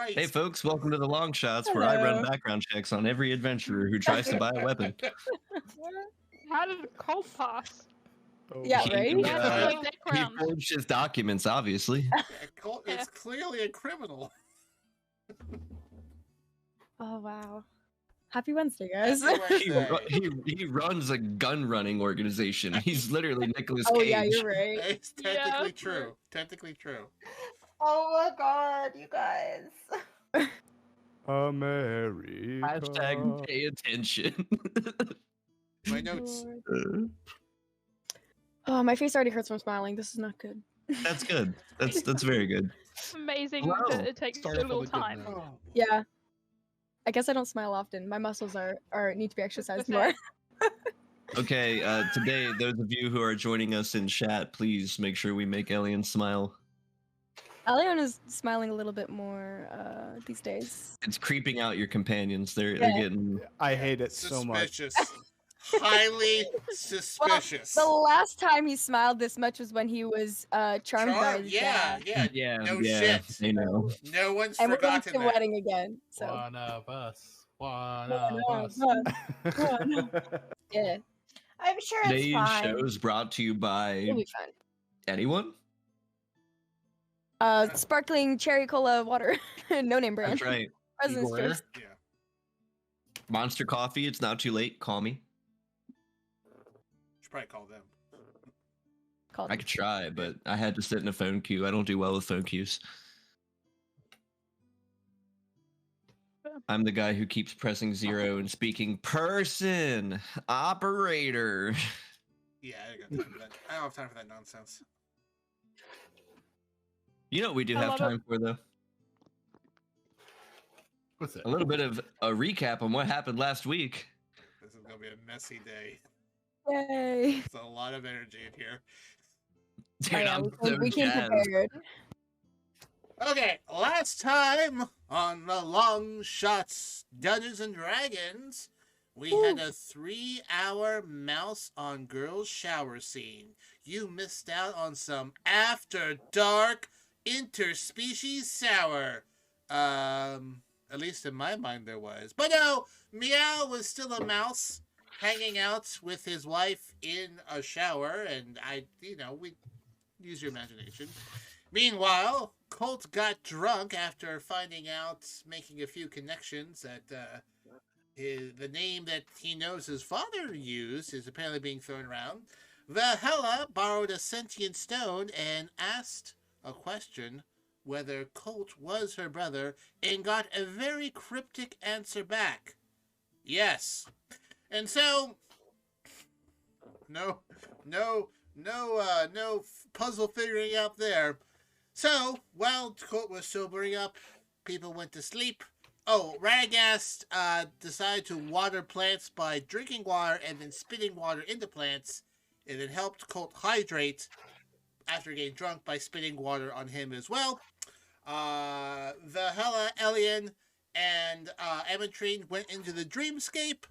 Hey folks, welcome to the Longshots, where I Hello. run background checks on every adventurer who tries to buy a weapon. How did Colt pass? Yeah, right? He, Yeah, uh, no he background. forged his documents, obviously. Yeah, Colt is clearly a criminal. Oh, wow. Happy Wednesday, guys. Happy Wednesday. He runs a gun running organization. He's literally Nicolas Oh, Cage. yeah, you're right. It's technically true. Technically true. Oh my god, you guys. America. Hashtag pay attention. My notes. Oh, my face already hurts from smiling. This is not good. That's good. That's very good. Amazing Wow. that it takes so Start off little with a good time. note. Yeah. I guess I don't smile often. My muscles are need to be exercised more. Okay, today, those of you who are joining us in chat, please make sure we make Elion smile. Elion is smiling a little bit more these days. It's creeping out your companions. They're Yeah. getting... I hate it so much. Suspicious. Highly suspicious. The last time he smiled this much was when he was charmed by his yeah, dad. yeah. Yeah, No yeah, shit. I know. No one's And we're going to forgotten the that. wedding again. So One of us. One One of of us. us. Yeah, I'm sure it's Today's fine. show is brought to you by it'll be fun. anyone? Sparkling cherry cola water, no name brand. That's right. President's Eagle choice. Yeah. Monster Coffee, it's not too late. Call me. Should probably call them. Called I could try, but I had to sit in a phone queue. I don't do well with phone queues. I'm the guy who keeps pressing 0 and speaking person, operator. Yeah, I got time for that. I don't have time for that nonsense. You know what we do I have love time for, though? What's it? A little bit of a recap on what happened last week. This is gonna be a messy day. Yay! There's a lot of energy in here. Dude, Oh, yeah, I'm we so came jazzed. prepared. Okay, last time on the Long Shots Dungeons and Dragons, we had a 3-hour mouse on girls shower scene. You missed out on some after dark interspecies sour. At least in my mind there was. But no, Miow was still a mouse hanging out with his wife in a shower, and we use your imagination. Meanwhile, Colt got drunk after finding out, making a few connections that the name that he knows his father used is apparently being thrown around. Valhalla borrowed a sentient stone and asked a question whether Colt was her brother, and got a very cryptic answer back. Yes. And so, no puzzle figuring out there. So, while Colt was sobering up, people went to sleep. Oh, Radagast decided to water plants by drinking water and then spitting water into plants. And it helped Colt hydrate after getting drunk by spitting water on him as well. Valhalla, Elion, and Ametrine went into the dreamscape,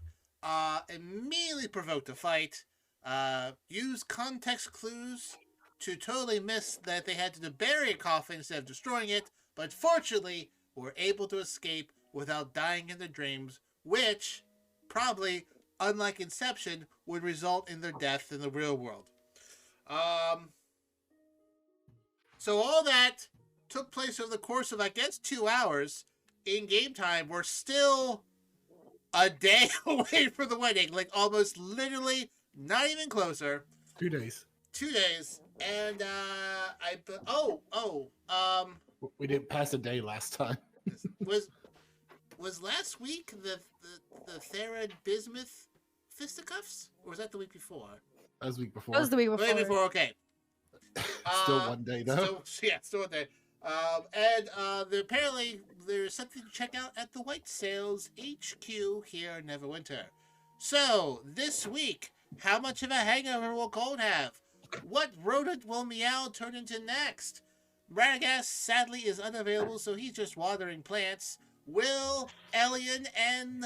immediately provoked a fight, used context clues to totally miss that they had to bury a coffin instead of destroying it, but fortunately were able to escape without dying in their dreams, which probably, unlike Inception, would result in their death in the real world. So all that took place over the course of, I guess, 2 hours. In game time, we're still a day away from the wedding. Like, almost literally, not even closer. 2 days. 2 days. And, We didn't pass a day last time. was last week the Therad Bismuth fisticuffs? Or was that the week before? That was the week before. That was the week The before. week before, okay. Still 1 day though. Still 1 day. Apparently there's something to check out at the White Sails HQ here in Neverwinter. So, this week, how much of a hangover will Colt have? What rodent will Miow turn into next? Radagast sadly is unavailable, so he's just watering plants. Will Elion and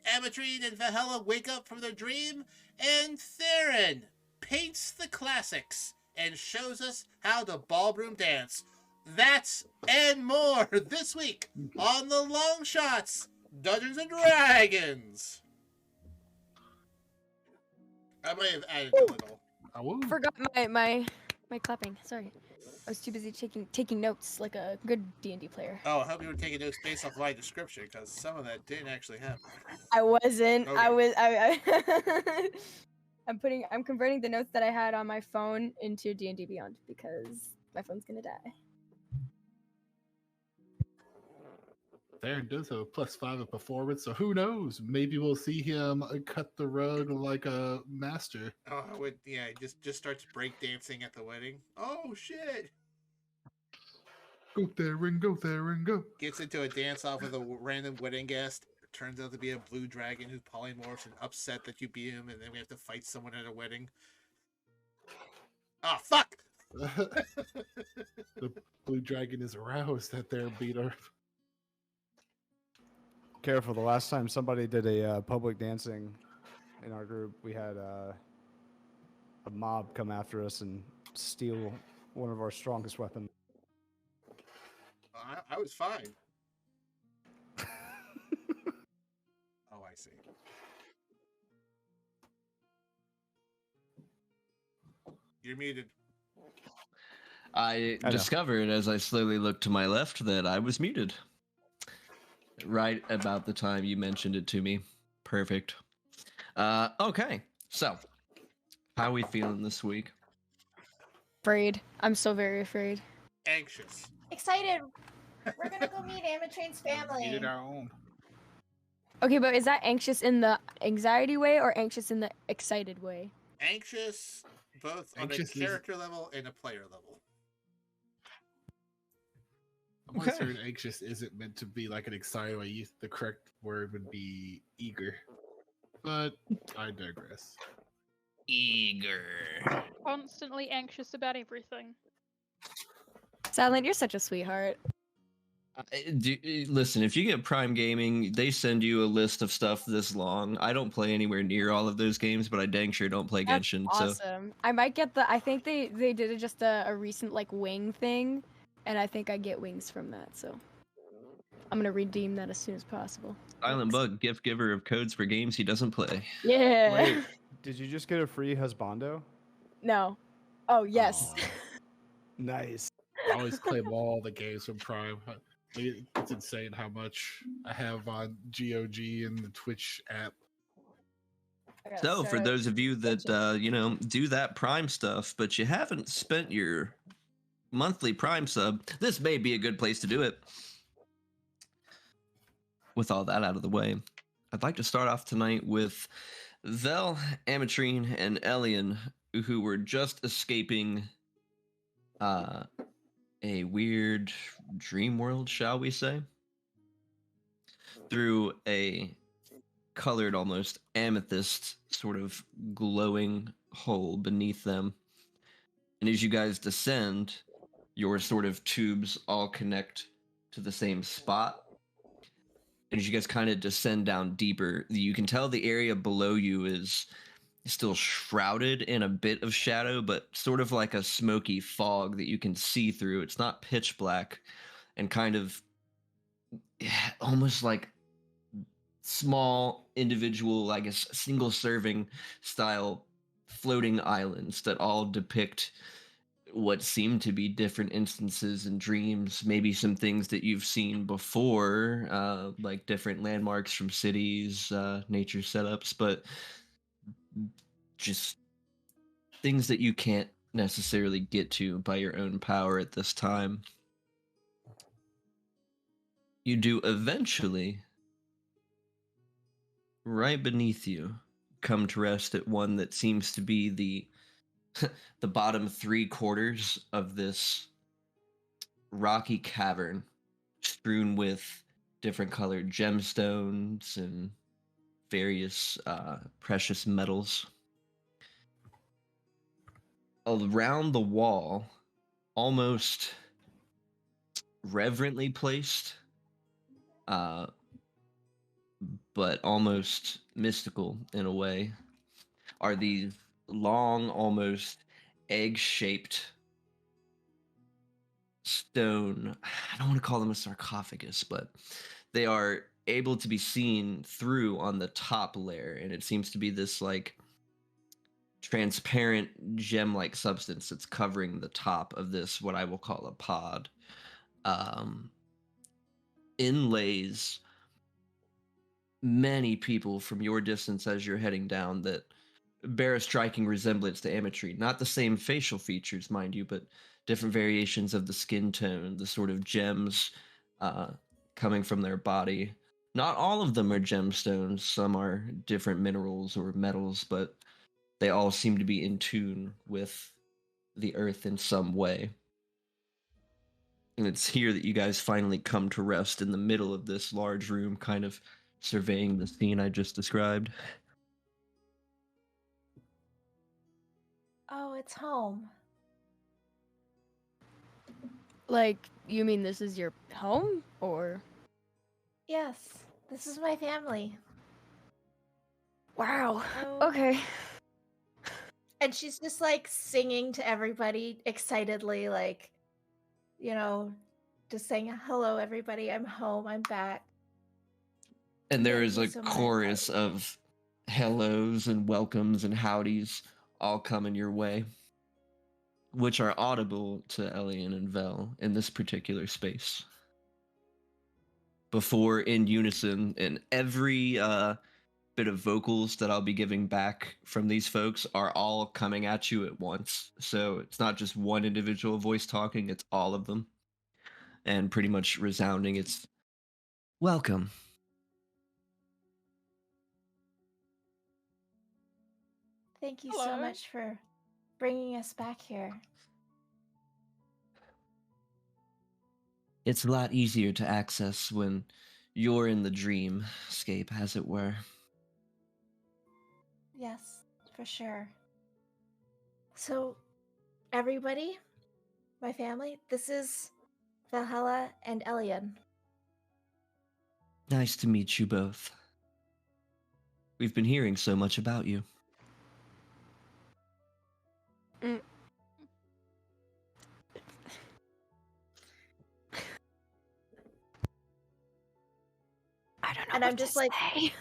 Ametrine and Valhalla wake up from their dream? And Theron paints the classics and shows us how to ballroom dance. that and more this week on the Longshots Dungeons and Dragons. I might have added a little. I will. Forgot my clapping. Sorry, I was too busy taking notes like a good D&D player. Oh, I hope you were taking notes based off my description, because some of that didn't actually happen. I wasn't. Okay. I was. I'm converting the notes that I had on my phone into D&D Beyond because my phone's gonna die. Darren does have a +5 in performance, so who knows? Maybe we'll see him cut the rug like a master. Oh, he just starts breakdancing at the wedding. Oh, shit! Go Darren, go Darren, go. Gets into a dance-off with a random wedding guest. It turns out to be a blue dragon who polymorphs and upset that you beat him, and then we have to fight someone at a wedding. Oh, fuck! The blue dragon is aroused at their beater. Careful, the last time somebody did a public dancing in our group, we had a mob come after us and steal one of our strongest weapons. I was fine. Oh, I see. You're muted. I know. discovered as I slowly looked to my left that I was muted. Right about the time you mentioned it to me. Perfect. Okay, so how are we feeling this week? Afraid. I'm so very afraid. Anxious. Excited. We're gonna go meet Ametrine's family. Needed our own. Okay, but is that anxious in the anxiety way or anxious in the excited way? Anxious, both on Anxious a is- character level and a player level. I'm always Okay. heard anxious isn't meant to be like an excited way. The correct word would be eager. But I digress. Eager. Constantly anxious about everything. Silent, you're such a sweetheart. Listen, if you get Prime Gaming, they send you a list of stuff this long. I don't play anywhere near all of those games, but I dang sure don't play That's Genshin. So awesome. I might get I think they did just a recent like wing thing, and I think I get wings from that. So I'm gonna redeem that as soon as possible. Silent Thanks. Bug, gift giver of codes for games he doesn't play. Yeah. Wait, did you just get a free husbando? No. Oh yes. Aw. Nice. I always claim all the games from Prime. It's insane how much I have on GOG and the Twitch app. I gotta So, for start- those of you that do that Prime stuff, but you haven't spent your monthly Prime sub, this may be a good place to do it. With all that out of the way, I'd like to start off tonight with Vel, Ametrine, and Elion, who were just escaping a weird dream world, shall we say, through a colored, almost amethyst sort of glowing hole beneath them. And as you guys descend, your sort of tubes all connect to the same spot. And as you guys kind of descend down deeper, you can tell the area below you is still shrouded in a bit of shadow, but sort of like a smoky fog that you can see through. It's not pitch black, and kind of almost like small individual, I guess, single serving style floating islands that all depict what seem to be different instances and dreams, maybe some things that you've seen before, like different landmarks from cities, nature setups, but just things that you can't necessarily get to by your own power at this time. You do eventually, right beneath you, come to rest at one that seems to be the bottom 3/4 of this rocky cavern, strewn with different colored gemstones and various precious metals. Around the wall, almost reverently placed, but almost mystical in a way, are these long, almost egg-shaped stone, I don't want to call them a sarcophagus, but they are able to be seen through on the top layer, and it seems to be this like transparent gem-like substance that's covering the top of this, what I will call a pod. Um, Inlays many people from your distance as you're heading down that bear a striking resemblance to Ametrine. Not the same facial features, mind you, but different variations of the skin tone, the sort of gems coming from their body. Not all of them are gemstones. Some are different minerals or metals, but they all seem to be in tune with the earth in some way. And it's here that you guys finally come to rest in the middle of this large room, kind of surveying the scene I just described. Oh, it's home. Like, you mean this is your home, or? Yes, this is my family. Wow. Oh. Okay. And she's just like singing to everybody excitedly, like, you know, just saying, "Hello, everybody. I'm home. I'm back." And there Thank is you a so much. chorus of hellos and welcomes and howdies all coming your way, which are audible to Elion and Vel in this particular space. Before, in unison, and every bit of vocals that I'll be giving back from these folks are all coming at you at once. So it's not just one individual voice talking, it's all of them. And pretty much resounding, it's welcome. Thank you so Hello. much for bringing us back here. It's a lot easier to access when you're in the dreamscape, as it were. Yes, for sure. So, everybody, my family, this is Valhalla and Elion. Nice to meet you both. We've been hearing so much about you. I don't know. And what I'm just to like- say.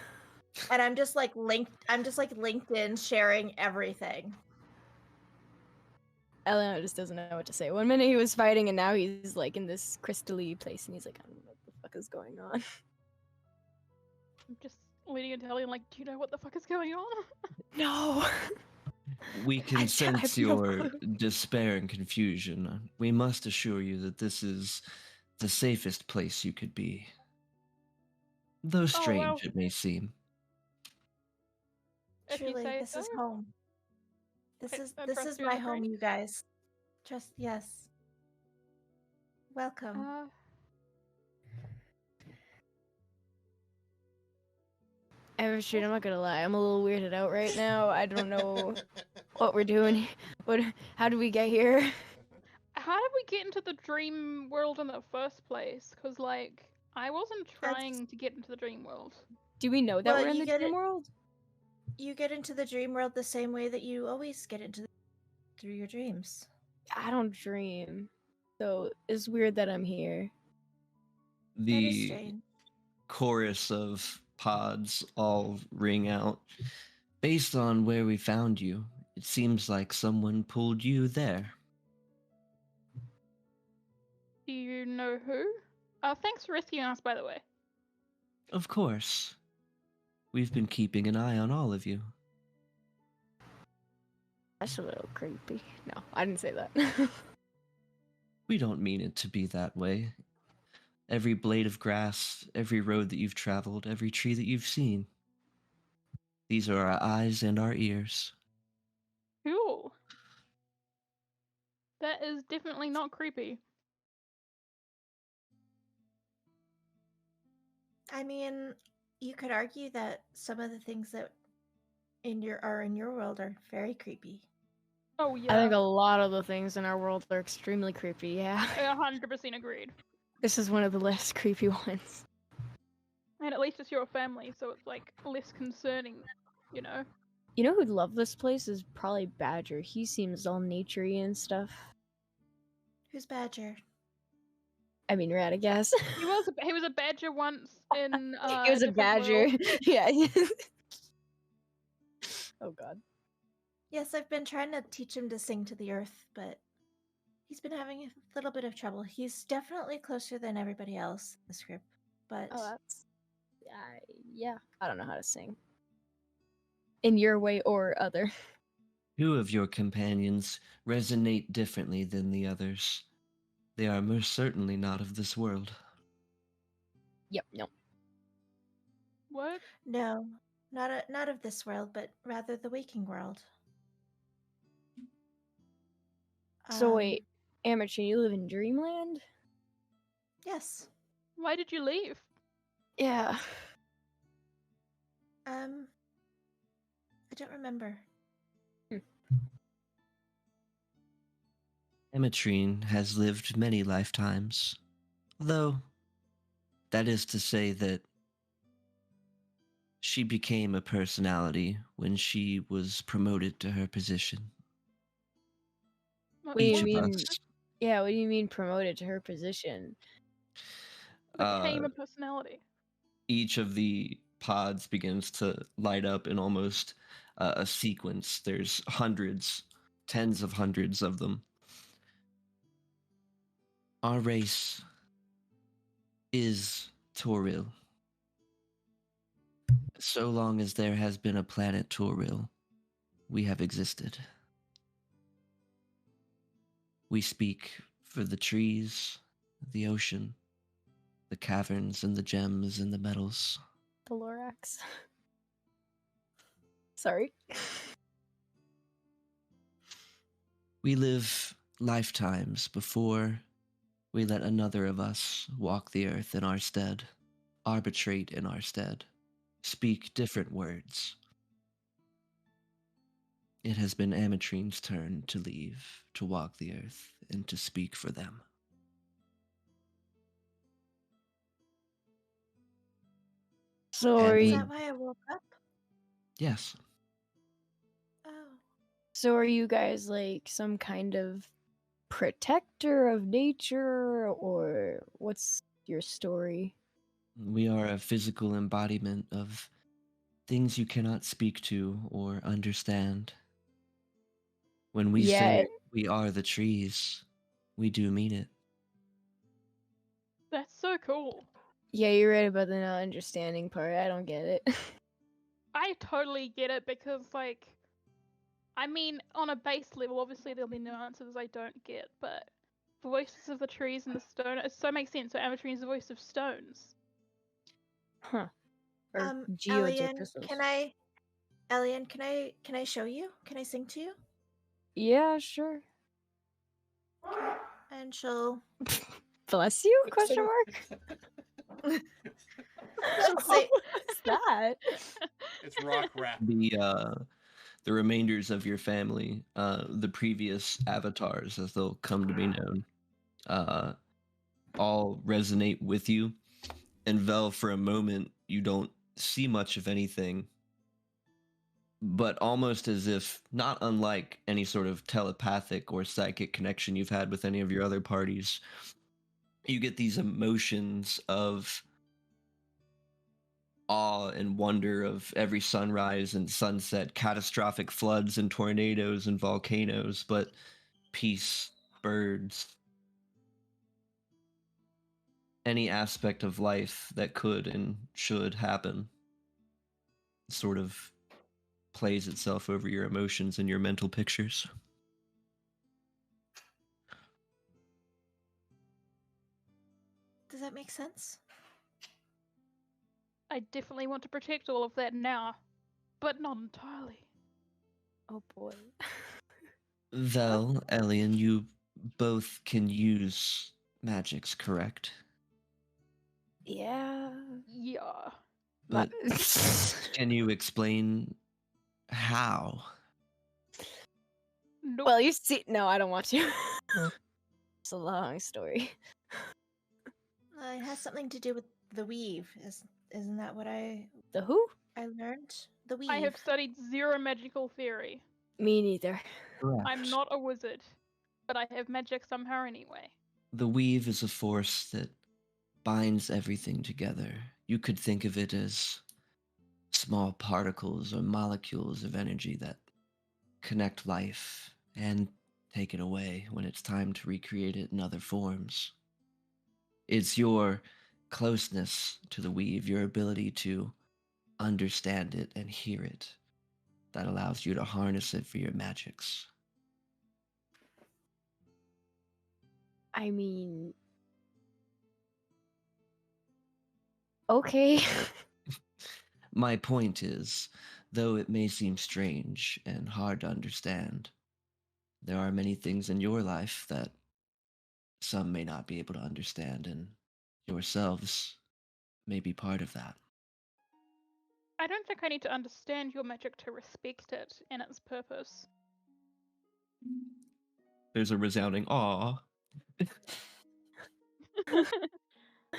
And I'm just like LinkedIn sharing everything. Elion just doesn't know what to say. 1 minute he was fighting, and now he's like in this crystally place, and he's like, I don't know what the fuck is going on. I'm just leaning into Elion like, do you know what the fuck is going on? No. We can I sense have no your clue. despair and confusion. We must assure you that this is the safest place you could be. Though strange well. it may seem. If you Truly, say this so. is home. This I is trust you my and home, agree. you guys. Just yes. Welcome. Ametrine, I'm not gonna lie. I'm a little weirded out right now. I don't know what we're doing. How did we get here? How did we get into the dream world in the first place? Because, like, I wasn't trying to get into the dream world. Do we know that Well, we're in you the get dream it- world? You get into the dream world the same way that you always get into through your dreams. I don't dream. So it's weird that I'm here. That is The strange. chorus of pods all ring out. Based on where we found you, it seems like someone pulled you there. Do you know who? Thanks for rescuing us, by the way. Of course. We've been keeping an eye on all of you. That's a little creepy. No, I didn't say that. We don't mean it to be that way. Every blade of grass, every road that you've traveled, every tree that you've seen. These are our eyes and our ears. Cool. That is definitely not creepy. I mean, you could argue that some of the things that in your world are very creepy. Oh, yeah. I think a lot of the things in our world are extremely creepy, yeah. I 100% agreed. This is one of the less creepy ones. And at least it's your family, so it's, like, less concerning, you know? You know who'd love this place is probably Badger. He seems all naturey and stuff. Who's Badger? I mean, Radagast. He was a badger once in He was a different badger. world. Yeah. Oh god. Yes, I've been trying to teach him to sing to the earth, but he's been having a little bit of trouble. He's definitely closer than everybody else in this group, but Oh, that's. Yeah. I don't know how to sing. In your way or other. Two of your companions resonate differently than the others. They are most certainly not of this world. Yep. No. What? no, not of this world, but rather the waking world. So wait, Ametrine, you live in Dreamland? Yes. Why did you leave? Yeah. I don't remember. Ametrine has lived many lifetimes, though that is to say that she became a personality when she was promoted to her position. What, What do you Each of mean? us Yeah, what do you mean promoted to her position? became a personality. each of the pods begins to light up in almost a sequence. There's hundreds, tens of hundreds of them. Our race is Toril. So long as there has been a planet Toril, we have existed. We speak for the trees, the ocean, the caverns, and the gems and the metals. The Lorax. Sorry. We live lifetimes before we let another of us walk the earth in our stead, arbitrate in our stead, speak different words. It has been Ametrine's turn to leave, to walk the earth, and to speak for them. So And are Is you, that why I woke up? Yes, Oh. so are you guys like some kind of protector of nature, or what's your story? we are a physical embodiment of things you cannot speak to or understand. When we Yeah. say we are the trees, we do mean it. That's so cool. Yeah, you're right about the not understanding part. I don't get it. I totally get it because, like, I mean, on a base level, obviously there'll be nuances I don't get, but voices of the trees and the stone, it so makes sense. So Ametrine is the voice of stones. Huh. Or geodes or Elion, crystals. Elion, can I show you? Can I sing to you? Yeah, sure. And she'll Bless you? Question mark? she'll say What's that? It's rock rap. The remainders of your family, the previous avatars, as they'll come to be known, all resonate with you. And Vel, for a moment, you don't see much of anything, but almost as if, not unlike any sort of telepathic or psychic connection you've had with any of your other parties, you get these emotions of awe and wonder of every sunrise and sunset, catastrophic floods and tornadoes and volcanoes, but peace, birds, any aspect of life that could and should happen sort of plays itself over your emotions and your mental pictures. Does that make sense? I definitely want to protect all of that now, but not entirely. Oh boy. Vel, Elion, you both can use magics, correct? Yeah. Yeah. But can you explain how? Nope. Well, you see, no, I don't want to. It's a long story. It has something to do with the weave. Isn't that what I The who? learned? The weave. I have studied zero magical theory. Me neither. I'm not a wizard, but I have magic somehow anyway. The weave is a force that binds everything together. You could think of it as small particles or molecules of energy that connect life and take it away when it's time to recreate it in other forms. It's your closeness to the weave, your ability to understand it and hear it, that allows you to harness it for your magics. I mean, okay. My point is, though it may seem strange and hard to understand, there are many things in your life that some may not be able to understand, and yourselves may be part of that. I don't think I need to understand your magic to respect it and its purpose. There's a resounding aw.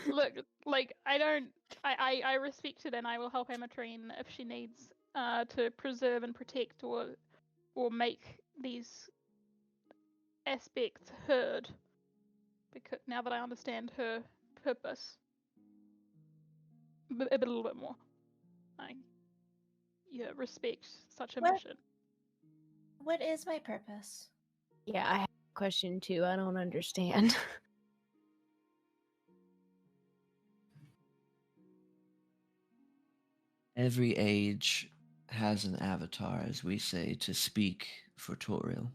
Look, like I respect it, and I will help Ametrine if she needs to preserve and protect or make these aspects heard. Because now that I understand her purpose a little bit more, I respect such a What? mission. What is my purpose? Yeah, I have a question too. I don't understand. Every age has an avatar, as we say, to speak for Toril,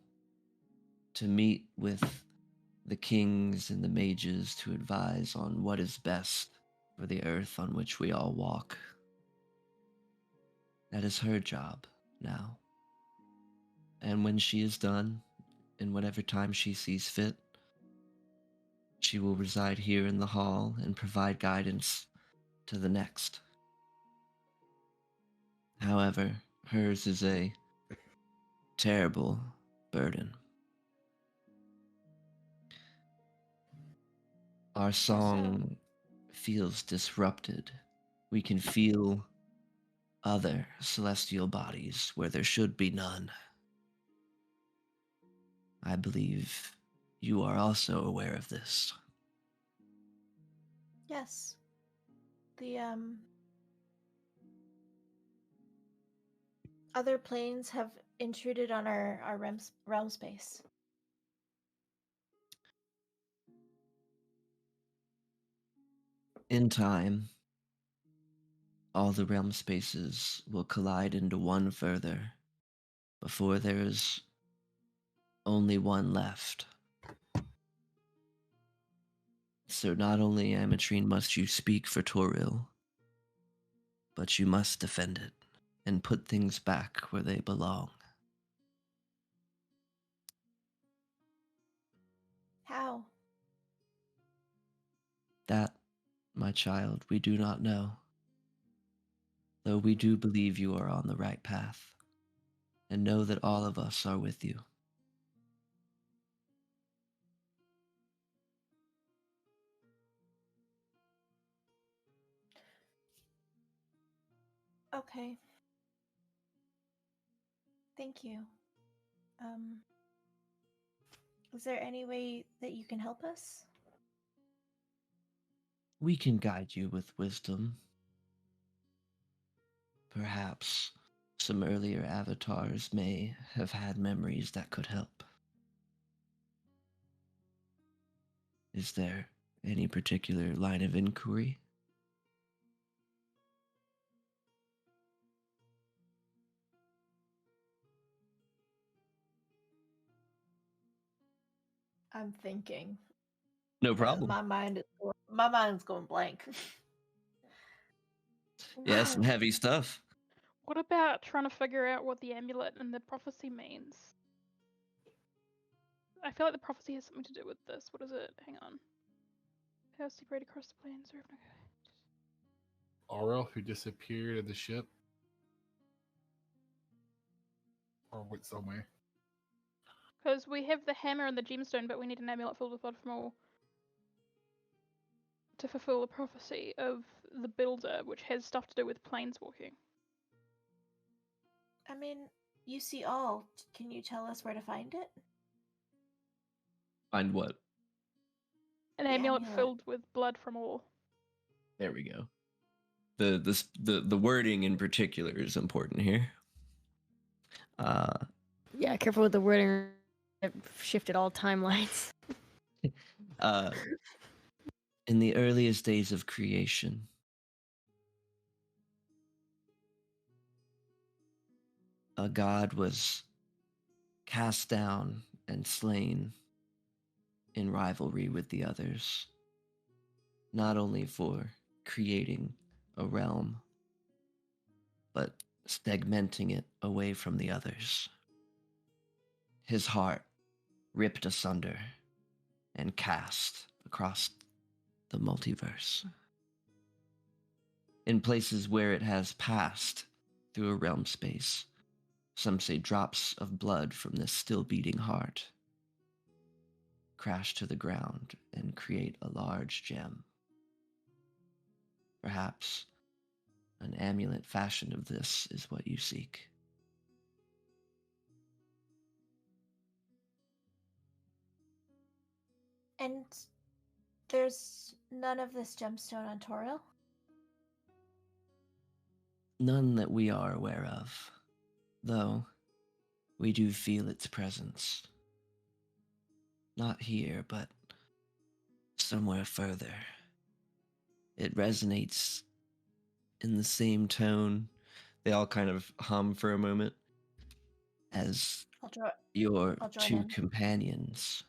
to meet with the kings and the mages to advise on what is best for the earth on which we all walk. That is her job now. And when she is done, in whatever time she sees fit, she will reside here in the hall and provide guidance to the next. However, hers is a terrible burden. Our song feels disrupted. We can feel other celestial bodies where there should be none. I believe you are also aware of this. Yes. The other planes have intruded on our realm space. In time, all the realm spaces will collide into one further before there is only one left. So not only, Ametrine, must you speak for Toril, but you must defend it and put things back where they belong. How? That, my child, we do not know, though we do believe you are on the right path, and know that all of us are with you. Okay. Thank you. Is there any way that you can help us? We can guide you with wisdom. Perhaps some earlier avatars may have had memories that could help. Is there any particular line of inquiry? I'm thinking. No problem. My mind's going blank. Yeah, some heavy stuff. What about trying to figure out what the amulet and the prophecy means? I feel like the prophecy has something to do with this. What is it? Hang on. How separate across the plains. Aurel, who disappeared in the ship. Or went somewhere. Because we have the hammer and the gemstone, but we need an amulet filled with blood from all to fulfill the prophecy of the builder, which has stuff to do with planeswalking. I mean, you see all. Can you tell us where to find it? Find what? An The amulet amulet. filled with blood from all. There we go. The wording in particular is important here. Yeah, careful with the wording. It shifted all timelines. In the earliest days of creation, a god was cast down and slain in rivalry with the others, not only for creating a realm, but segmenting it away from the others. His heart ripped asunder and cast across the multiverse. In places where it has passed through a realm space, some say drops of blood from this still beating heart crash to the ground and create a large gem. Perhaps an amulet fashioned of this is what you seek. And there's none of this gemstone on Toril? None that we are aware of, though we do feel its presence. Not here, but somewhere further. It resonates in the same tone. They all kind of hum for a moment as your I'll join two in. companions.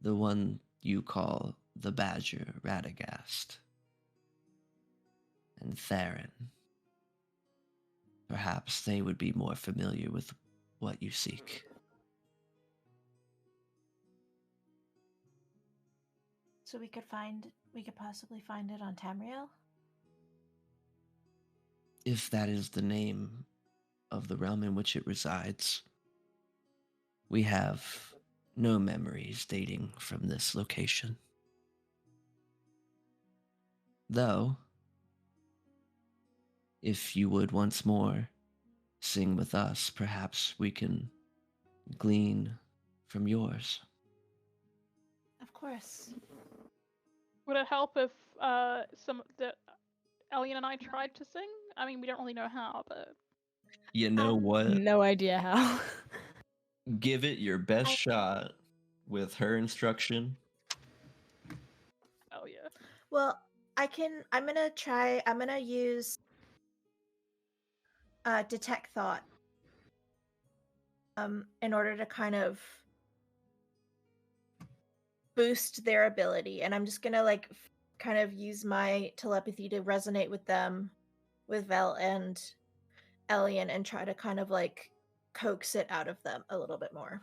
The one you call the Badger Radagast, and Theron. Perhaps they would be more familiar with what you seek. So we could possibly find it on Tamriel? If that is the name of the realm in which it resides, we have no memories dating from this location. Though, if you would once more sing with us, perhaps we can glean from yours. Of course. Would it help if Elion and I tried to sing? I mean, we don't really know how, but You know what? No idea how. Give it your best shot with her instruction. oh yeah. Well, I'm gonna use detect thought in order to kind of boost their ability, and I'm just gonna kind of use my telepathy to resonate with them, with Vel and Elion, and try to kind of coax it out of them a little bit more.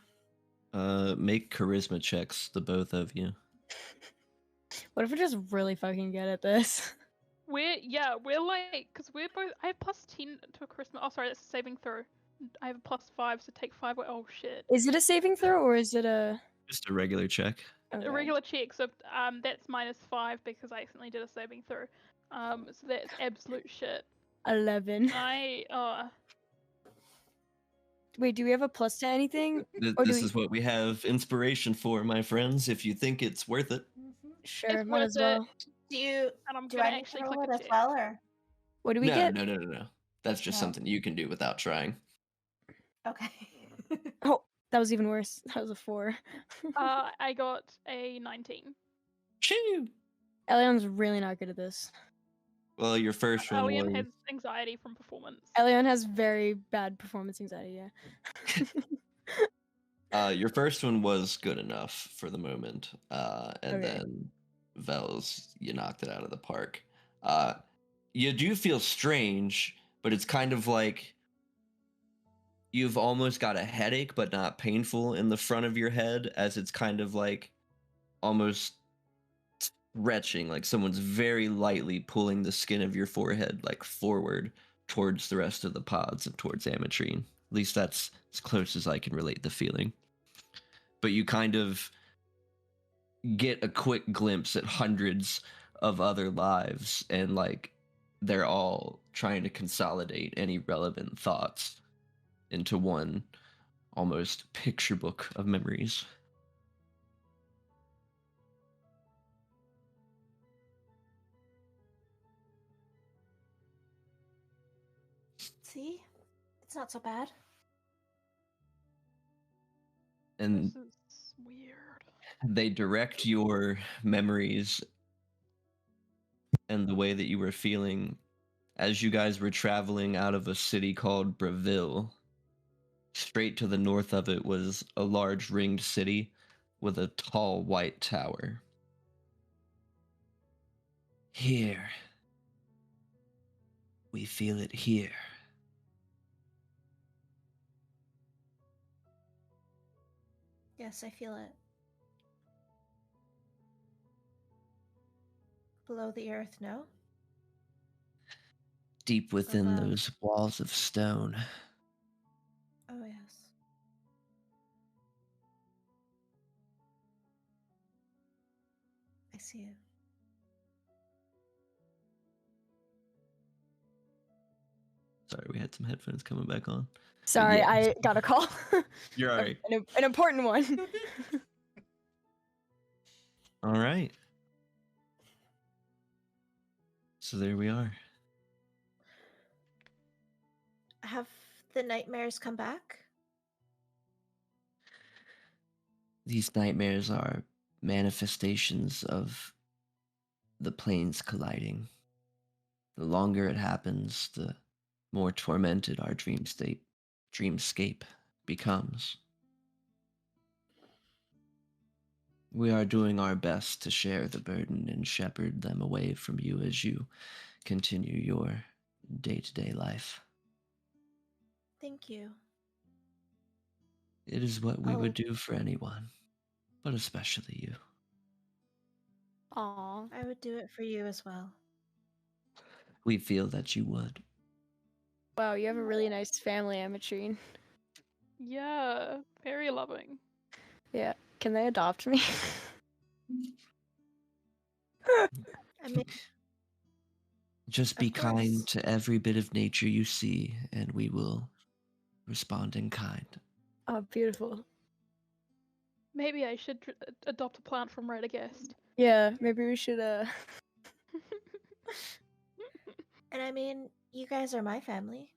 Make charisma checks, the both of you. What if we're just really fucking good at this? We're like, because we're both. I have +10 to a charisma. Oh, sorry, that's a saving throw. I have a +5, so take 5. Oh shit. Is it a saving throw or is it a Just a regular check. okay. A regular check? So that's -5 because I accidentally did a saving throw. So that's absolute shit. 11? Wait, do we have a plus to anything? Or do This we- is what we have inspiration for, my friends, if you think it's worth it. Sure, It's might worth as well. And I'm Do gonna I need to actually roll click it a as check. well, or What do we No, get? no. That's just No. something you can do without trying. okay? Oh, that was even worse. That was a 4. I got a 19. Choo! Elion's really not good at this. Well, your first one Elion was... has anxiety from performance. Elion has very bad performance anxiety, yeah. Your first one was good enough for the moment. And Okay. then Vels, you knocked it out of the park. You do feel strange, but it's kind of like you've almost got a headache, but not painful in the front of your head, as it's kind of like almost stretching, like someone's very lightly pulling the skin of your forehead like forward towards the rest of the pods and towards Ametrine. At least that's as close as I can relate the feeling. But you kind of get a quick glimpse at hundreds of other lives, and like they're all trying to consolidate any relevant thoughts into one almost picture book of memories. See? It's not so bad. And This is weird. they direct your memories and the way that you were feeling as you guys were traveling out of a city called Breville. Straight to the north of it was a large ringed city with a tall white tower. Here. We feel it here. Yes, I feel it. Below the earth, no? Deep within Above. those walls of stone. Oh, yes. I see it. Sorry, we had some headphones coming back on. Sorry, yeah. I got a call. You're all right. An important one. All right. So there we are. Have the nightmares come back? These nightmares are manifestations of the planes colliding. The longer it happens, the more tormented our dreamscape becomes. We are doing our best to share the burden and shepherd them away from you as you continue your day-to-day life. Thank you. It is what we Oh. would do for anyone, but especially you. Aw. I would do it for you as well. We feel that you would. Wow, you have a really nice family, Ametrine. Yeah, very loving. Yeah. Can they adopt me? I mean, Just be Of kind course. to every bit of nature you see, and we will respond in kind. Oh, beautiful. Maybe I should adopt a plant from Radagast. Yeah, maybe we should and I mean, you guys are my family.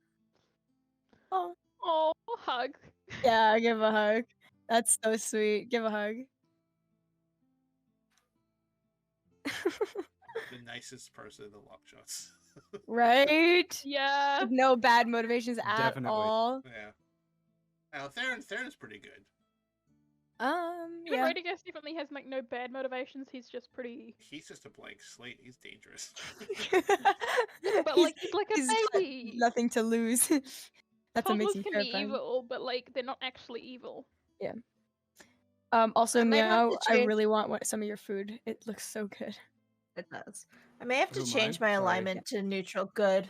Oh. Oh, hug. Yeah, give a hug. That's so sweet. Give a hug. The nicest person in the Longshots. Right? Yeah. With no bad motivations at Definitely. all. Yeah. Now Theron's pretty good. Even Yeah. Radagast definitely has like no bad motivations. He's just pretty. He's just a blank slate. He's dangerous. But like he's like a he's got baby. nothing to lose. That's what makes Toddlers him can be terrifying. evil, but like they're not actually evil. Also, I might have Miow, to I change- really want some of your food. It looks so good. It does. I may have to Who, change mine? my Sorry. alignment to neutral good.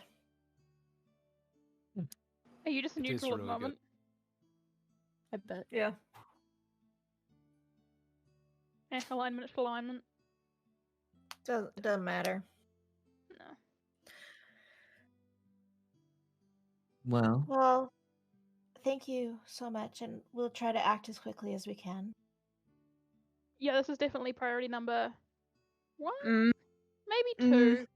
Are you just It tastes neutral at the really good. moment? I bet. Yeah. Alignment to alignment. Doesn't matter. No. Well, Well, thank you so much, and we'll try to act as quickly as we can. Yeah, this is definitely priority number 1, Mm, maybe 2.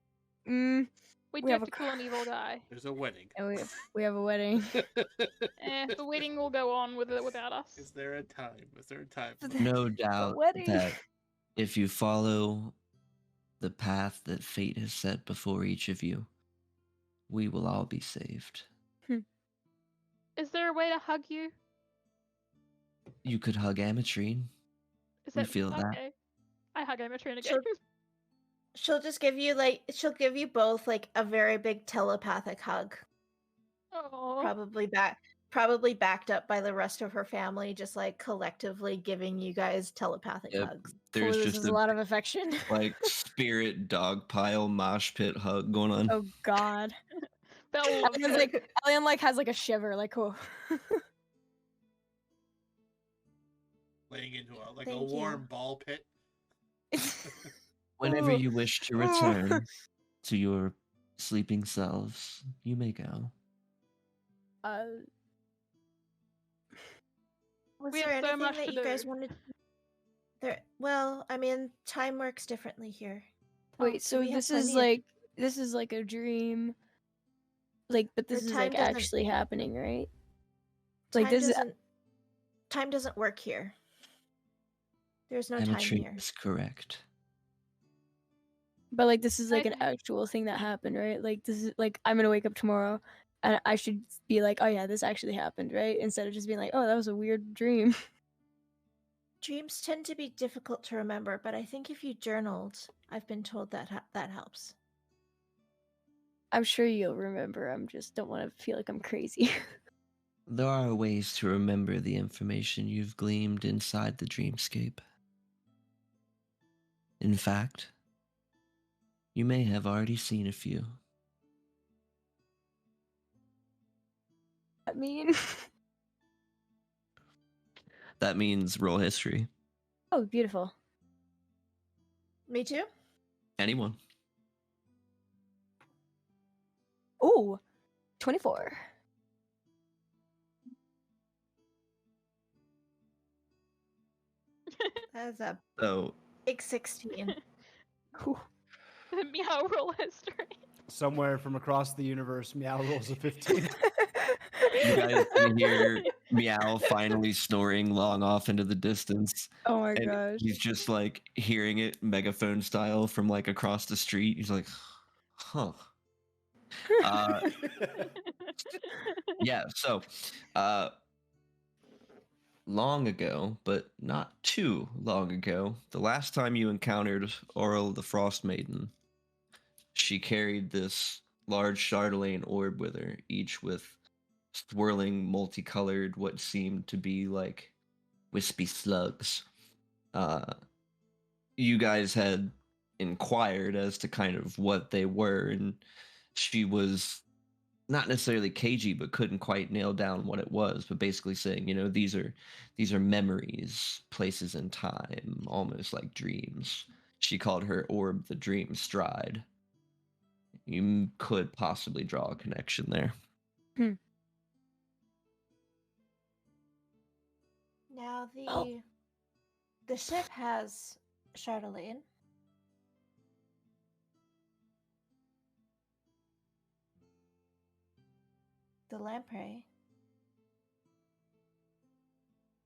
We do We have have to a kill an evil guy. There's a wedding. and we have a wedding. The wedding will go on with it without us. Is there a time? Is there a time? no doubt wedding. that if you follow the path that fate has set before each of you, we will all be saved. Is there a way to hug you? You could hug Ametrine. Is We that feel that. okay? I hug Ametrine again. She'll- She'll just give you she'll give you both like a very big telepathic hug. Oh, Probably backed up by the rest of her family, just like collectively giving you guys telepathic Yep. hugs. There's This just is a lot of affection. like spirit dog pile mosh pit hug going on. Oh God. Belle loves Elion's it. Elion has like a shiver. Like, oh. Laying into a Thank a you. warm ball pit. Whenever Oh. you wish to return to your sleeping selves, you may go. Was We there have so anything much that to you guys do. wanted? Well, I mean, time works differently here. Wait, so we have this is plenty of- like a dream. Like, but Or this is time like doesn't- actually happening, right? Time Like, this is time doesn't work here. There's no time Ametrine here. is correct. but like this is like an I- actual thing that happened, right? Like this is like I'm gonna wake up tomorrow and I should be like, oh yeah, this actually happened, right? Instead of just being like, oh, that was a weird dream. Dreams tend to be difficult to remember, but I think if you journaled, I've been told that that helps. I'm sure you'll remember. I'm just don't want to feel like I'm crazy. There are ways to remember the information you've gleaned inside the dreamscape. In fact, you may have already seen a few. I mean, That means roll history. oh, beautiful. Me too? Anyone. Ooh, 24. That is a So, big 16. Ooh. The Meow roll history. Somewhere from across the universe, Meow rolls a 15. you guys can hear Meow finally snoring long off into the distance. Oh my And gosh. he's just like hearing it megaphone style from like across the street. He's like, huh. Yeah, so long ago, but not too long ago, the last time you encountered Auril the Frost Maiden, she carried this large Chardelaine orb with her, each with swirling, multicolored, what seemed to be like wispy slugs. You guys had inquired as to kind of what they were, and she was not necessarily cagey, but couldn't quite nail down what it was. But basically saying, these are memories, places in time, almost like dreams. She called her orb the Dream Stride. You could possibly draw a connection there. Now Oh. the ship has Chardelaine. The lamprey.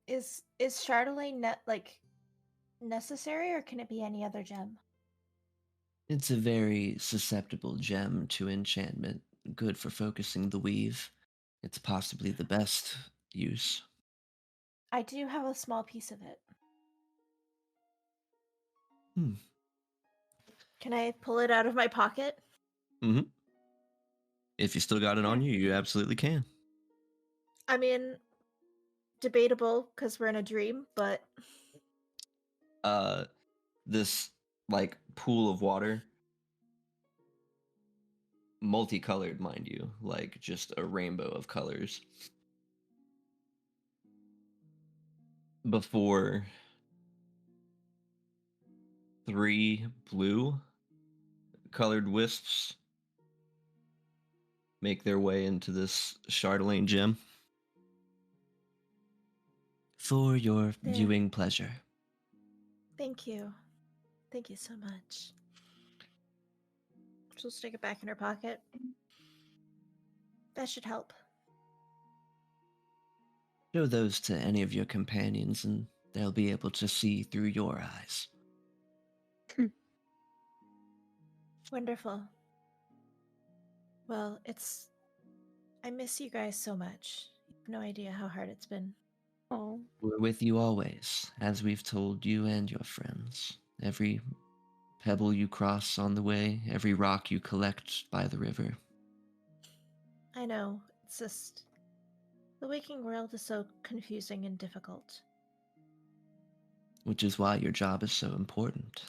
Is Chardelaine necessary, or can it be any other gem? It's a very susceptible gem to enchantment, good for focusing the weave. It's possibly the best use. I do have a small piece of it. Hmm. Can I pull it out of my pocket? Mm-hmm. If you still got it on you, you absolutely can. I mean, debatable because we're in a dream, but This like pool of water, multicolored, mind you, like just a rainbow of colors. Before 3 blue colored wisps make their way into this Chardelaine gem for your There. viewing pleasure. thank you. Thank you so much. She'll stick it back in her pocket. That should help. Show those to any of your companions and they'll be able to see through your eyes. Wonderful. Well, I miss you guys so much. You have no idea how hard it's been. Oh. We're with you always, as we've told you and your friends. Every pebble you cross on the way, every rock you collect by the river. I know. It's just the waking world is so confusing and difficult. Which is why your job is so important.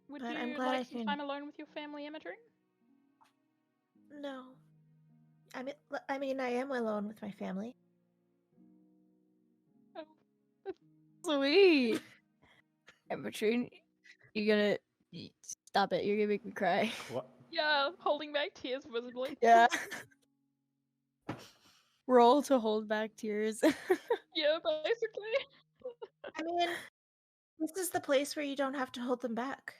Would But you I'm glad like I some can- time alone with your family, Ametrine? No. I mean, I am alone with my family. Oh, Sweet. Ametrine, stop it. You're gonna make me cry. What? yeah, holding back tears visibly. Yeah. Roll to hold back tears. Yeah, basically. I mean, this is the place where you don't have to hold them back.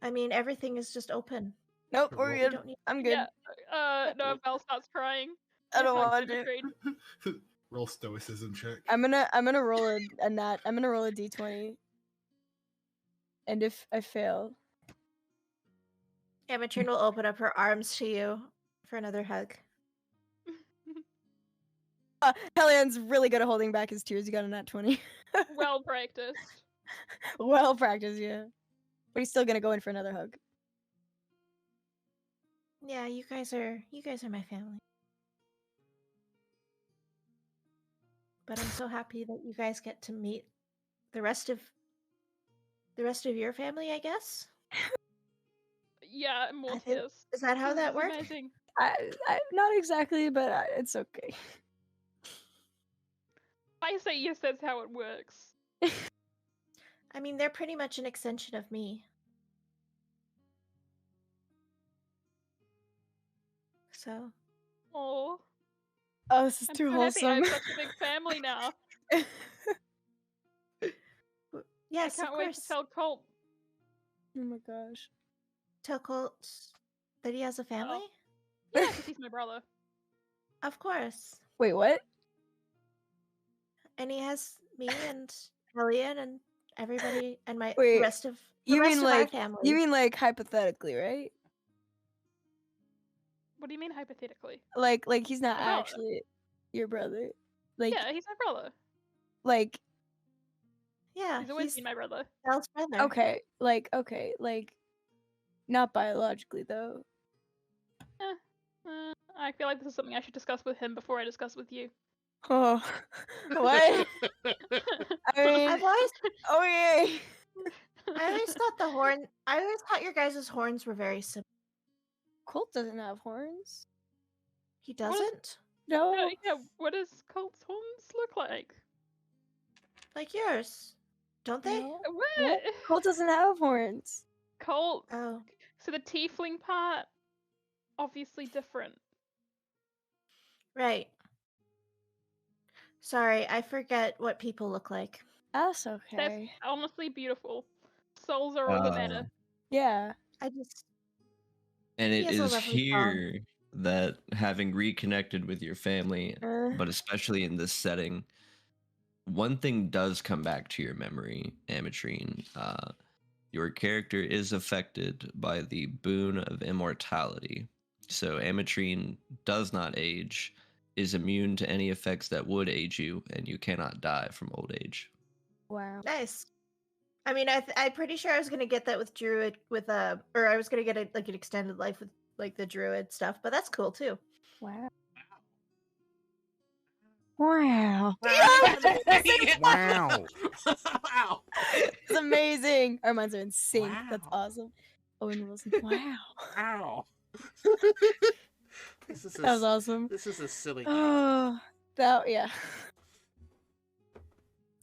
I mean, everything is just open. Nope, we're Roll. We good. don't need. I'm good. Yeah. No, Val starts crying. I don't Hugs want to. Ametrine. Roll stoicism check. I'm gonna roll a nat. I'm gonna roll a d20. And if I fail, Ametrine will open up her arms to you for another hug. Helion's really good at holding back his tears. You got a nat 20. Well practiced. Well practiced, yeah. But he's still gonna go in for another hug. Yeah, you guys are my family. But I'm so happy that you guys get to meet the rest of your family, I guess. Yeah, Mortius. Is that how This that is works? Amazing. I not exactly, but it's okay. I say yes, that's how it works. I mean, they're pretty much an extension of me. So, Oh, Oh, this is I'm too so happy I wholesome. have such a big family now. yes, I of can't wait to course. tell Colt. Oh my gosh. Tell Colt that he has a family? Yeah, because he's my brother. Of course. Wait, what? And he has me and Elion and everybody and the Wait, rest of You our mean family. like hypothetically, right? What do you mean hypothetically? Like he's not My brother. actually your brother. Like Yeah, he's my brother. like Yeah, He's always he's been my brother. Belle's brother. okay, like not biologically though. I feel like this is something I should discuss with him before I discuss with you. Oh, what? I mean, I've always okay. I always thought your guys' horns were very similar. Colt doesn't have horns. He doesn't? No. Yeah, what does Colt's horns look like? Like yours. Don't they? No. What? Colt doesn't have horns. Colt. Oh. So the tiefling part, obviously different. Right. Sorry, I forget what people look like. That's That's okay. honestly beautiful. Souls are all that matter. Yeah. I just And He it has a is lovely here that having reconnected with your family, Uh, but especially in this setting, one thing does come back to your memory, Ametrine. Your character is affected by the boon of immortality. So Ametrine does not age, is immune to any effects that would age you, and you cannot die from old age. wow. nice. I mean, I'm pretty sure I was gonna get that with Druid or I was gonna get an extended life with like the Druid stuff, but that's cool too. Wow. Wow. Wow. Wow. It's amazing. Our minds are in sync. That's Wow. awesome. Owen Wilson. Wow. Ow. This is That was awesome. This is a silly game. Oh, yeah.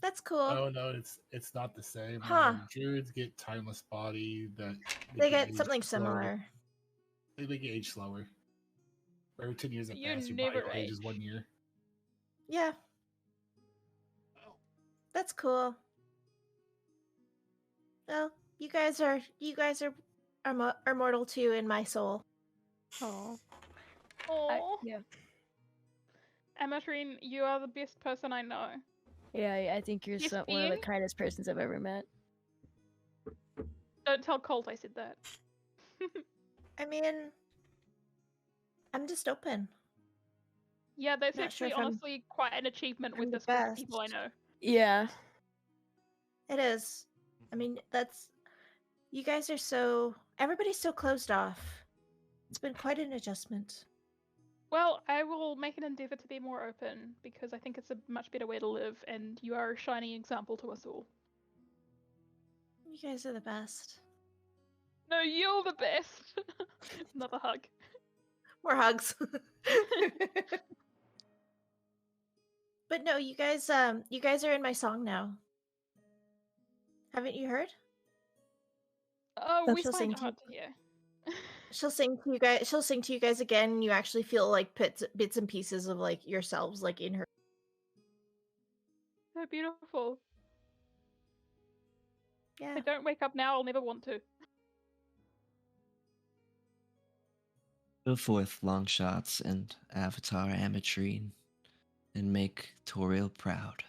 That's cool. Oh no, it's not the same. Huh. Druids get timeless body that They make get age something slower. similar. They make you age slower. Every 10 years that You pass, your body never ages age. 1 year. Yeah. That's cool. Well, you guys are mortal too in my soul. Oh. Oh, Yeah. Ametrine, you are the best person I know. Yeah, I think you're Yes, one of the Ian? kindest persons I've ever met. Don't tell Colt I said that. I mean, I'm just open. Yeah, that's Not sure actually if I'm- honestly quite an achievement I'm with the this group of people I best. know. Yeah. It is. I mean, you guys are everybody's so closed off. It's been quite an adjustment. Well, I will make an endeavor to be more open because I think it's a much better way to live, and you are a shining example to us all. You guys are the best. No, you're the best. Another hug. More hugs. But no, you guys are in my song now. Haven't you heard? Oh, So we she'll find sing it to hard to hear. She'll sing to you guys again, and you actually feel like bits and pieces of like yourselves like in her. So beautiful. Yeah. If I don't wake up now, I'll never want to. Go forth, Longshots and Avatar Ametrine, and make Toriel proud.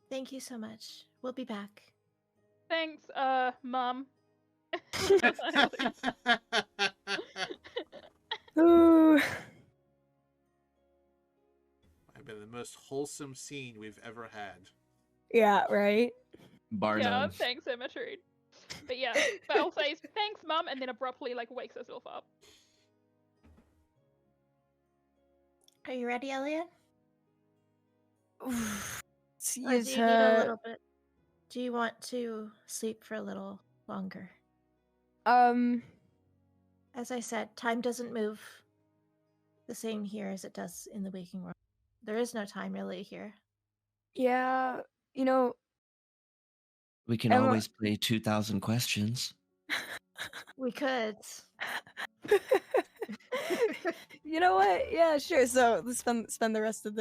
Thank you so much. We'll be back. Thanks, Mum. Ooh. Might have been the most wholesome scene we've ever had. Yeah, right? Bar Yeah, none. thanks, Ametrine. But yeah, Val says, thanks, Mum, and then abruptly, like, wakes herself up. Are you ready, Elion? Oof. Or do you need a little bit? Do you want to sleep for a little longer? As I said, time doesn't move the same here as it does in the waking world. There is no time really here. Yeah, you know, We can Emma- always play 2,000 questions. We could. you know what? Yeah, sure. So let's spend the rest of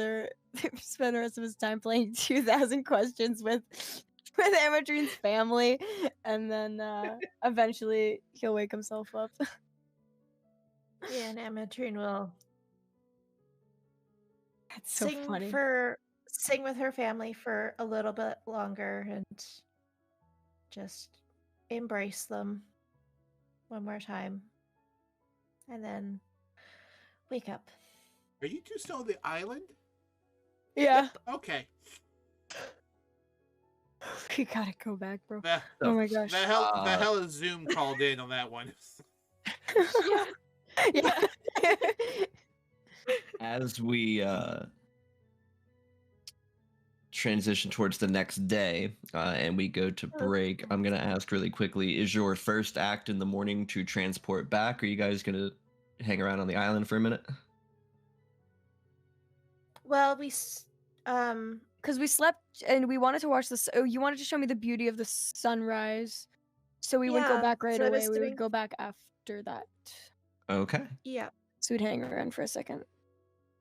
his time playing 2,000 questions with Amatrine's family, and then eventually he'll wake himself up. Yeah, and Ametrine will That's so funny. sing with her family for a little bit longer and just embrace them one more time. And then wake up. Are you two still on the island? Yeah, Okay. we gotta go back, bro. The, Oh my gosh. the hell is Zoom called in on that one. yeah. As we transition towards the next day and we go to break, I'm going to ask really quickly, is your first act in the morning to transport back? Or are you guys going to hang around on the island for a minute? Well, because we slept and we wanted to watch this. Oh, you wanted to show me the beauty of the sunrise, so we wouldn't go Yeah, back right so I was away. We doing- would go back after that. Okay. yeah. So we'd hang around for a second.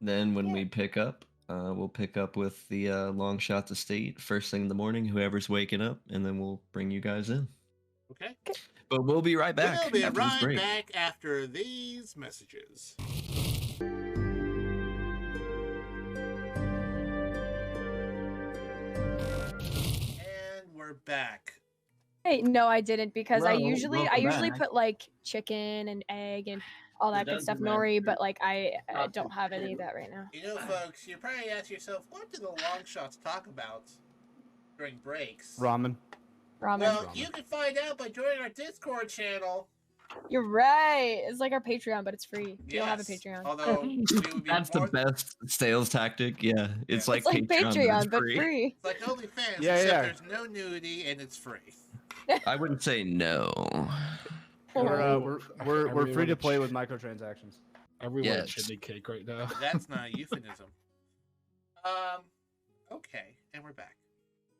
Then when Yeah. we pick up, we'll pick up with the Longshots estate first thing in the morning, whoever's waking up, and then we'll bring you guys in. Okay. But we'll be right back. We'll be after this right break. back after these messages. And we're back. Hey, no, I didn't because I Well, usually welcome back. put like chicken and egg and all that good stuff, nori, but like I don't have any of that right now. You know, folks, you probably ask yourself, what do the Longshots talk about during breaks? Ramen. Ramen. Well, Ramen. you can find out by joining our Discord channel. You're right. It's like our Patreon, but it's free. We don't have a Yes, Patreon. Although we would be That's the more... best sales tactic. Yeah, it's Yeah. like It's like Patreon, but free. It's like OnlyFans, Yeah, except yeah. there's no nudity and it's free. I wouldn't say no. We're free Everyone- to play with microtransactions. Everyone Yes. chimney cake right now. That's not a euphemism. Okay, and we're back.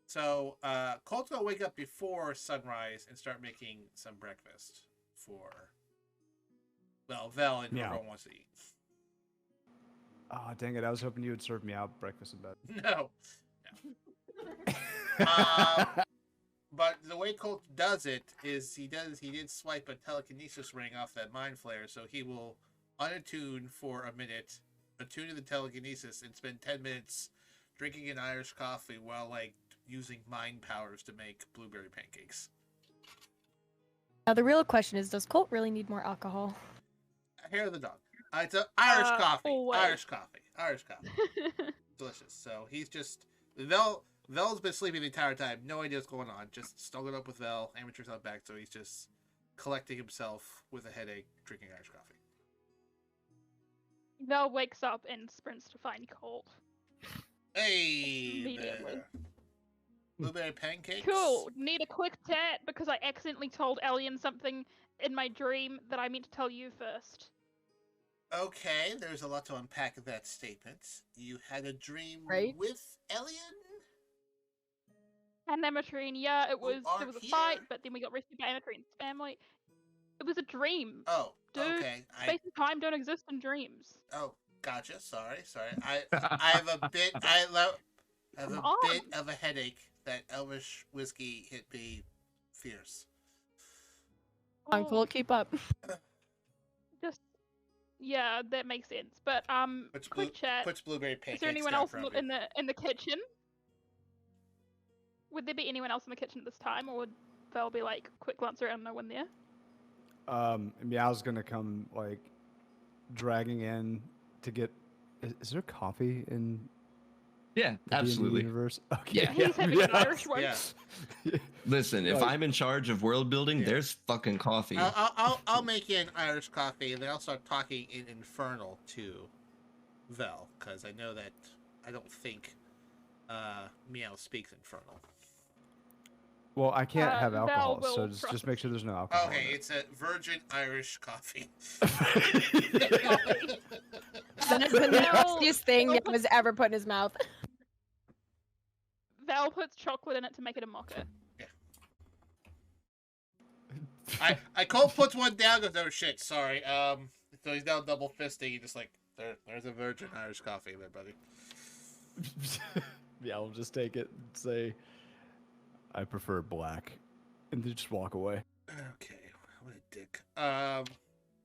So, Colt's gonna wake up before sunrise and start making some breakfast for, well, Vel and Miow. everyone wants to eat. Oh, dang it. I was hoping you would serve me out breakfast in bed. No. But the way Colt does it is he did swipe a telekinesis ring off that mind flare, so he will unattune for a minute, attune to the telekinesis, and spend 10 minutes drinking an Irish coffee while like using mind powers to make blueberry pancakes. Now the real question is, does Colt really need more alcohol? Hair of the dog. It's a Irish coffee. always. Irish coffee. Irish coffee. Delicious. So he's just Vel's been sleeping the entire time. No idea what's going on. Just snuggled up with Vel. Amateur's not back, so he's just collecting himself with a headache, drinking Irish coffee. Val wakes up and sprints to find Colt. Hey Immediately. there. Blueberry pancakes. Cool. Need a quick chat because I accidentally told Elion something in my dream that I meant to tell you first. Okay, there's a lot to unpack in that statement. You had a dream Right? with Elion? And Ametrine, yeah, there was aren't a here? fight, but then we got rescued by Ametrine's family. It was a dream. Oh, Dude, okay. Space and time don't exist in dreams. Oh, gotcha. Sorry. I have a bit. I have a Come on. bit of a headache. That Elvish whiskey hit me fierce. Colt, keep up. Just yeah, that makes sense. But quick chat. Puts blueberry pancakes Is there anyone down else from in the kitchen? Would there be anyone else in the kitchen at this time, or would Val be like quick glance around, no one there? Meow's gonna come like dragging in to get. Is there coffee in Yeah, the D&D absolutely. universe? Okay. Yeah. He's having an Irish one. Yeah. Listen, if Like- I'm in charge of world building, Yeah. there's fucking coffee. I'll make you an Irish coffee, and then I'll start talking in Infernal to Vel, because I know that I don't think Miow speaks Infernal. Well, I can't have Val alcohol, will so just trust make sure there's no alcohol. Okay, in it's a virgin Irish coffee. That's the nastiest thing that was ever put in his mouth. Val puts chocolate in it to make it a mocha. I Colt puts one down, goes, oh shit, sorry. So he's now double fisting, he just like, there's a virgin Irish coffee there, buddy. Yeah, I'll just take it and say, I prefer black, and then just walk away. Okay, what a dick.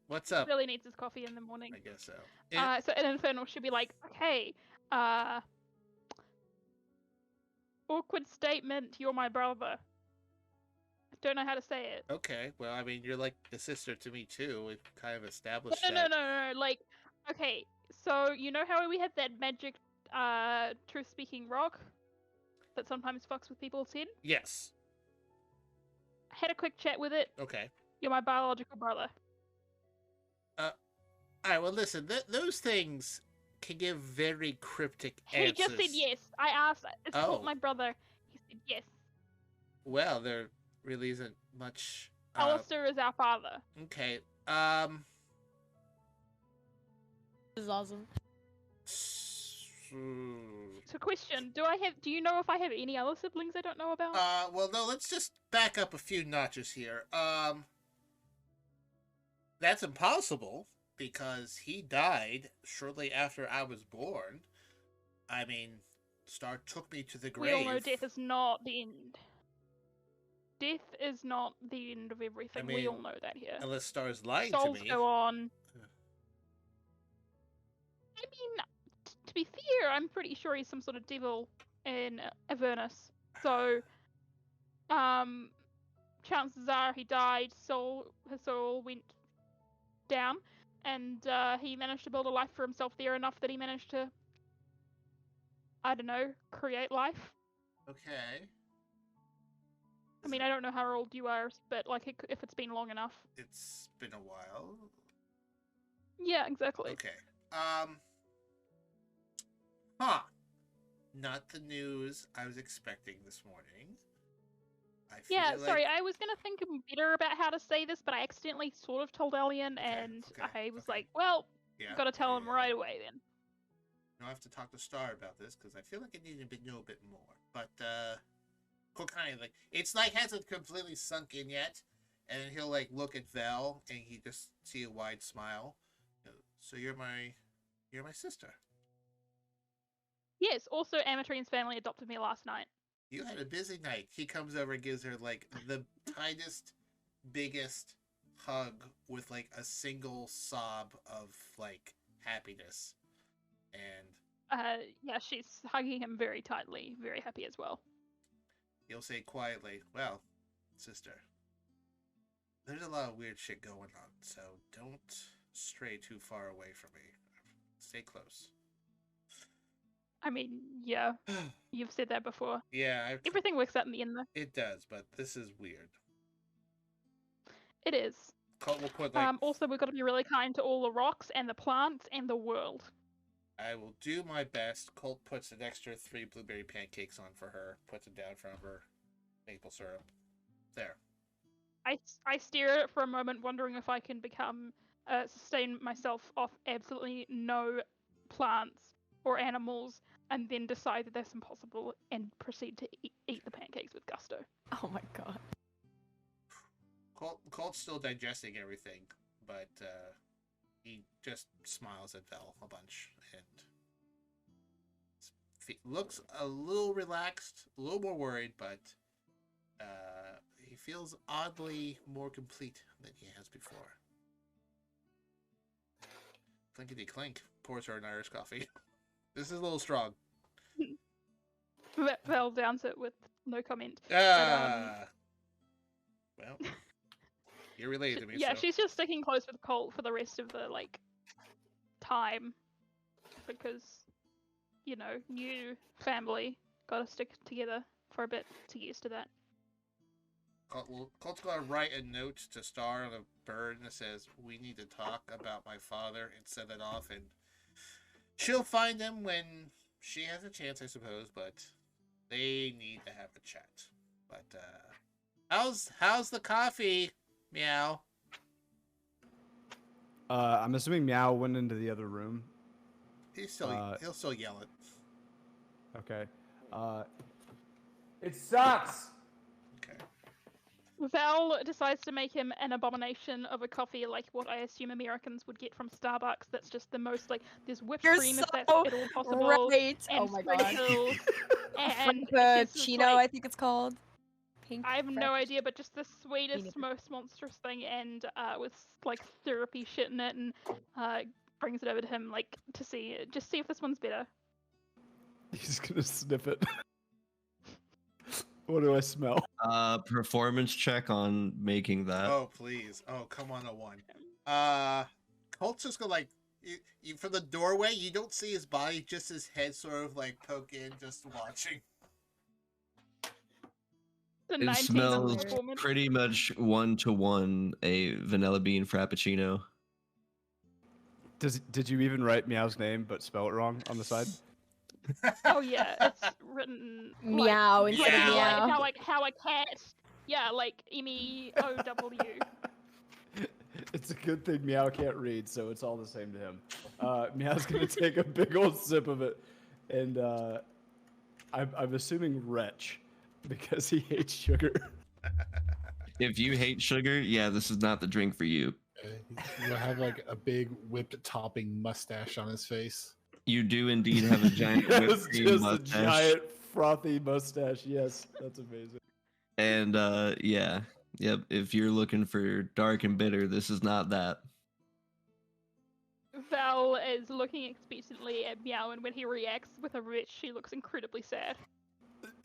What's up? Really needs his coffee in the morning. I guess so. So an Infernal should be like, okay, awkward statement, you're my brother. I don't know how to say it. Okay, well, I mean, you're like a sister to me too. We've kind of established No, that. like, okay, so you know how we had that magic, truth-speaking rock that sometimes fucks with people's head? Yes. I had a quick chat with it. Okay. You're my biological brother. All right. Well, listen. Those things can give very cryptic answers. He just said yes. I asked, is Oh. Colt my brother? He said yes. Well, there really isn't much. Alistair is our father. Okay. This is awesome. So question, do you know if I have any other siblings I don't know about? Well, no. Let's just back up a few notches here. That's impossible because he died shortly after I was born. I mean, Star took me to the We grave. all know death is not the end. Death is not the end of everything. We mean, all know that here. Unless Star's lying to Souls me. go on. I mean, to be fair, I'm pretty sure he's some sort of devil in Avernus. So, chances are he died. His soul went down, and he managed to build a life for himself there enough that he managed to, I don't know, create life. Okay. I mean, I don't know how old you are, but like, if it's been long enough. It's been a while. Yeah, exactly. Okay. Not the news I was expecting this morning. I feel Yeah, like... sorry, I was gonna think better about how to say this, but I accidentally sort of told Elion, and I was like, well, Yeah, gotta tell him yeah. right away then. I'll have to talk to Star about this because I feel like I need to know a bit more. But Cool kind of like it's like hasn't completely sunk in yet, and he'll like look at Val and he just see a wide smile. So you're my sister. Yes, also Ametrine's family adopted me last night. You had a busy night. He comes over and gives her like the tightest, biggest hug with like a single sob of like happiness. And yeah, she's hugging him very tightly, very happy as well. he'll say quietly, well, sister, there's a lot of weird shit going on, so don't stray too far away from me. Stay close. I mean, yeah, you've said that before. Yeah, Everything works out in the end, though. it does, but this is weird. It is. Colt will put like, Also, we've got to be really kind to all the rocks and the plants and the world. I will do my best. Colt puts an extra 3 blueberry pancakes on for her, puts it down in front of her, maple syrup. There. I stare at it for a moment, wondering if I can sustain myself off absolutely no plants or animals, and then decide that that's impossible and proceed to eat the pancakes with gusto. Oh my god. Colt's still digesting everything, but he just smiles at Vel a bunch and looks a little relaxed, a little more worried, but he feels oddly more complete than he has before. Clinkety clink. Pours her an Irish coffee. This is a little strong. Val downs it with no comment. Well, you're related to me, Yeah, so. she's just sticking close with Colt for the rest of the time because new family, gotta stick together for a bit to get used to that. Colt's gonna write a note to Star on a bird that says, "We need to talk about my father," and send it off, and she'll find him when she has a chance, I suppose, but they need to have a chat. But how's the coffee, Meow? I'm assuming Meow went into the other room. He'll still yell it. Okay. It sucks. Okay. Val decides to make him an abomination of a coffee, like what I assume Americans would get from Starbucks. That's just the most there's whipped You're cream if that's so at all possible, right. and Oh my god. sprinkles, and Frappuccino, I think it's called. Pink I have no Frappuccino. idea, but just the sweetest, Peanut. most monstrous thing, and with syrupy shit in it, and brings it over to him to see if this one's better. He's gonna sniff it. What do I smell? Performance check on making that. Oh please! Oh, come on, a 1. Colt's just gonna you from the doorway. You don't see his body, just his head sort of poke in, just watching. The It 19 smells performance. pretty much 1-to-1 a vanilla bean frappuccino. Did you even write Meow's name but spell it wrong on the side? Oh yeah, it's written Meow like, instead of Meow. meow. how a cat. Yeah, MEOW. It's a good thing Meow can't read, so it's all the same to him. Meow's gonna take a big old sip of it, and I'm assuming retch because he hates sugar. If you hate sugar, yeah, this is not the drink for you. He'll have a big whipped topping mustache on his face. You do indeed have a giant Yes, whipped cream just mustache. a giant frothy mustache. Yes, that's amazing. And yeah, yep. If you're looking for dark and bitter, this is not that. Val is looking expectantly at Meow, and when he reacts with a retch, she looks incredibly sad.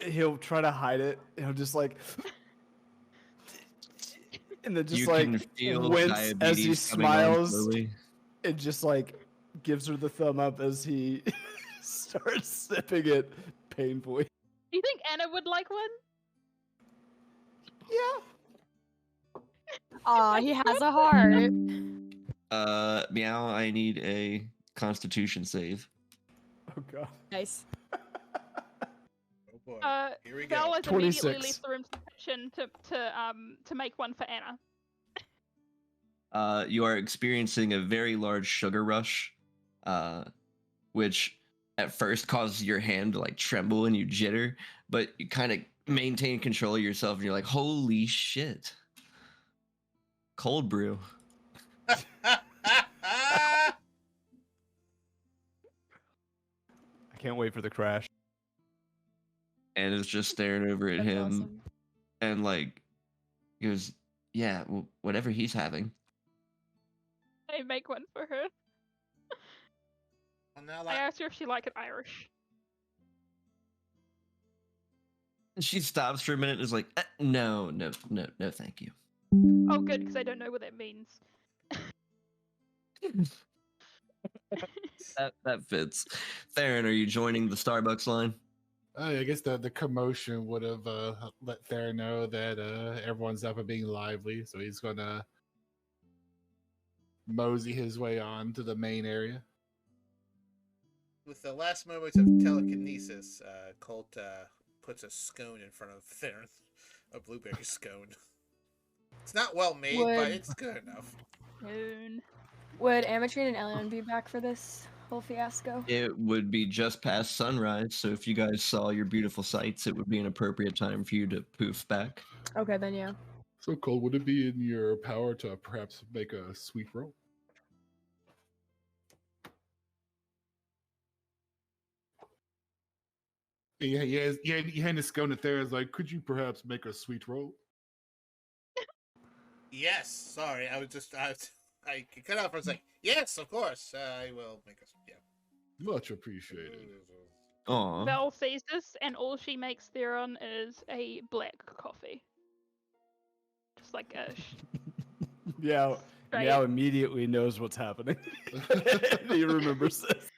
He'll try to hide it. He'll just and then just You can feel wince as he diabetes coming on smiles slowly. and just gives her the thumb up as he starts sipping it painfully. Do you think Anna would like one? Yeah. Aw, he has a heart. Meow, I need a Constitution save. Oh god. Nice. Oh boy! Here we go. Val has immediately 26. left the room to the kitchen to make one for Anna. You are experiencing a very large sugar rush, which at first causes your hand to tremble and you jitter, but you kind of maintain control of yourself and you're like, holy shit. Cold brew. I can't wait for the crash. And it's just staring over at That's him awesome. and he goes, yeah, well, whatever he's having. I make one for her. Well, now, I asked her if she liked it Irish. And she stops for a minute and is like, no, thank you. Oh, good, because I don't know what that means. That fits. Theron, are you joining the Starbucks line? I guess the commotion would have let Theron know that everyone's up and being lively, so he's gonna mosey his way on to the main area. with the last moments of telekinesis, Colt puts a scone in front of Theron, a blueberry scone. It's not well made, but Would- it's good enough. Would Ametrine and Elion be back for this whole fiasco? It would be just past sunrise, so if you guys saw your beautiful sights, it would be an appropriate time for you to poof back. Okay, then yeah. So, Cole, would it be in your power to perhaps make a sweet roll? Yeah, you hand the scone to Theron, like, could you perhaps make a sweet roll? Yes, sorry, I cut out for a second. Yes, of course, I will make us. Yeah. Much appreciated. Aw. Val sees this, and all she makes thereon is a black coffee. Just like a Meow, Right. Meow immediately knows what's happening. He remembers this.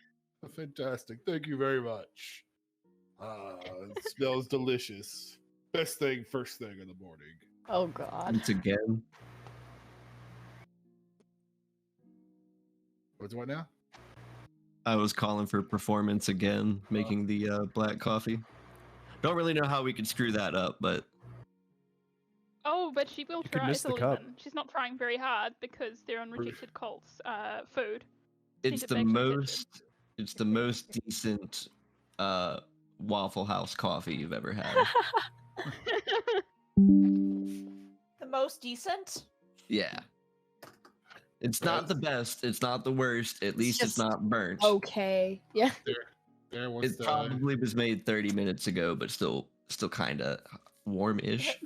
Fantastic. Thank you very much. It smells delicious. Best thing, first thing in the morning. Oh God. Once again. What's what now? I was calling for performance again, making the black coffee. Don't really know how we could screw that up, but Oh, but she will You could try. miss It's the cup. 11. She's not trying very hard because they're on rejected Colt's food. it's Send it the back to the kitchen. it's the most decent Waffle House coffee you've ever had. The most decent. Yeah. It's not the best, it's not the worst, at least it's just not burnt. Okay. Yeah. There was It probably was made 30 minutes ago, but still kind of warm-ish.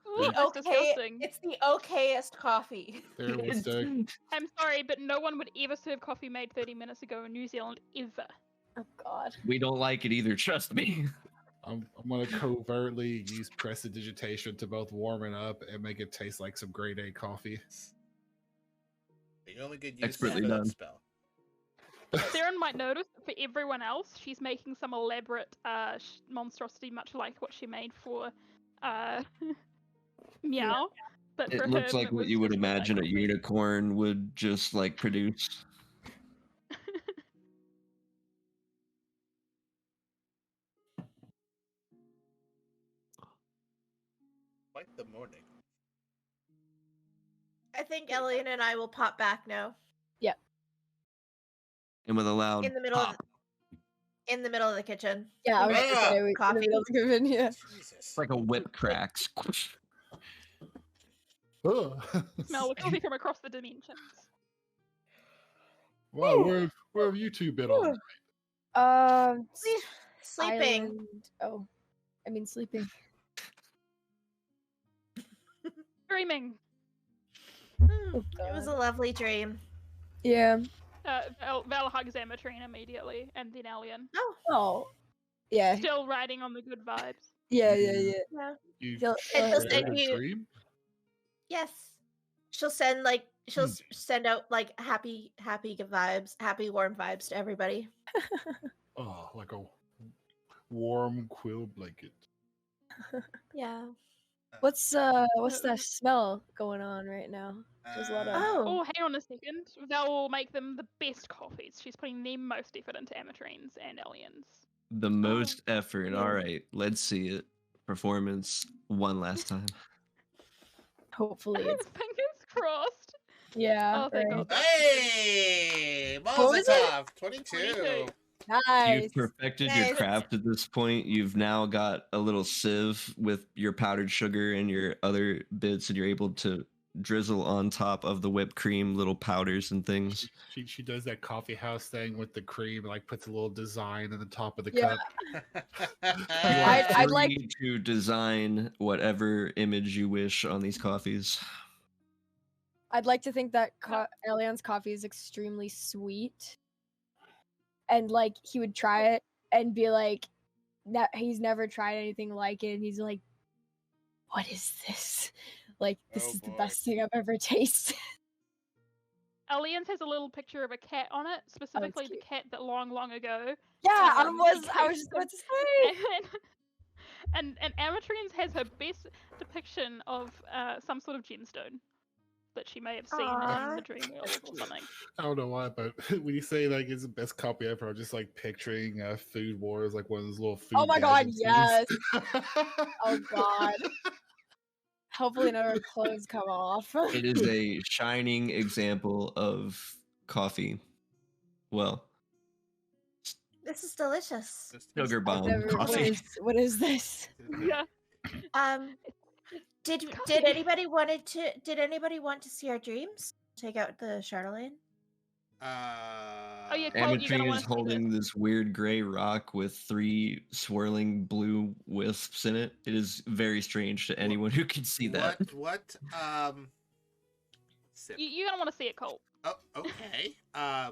Ooh, that's disgusting. It's the okayest coffee. there was the I'm sorry, but no one would ever serve coffee made 30 minutes ago in New Zealand, ever. Oh God. We don't like it either, trust me. I'm gonna covertly use prestidigitation to both warm it up and make it taste like some grade A coffee. The only good use Expertly for that done. spell. Theron might notice that for everyone else, she's making some elaborate monstrosity, much like what she made for Meow. But for It looks him, like it what was you would just black imagine a coffee. unicorn would just like produce. Quite the morning. I think Elion and I will pop back now And with a loud in the middle of pop. in the middle of the kitchen. Yeah, I was Yeah. gonna say we Coffee. Yeah. Jesus. It's like a whip cracks. Ugh. Smell the coffee from across the dimensions. Wow, where have you two been all night? Sleeping. Island- Oh, I mean sleeping. Dreaming. Hmm, Oh, it was a God. lovely dream. Yeah. Val hugs Ametrine immediately, and then Elion. Oh. Yeah. Still riding on the good vibes. Yeah. Yeah. You He'll- And she'll shared send a you- dream? Yes. She'll send out like happy vibes, happy warm vibes to everybody. Oh, like a warm quill blanket. Yeah. What's that smell going on right now? There's a lot of Oh. Oh, hang on a second. Val will make them the best coffees. She's putting the most effort into Ametrine's and Elion's. The most effort. yeah. All right, let's see it. Performance one last time. hopefully it's Fingers crossed. yeah. Oh, thank right. God. Hey! What was it? Molotov! 22! 22. Nice. You've perfected Nice. your craft at this point. You've now got a little sieve with your powdered sugar and your other bits, and you're able to drizzle on top of the whipped cream little powders and things. She does that coffee house thing with the cream, like puts a little design in the top of the Yeah. cup. You are I'd like- free to design whatever image you wish on these coffees. I'd like to think that Elion's coffee is extremely sweet, and like he would try it and be like, he's never tried anything like it, and he's like, "What is this? Like this Oh, is the boy. best thing I've ever tasted." Elion's has a little picture of a cat on it, specifically the cute. cat that long ago. Yeah, I Um, was because- just about to say. And Ametrine's has her best depiction of some sort of gemstone that she may have seen in Aw. the dream world or something. I don't know why, but when you say like it's the best copy ever, I'm just like picturing Food Wars, like one of those little food. Oh my God, gadget things. Oh God. Hopefully none of her clothes come off. It is a shining example of coffee. Well, This is delicious. sugar I've bomb never- coffee. what is this? Yeah. Did Coffee. anybody want to see our dreams? Check out the Charlemagne. Oh, yeah, Colt, you're gonna Ametrine wanna is see holding this weird gray rock with 3 swirling blue wisps in it. It is very strange to anyone who can see that. What sip. You're gonna want to see it, Colt. Oh, okay. I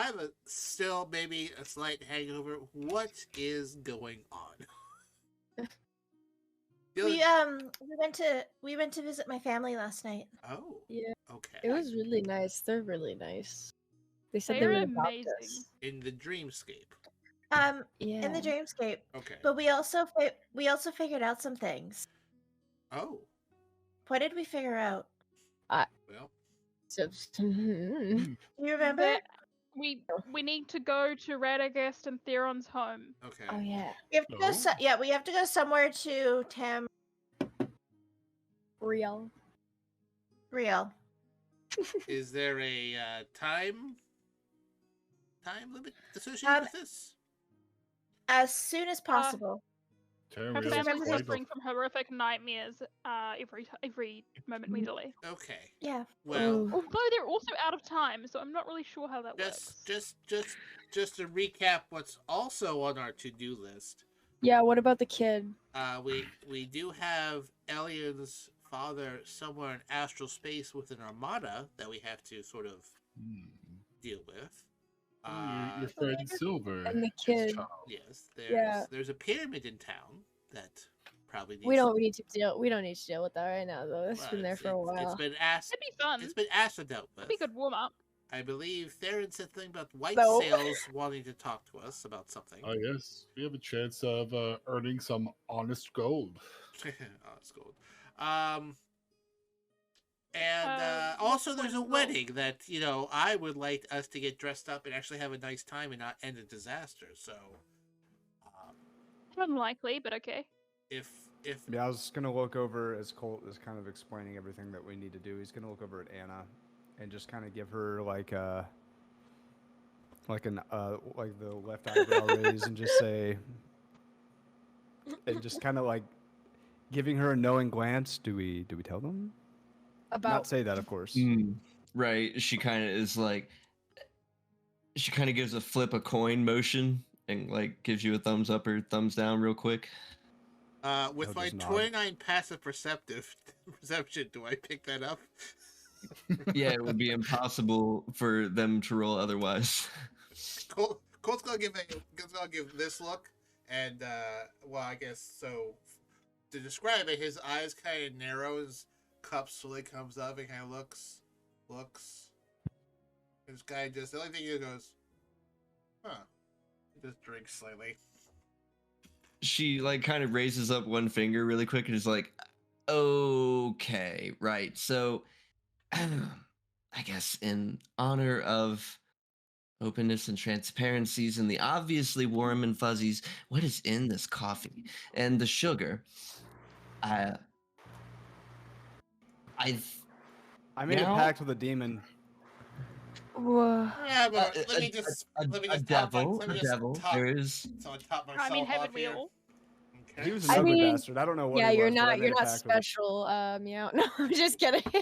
have still maybe a slight hangover. What is going on? We went to visit my family last night. Oh. Yeah. Okay. It was really nice. They're really nice. They said they They're would adopt amazing. us. In the dreamscape. Yeah. In the dreamscape. Okay. But we also figured out some things. Oh. What did we figure out? Well. So, Do you remember? That we need to go to Radagast and Theron's home. Okay. oh yeah. We have to go. Oh. We have to go somewhere to Real. Real. Is there a time limit associated with this? As soon as possible. Her Tamriel's family's quite suffering from horrific nightmares every moment we delay. Okay. Yeah. Well, Although they're also out of time, so I'm not really sure how that works. just to recap what's also on our to-do list. Yeah, what about the kid? We do have Elion's father somewhere in astral space with an armada that we have to sort of deal with. Your friend Silver. And the kid. Yes, Yeah. there's a pyramid in town that probably needs We don't need to deal with that right now though. It's well, been there for a while. It's been It'd be fun. It's been asked dealt with. It'd be a good warm up. I believe Theron said something about white No. sails wanting to talk to us about something. Oh yes, we have a chance of earning some honest gold. Oh, it's gold. And What also there's a gold? wedding that, I would like us to get dressed up and actually have a nice time and not end in disaster. So, Unlikely, but okay. if Yeah, I was gonna look over as Colt is kind of explaining everything that we need to do. He's gonna look over at Anna, and just kind of give her like the left eyebrow raise, and just say, and just kind of like giving her a knowing glance. Do we tell them? Not About say that, of course. Right. She kind of gives a flip a coin motion and like gives you a thumbs up or thumbs down real quick. with I'll my just nod. 29 passive perception, do I pick that up? Yeah, it would be impossible for them to roll otherwise. Colt's gonna give this look, and I guess so. To describe it, his eyes kind of narrow, his cup slowly comes up, and kind of looks. This guy just, the only thing he goes, huh? He just drinks slightly. She like kind of raises up one finger really quick and is like, okay, right. So I guess in honor of openness and transparencies and the obviously warm and fuzzies, what is in this coffee and the sugar? I made a Now- pact with a demon. Whoa. Yeah, but let me just devil. There is. So I top myself I mean, off haven't we here. all? Okay. He was an I ugly mean, bastard. I don't know what. Yeah, he you're was, but I not made a pact with him. special, Meow. No, I'm just kidding. I'm just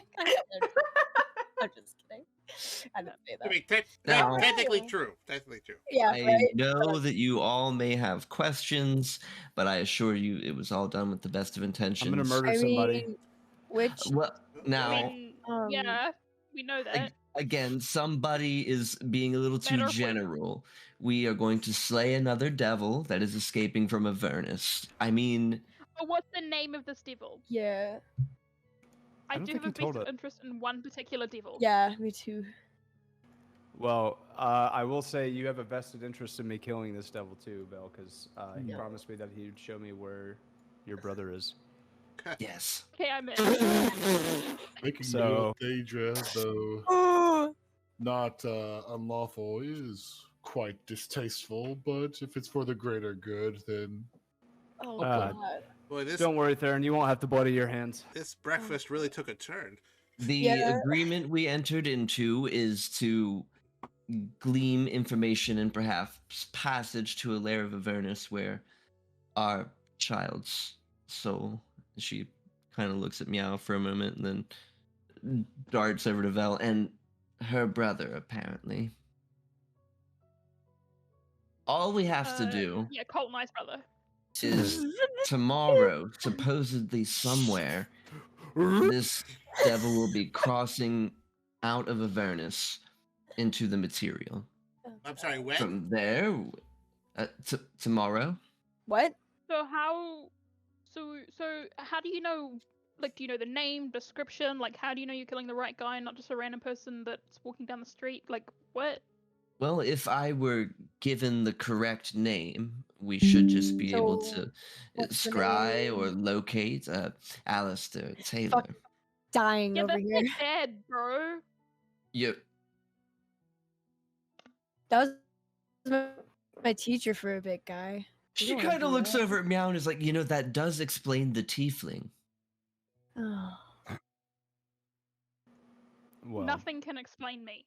kidding. I didn't say I that. mean, Now- technically true. Technically true. Yeah, I right? know that you all may have questions, but I assure you it was all done with the best of intentions. I'm gonna murder I somebody. mean, which Well, now, I mean, yeah, we know that. again, somebody is being a little too Better if we- general. We are going to slay another devil that is escaping from Avernus. I mean, But what's the name of this devil? yeah, I don't do think have a he told vested it. interest in one particular devil. yeah, me too. Well, I will say you have a vested interest in me killing this devil too, Belle, because he Yeah. promised me that he'd show me where your brother is. yes. Okay, I'm in. Making So- Daedra, though Oh, not unlawful, is quite distasteful. But if it's for the greater good, then oh Uh, God. Boy, this Don't worry, Theron. You won't have to bloody your hands. this breakfast really took a turn. The Yeah. agreement we entered into is to glean information and perhaps passage to a lair of Avernus where our child's soul. She kind of looks at Meow for a moment and then darts over to Vel and her brother, apparently. All we have to do Yeah, Colt and I's brother. is tomorrow, supposedly somewhere, this devil will be crossing out of Avernus into the material. I'm sorry, when? From there, tomorrow. What? So how do you know, like, do you know the name, description? Like, how do you know you're killing the right guy and not just a random person that's walking down the street? Like, what? Well, if I were given the correct name, we should just be able So, to what's the scry or name? locate Alistair Taylor. Fuck. Dying Yeah, over that's here. dead, bro. Yep. That was my teacher for a bit, guy. You She don't wanna kind of do looks that. over at Meow and is like, that does explain the tiefling. Oh. Well, Nothing can explain me.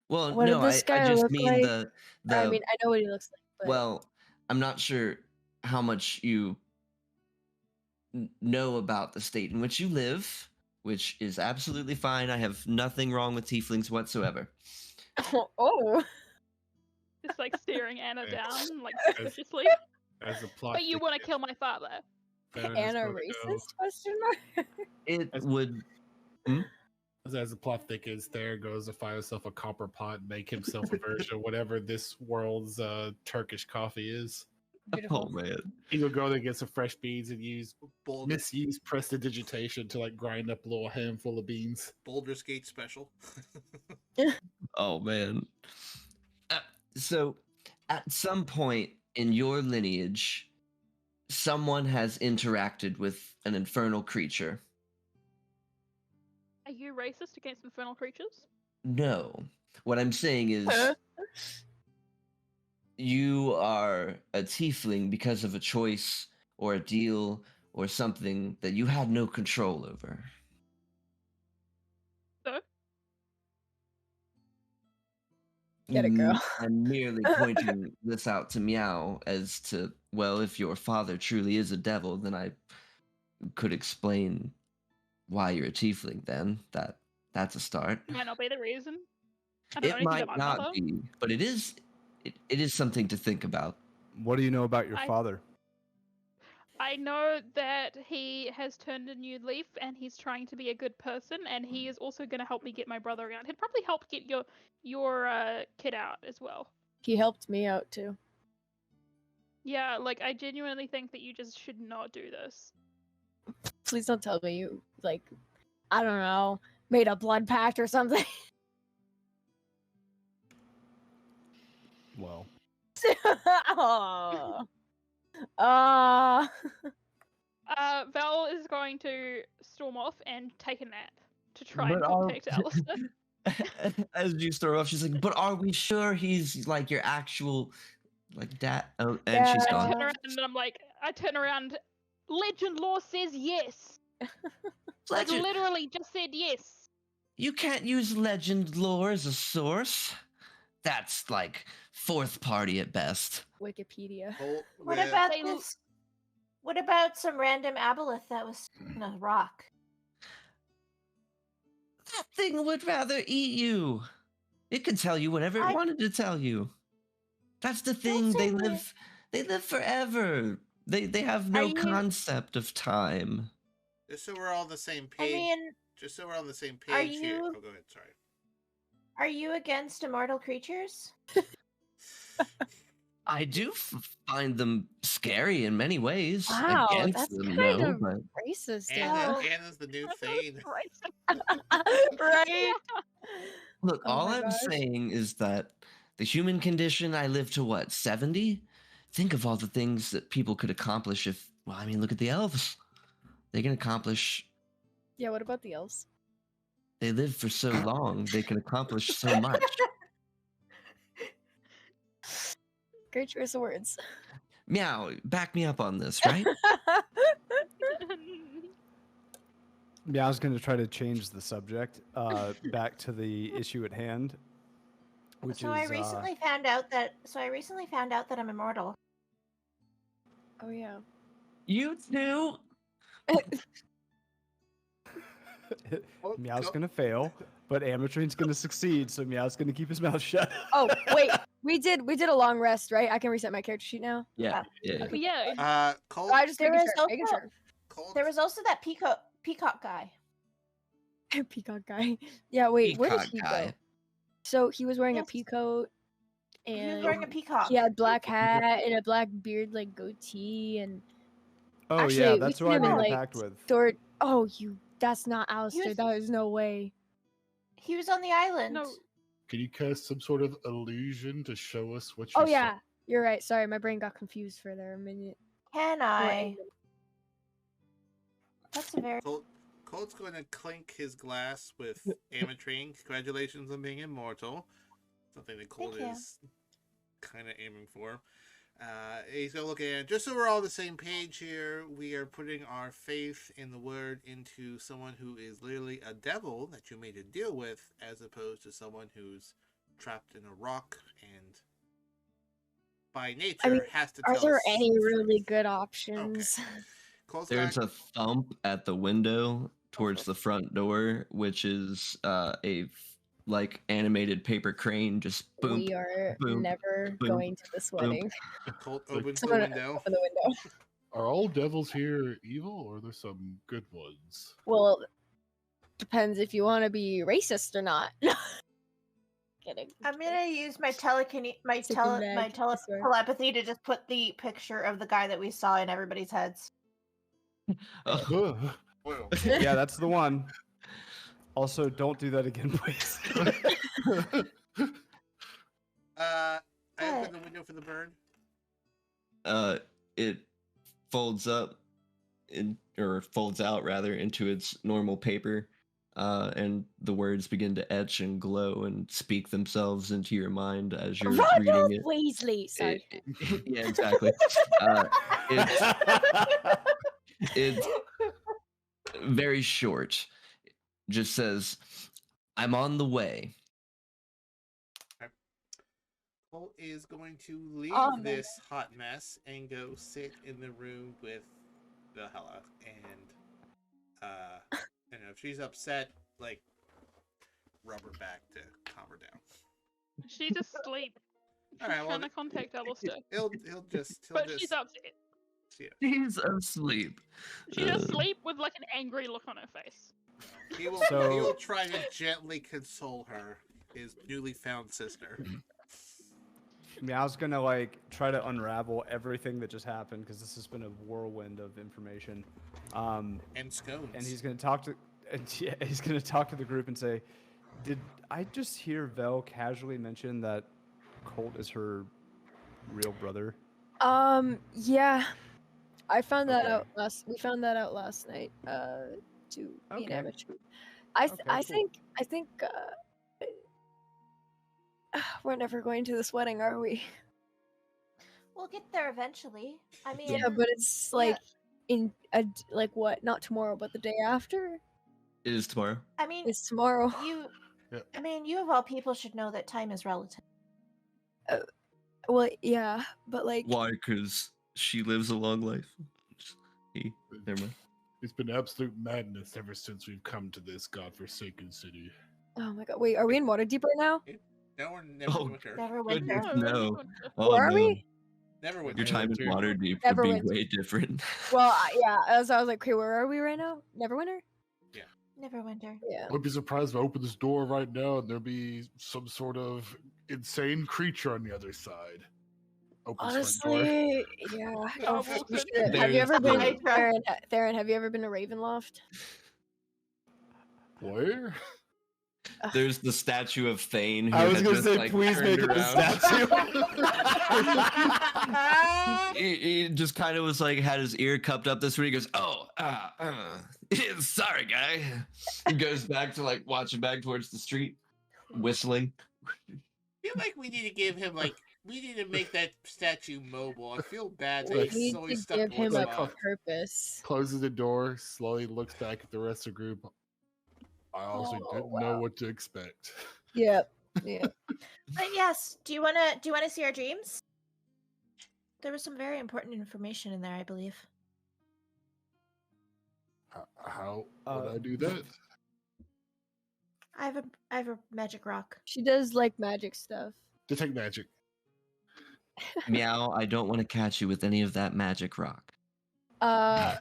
Well, What no, did this I guy just look mean like? the I mean, I know what he looks like, but well, I'm not sure how much you know about the state in which you live, which is absolutely fine. I have nothing wrong with tieflings whatsoever. oh. Just like staring Anna Yeah. down, like As- suspiciously. As the plot But you want to thickens, kill my father. Baron is Anna gonna go- racist? Question mark. It As- would. As the plot thickens, Thayer goes to find himself a copper pot and make himself a version of whatever this world's Turkish coffee is. Beautiful. Oh man. He'll go there, get some fresh beans, and Boulder, misuse prestidigitation to like grind up a little handful of beans. Baldur's Gate special. Oh man. So, at some point in your lineage, someone has interacted with an infernal creature. Are you racist against infernal creatures? No. What I'm saying is, you are a tiefling because of a choice or a deal or something that you had no control over. So? Get it, girl. I'm merely pointing this out to Miow as to, well, if your father truly is a devil, then I could explain why you're a tiefling then. That's a start. Might not be the reason. I don't know It anything might about my not mother. be, but it is something to think about. what do you know about your I- father? I know that he has turned a new leaf and he's trying to be a good person, and he is also going to help me get my brother out. He'd probably help get your kid out as well. He helped me out too. Yeah, like I genuinely think that you just should not do this. Please don't tell me you, like, I don't know, made a blood pact or something. Well, Oh. Val is going to storm off and take a nap to try and But are- protect Alistair. As you start off, she's like, "But are we sure he's like your actual like dad?" Oh, and she's Yeah. I gone. turn around and I'm like, legend law says yes. Like Legend, literally just said yes. you can't use legend lore as a source. That's like fourth party at best. Wikipedia. What With- about They l- this? What about some random aboleth that was in a rock? That thing would rather eat you. It could tell you whatever it I- wanted to tell you. That's the thing. say They live forever. They have no you- concept of time. Just so we're all on the same I page. mean, Just so we're on the same Are page here. you- Oh, go ahead. Sorry. are you against immortal creatures? I do find them scary in many ways. Wow, Against that's them, kind no, of but racist. Oh. Anna's the new Thane. Right? look, Oh all my I'm gosh. saying is that the human condition, I live to what, 70? Think of all the things that people could accomplish if, well, I mean, look at the elves. They can accomplish, Yeah, what about the elves? they live for so long, they can accomplish so much. Great choice of words. Meow, back me up on this, right? yeah, I was going to try to change the subject back to the issue at hand, which So is I recently found out that. So I recently found out that I'm immortal. Oh yeah. You too? Meow's Go- going to fail, but Ametrine's going to succeed, so Meow's going to keep his mouth shut. Oh wait, we did a long rest, right? I can reset my character sheet now. Yeah, yeah. But yeah, Colt. I just There making was sure, making also- sure. Colt. There was also that peacock guy. Peacock guy. Yeah, wait, where did Peacock he guy. go? So he was wearing Yes. a peacoat He was and wearing a peacock. he had black hat and a black beard, like goatee, and Oh actually yeah, we that's seen who I him made in a like pact with. Oh, that's not Alistair. was- That is no way. He was on the island. No, Can you cast some sort of illusion to show us what you Oh saw? yeah, you're right. Sorry, my brain got confused for there a minute. Can Or I? That's a very. Colt's going to clink his glass with Ametrine. Congratulations on being immortal. Something that Colt Thank you. is kind of aiming for. He's going to look at it. Just so we're all on the same page here, we are putting our faith in the word into someone who is literally a devil that you made a deal with, as opposed to someone who's trapped in a rock and by nature has to tell Are there us any the really truth. good options? Colt's There's got- a thump at the window towards the front door, which is like animated paper crane. Just boom. We are boom, never boom, going to this boom. wedding. Colt opens the Someone window. open the window. Are all devils here evil, or are there some good ones? Well, depends if you want to be racist or not. Kidding. I'm gonna use my Sleeping bag, I swear. telepathy to just put the picture of the guy that we saw in everybody's heads. Oh, Whoa. Yeah, that's the one. Also, don't do that again, please. I open What? the window for the bird. it folds up or folds out rather into its normal paper, and the words begin to etch and glow and speak themselves into your mind as you're reading Ronald it. Weasley. Sorry. Yeah, exactly. It's very short. Just says, "I'm on the way." Colt is going to leave Oh, no. this hot mess and go sit in the room with Valhalla. And, you know, if she's upset, like, rub her back to calm her down. she's asleep. All right, She's well, trying to contact Alistair. He'll just. But she's upset. Yeah. He's asleep. She's Uh, asleep with like an angry look on her face. He will. So- He will try to gently console her, his newly found sister. Meow's gonna like try to unravel everything that just happened because this has been a whirlwind of information. And scones. And he's gonna talk to, he's gonna talk to the group and say, "Did I just hear Vel casually mention that Colt is her real brother?" Yeah. I found that Okay. out we found that out last night. To me and Okay. Amateur. I Okay, think we're never going to this wedding, are we? We'll get there eventually. I mean, Yeah, but it's like like what? Not tomorrow, but the day after. It is tomorrow. I mean, It's tomorrow. you. Yeah. I mean, you of all people should know that time is relative. Well, yeah, but like, Why? Because she lives a long life. Never mind. It's been absolute madness ever since we've come to this godforsaken city. oh my god, wait, are we in Waterdeep right now? No, we're never Oh. winter. Never Goodness, winter. no. Oh, Where are no. we? Never winter. Your time in Winter. Waterdeep Never would be winter. way different. Well, yeah, as I was like, okay, where are we right now? Neverwinter? Never winter. Yeah. I would be surprised if I open this door right now and there'd be some sort of insane creature on the other side. Opens front door. Honestly, yeah. Oh, Oh, well, shit. Have you There's ever been, the- Theron, have you ever been to Ravenloft? Where? There's the statue of Thane. Who I was had gonna just, say, like, please turned make it a around. statue. He just kind of was like, had his ear cupped up this way. He goes, "Oh, sorry, guy." He goes back to like watching back towards the street, whistling. I feel like we need to give him we need to make that statue mobile. I feel bad that We Like, he's need always to stuck give in one him a spot. purpose. Closes the door, slowly looks back at the rest of the group. I honestly Oh, didn't wow. know what to expect. Yep. Yeah. But yes, do you wanna see our dreams? There was some very important information in there, I believe. How would I do that? I have a magic rock. She does like magic stuff. Detect magic. Meow, I don't want to catch you with any of that magic rock. Wow.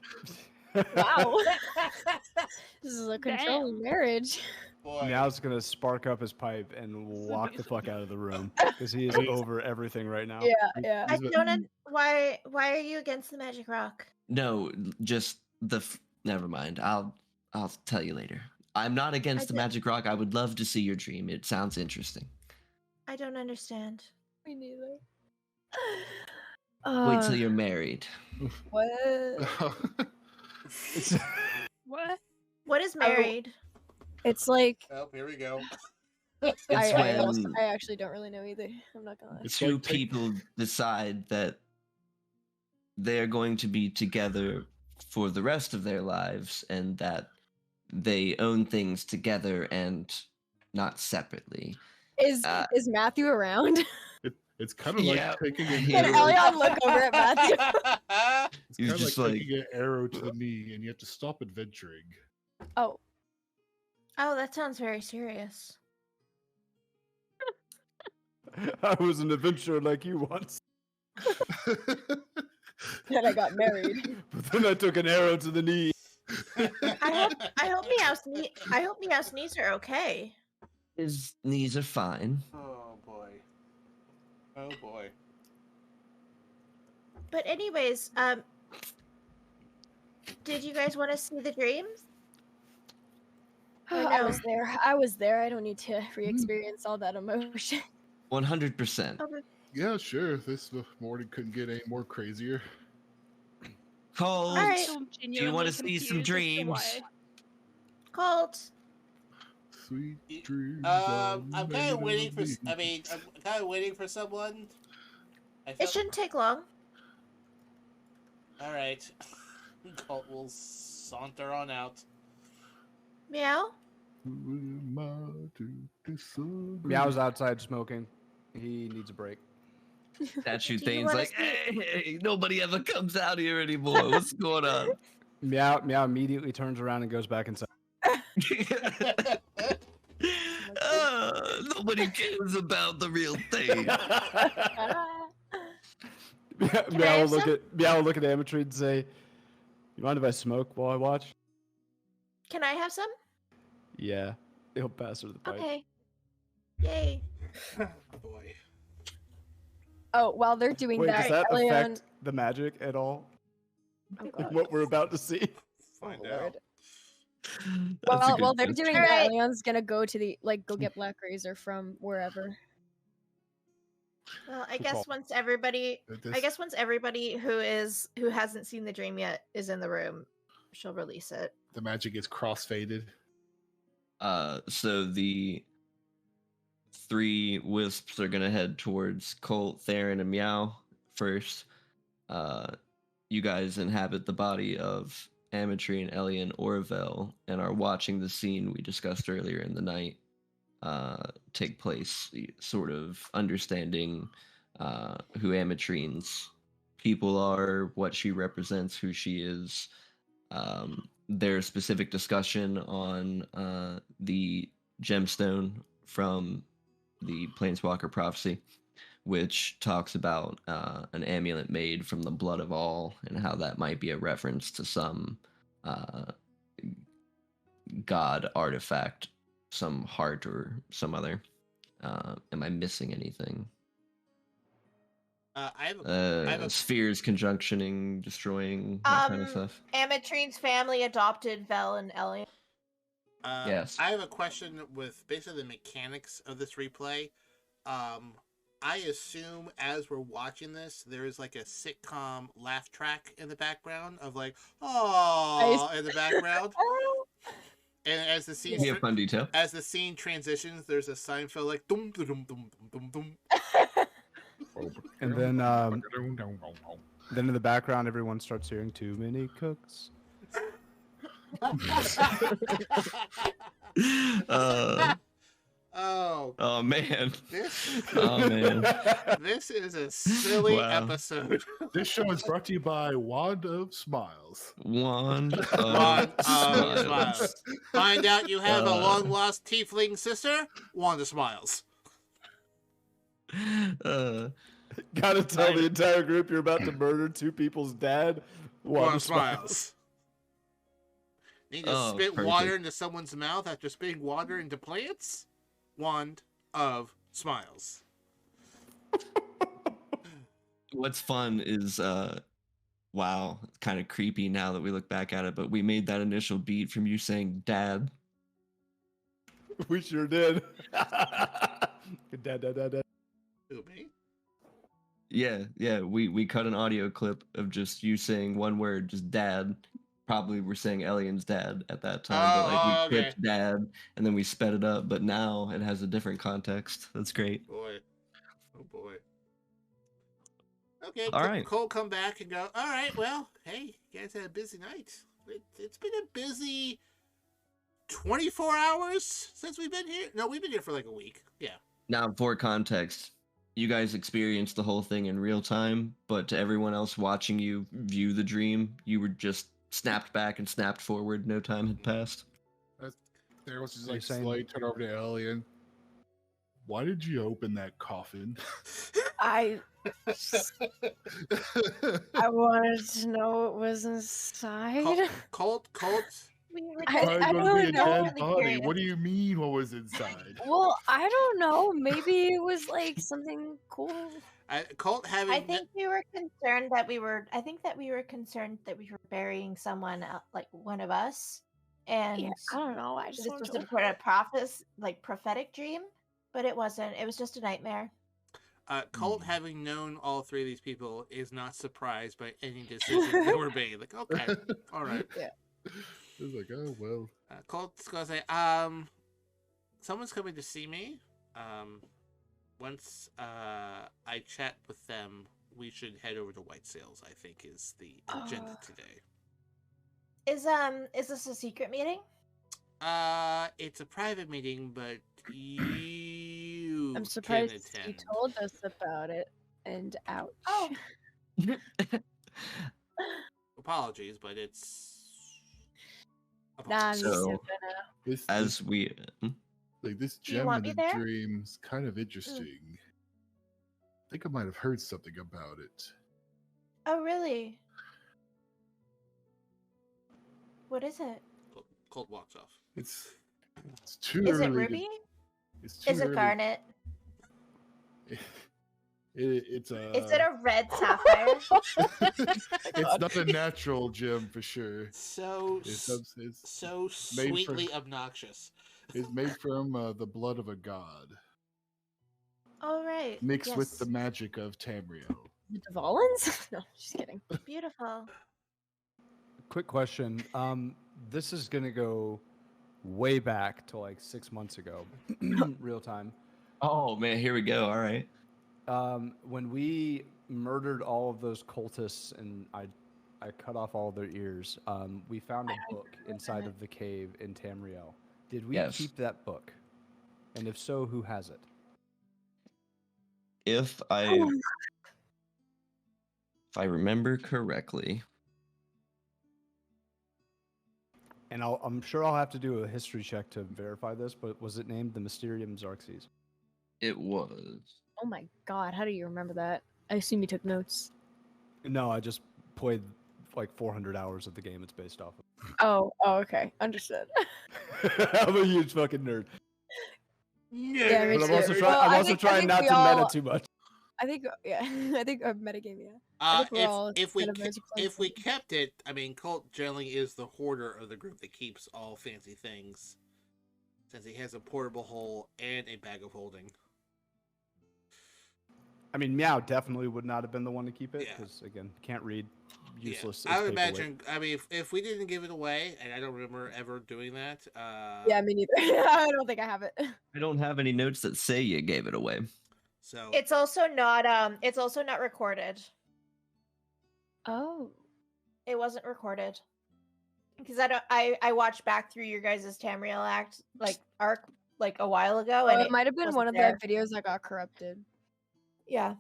This is a Damn. controlling marriage. Boy. Meow's gonna spark up his pipe and walk the fuck out of the room because he is over everything right now. Yeah, yeah. I don't. Why are you against the magic rock? No, just never mind. I'll tell you later. I'm not against the don't- magic rock. I would love to see your dream. It sounds interesting. I don't understand. Me neither. Wait till you're married. What? What? What is married? It's like Oh, here we go. It's when I actually don't really know either. I'm not gonna lie. It's two like people decide that they're going to be together for the rest of their lives and that they own things together and not separately. Is Matthew around? It's kind of like Yeah. taking an Yeah. Can arrow. Elion look over at Matthew? It's He's kind of just like like- taking an arrow to the knee, and you have to stop adventuring. Oh, Oh, that sounds very serious. I was an adventurer like you once, and I got married. but then I took an arrow to the knee. I hope Meow's knees are okay. His knees are fine. Oh boy. Oh boy. But anyways, did you guys want to see the dreams? I was there. I was there. I don't need to re-experience all that emotion. 100%. Okay. Yeah, sure. This morning couldn't get any more crazier. Colt, Alright. Still do you genuinely want to see some confused as to dreams? why. Colt, Sweet dreams. I'm kind made of waiting of for. me. I'm kind of waiting for someone. it shouldn't take long. All right. Colt will saunter on out. Meow. Who am I to disagree? Meow's outside smoking. He needs a break. Statue Do you Thane's wanna like, hey, nobody ever comes out here anymore. What's going on? Meow immediately turns around and goes back inside. Nobody cares about the real thing. Meow have will look some? at Ametrine and say, "You mind if I smoke while I watch?" Can I have some? Yeah, he'll pass her the pipe. Okay. Yay. Boy. Oh, while they're doing Wait, does that Elion... affect the magic at all? Oh, Like God. what we're about to see? Find Oh, Lord. out. That's a Well, good while they're question. doing Alright. that, Leon's gonna go to the go get Black Razor from wherever. Well, I Good guess call. once everybody This- once everybody who hasn't seen the dream yet is in the room, she'll release it. the magic is crossfaded. So the three wisps are gonna head towards Colt, Theron, and Miow first. You guys inhabit the body of Ametrine, Elion, Orvel, and are watching the scene we discussed earlier in the night take place, sort of understanding who Ametrine's people are, what she represents, who she is. There's specific discussion on the gemstone from the Planeswalker prophecy, which talks about an amulet made from the blood of all and how that might be a reference to some god artifact, some heart or some other. Am I missing anything? I have a Spheres conjunctioning, destroying, that kind of stuff. Ametrine's family adopted Vel and Elion. Yes. I have a question with basically the mechanics of this replay. I assume as we're watching this, there is like a sitcom laugh track in the background of like, oh, in the background. And as the scene Be a fun detail. as the scene transitions, there's a Seinfeld like dum dum dum dum dum dum. And then in the background, everyone starts hearing "Too many cooks." Oh, Oh man. this Oh man. this is a silly Wow. episode. This show is brought to you by Wand of Smiles. Wand of Wand of Smiles. Smiles. Find out you have a Uh. long lost tiefling sister. Wand of Smiles. Gotta tell the entire group you're about to murder two people's dad. Wand One of Smiles. Need to Oh, spit perfect. water into someone's mouth after spitting water into plants? Wand of Smiles. What's fun is wow, it's kind of creepy now that we look back at it, but we made that initial beat from you saying dad. We sure did. Dad. Who, me? Yeah, we cut an audio clip of just you saying one word, just dad. Probably we're saying Elion's dad at that time, but like we Oh, okay. clipped dad and then we sped it up, but now it has a different context. That's great. Boy. Oh, boy. Okay, All right. Cole come back and go, all right, well, hey, you guys had a busy night. It's been a busy 24 hours since we've been here. No, we've been here for like a week. Yeah. Now, for context, you guys experienced the whole thing in real time, but to everyone else watching you view the dream, you were just snapped back and snapped forward. No time had passed. There was just Are you like saying- slowly turn over to Elion. Why did you open that coffin? I wanted to know what was inside. Colt. We were I Probably don't gonna be a know. dead body. What do you mean? What was inside? Well, I don't know. Maybe it was like something cool. Colt having. I think we were concerned that we were. I think that we were concerned that we were burying someone, like one of us, and Yeah, I don't know. I this just was wanted a prophetic dream, but it wasn't. It was just a nightmare. Colt, having known all three of these people, is not surprised by any decisions that were made. Like, okay, all right. It was like, oh well. Colt's gonna say, someone's coming to see me. Once I chat with them, we should head over to White Sails, I think is the agenda today. Is this a secret meeting? It's a private meeting, but you I'm can surprised attend. you told us about it. And ouch. Oh, Apologies, but it's. Nah, I'm Apologies. used to So- it by now. This As we like this Do you gem want in me the there? dream's kind of interesting. I think I might have heard something about it. oh, really? What is it? Colt walks off. It's too Is it early. ruby? It's too Is it early. garnet? It's a. Is it a red sapphire? It's not a natural gem for sure. So It's so made for- sweetly obnoxious. it's made from the blood of a god, All right. mixed with yes. the magic of Tamriel. The Dvalins? No, just kidding. Beautiful. Quick question. This is gonna go way back to like 6 months ago, real time. Oh man, here we go. All right. When we murdered all of those cultists and I cut off all their ears, we found a book inside of the cave in Tamriel. Did we Yes. keep that book? And if so, who has it? If I remember correctly, And I'm sure I'll have to do a history check to verify this, but was it named the Mysterium Xarxes? it was. Oh my god, how do you remember that? I assume you took notes. No, I just played like 400 hours of the game it's based off of. Oh, okay. Understood. I'm a huge fucking nerd. Yeah, me But I'm too. also, Well, I'm I also think trying not we to all- meta too much. I think, yeah. I think a metagame, yeah. I think we're all If we kind of as playing if we something. kept it, I mean, Colt generally is the hoarder of the group that keeps all fancy things, since he has a portable hole and a bag of holding. I mean, Miow definitely would not have been the one to keep it Yeah. because, again, can't read. Useless. Yeah, I as would paperweight. imagine. I mean, if we didn't give it away, and I don't remember ever doing that. Yeah, me neither. I don't think I have it. I don't have any notes that say you gave it away. So It's also not recorded. Oh. It wasn't recorded. Because I watched back through your guys' Tamriel arc like a while ago, and it might have been wasn't one of there. the videos that got corrupted. Yeah,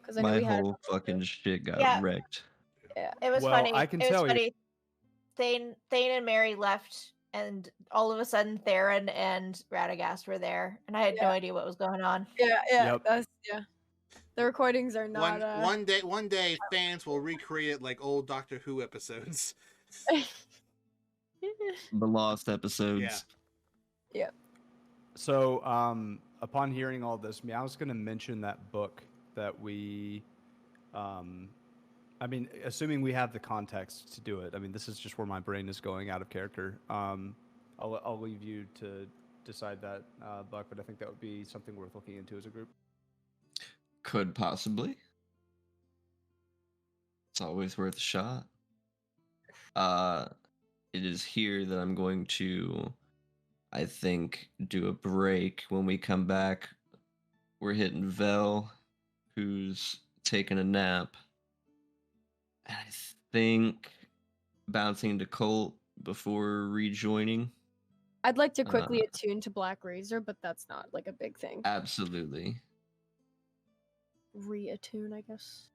Because I know My we had a whole couple of fucking those. shit got Yeah. wrecked. it was Well, funny. I can it was tell you- funny. Thane and Mary left, and all of a sudden Theron and Radagast were there, and I had no Yeah. idea what was going on. Yeah, Yep. that's The recordings are not. one day fans will recreate it like old Doctor Who episodes. the lost episodes. So, upon hearing all this, Meow's going to mention that book that we, I mean, assuming we have the context to do it. I mean, this is just where my brain is going out of character. I'll leave you to decide that, Buck, but I think that would be something worth looking into as a group. Could possibly. It's always worth a shot. It is here that I'm going to, I think, do a break. When we come back, we're hitting Vel, who's taking a nap. And I think bouncing to Colt before rejoining. I'd like to quickly attune to Black Razor, but that's not like a big thing. Absolutely. Reattune, I guess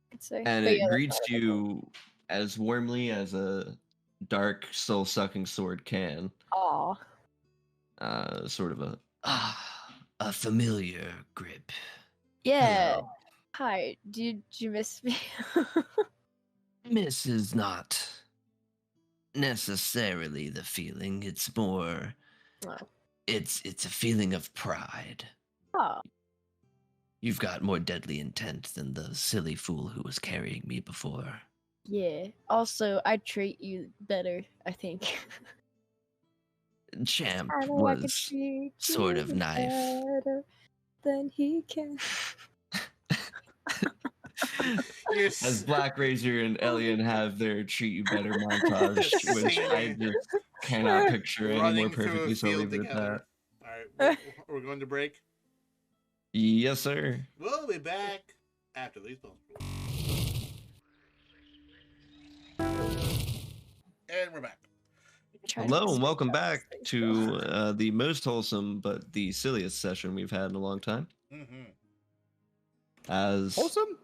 I could say. And But it yeah, that's greets not a big you as warmly as a dark soul-sucking sword can. Aw. Sort of a familiar grip. Yeah. Hello. Hi. Did you miss me? Miss is not necessarily the feeling. It's more. Oh. It's a feeling of pride. Oh. You've got more deadly intent than the silly fool who was carrying me before. Yeah. Also, I treat you better, I think. Champ I know I could was treat sort you of knife. better than he can. As Black Razor and Elion have their treat you better montage, which I just cannot picture any more Running through perfectly, a so I'll field leave it at together. that. All right, we're going to break. Yes, sir. We'll be back after these bones. And we're back. Hello and welcome back to the most wholesome but the silliest session we've had in a long time. Mm-hmm. As Wholesome?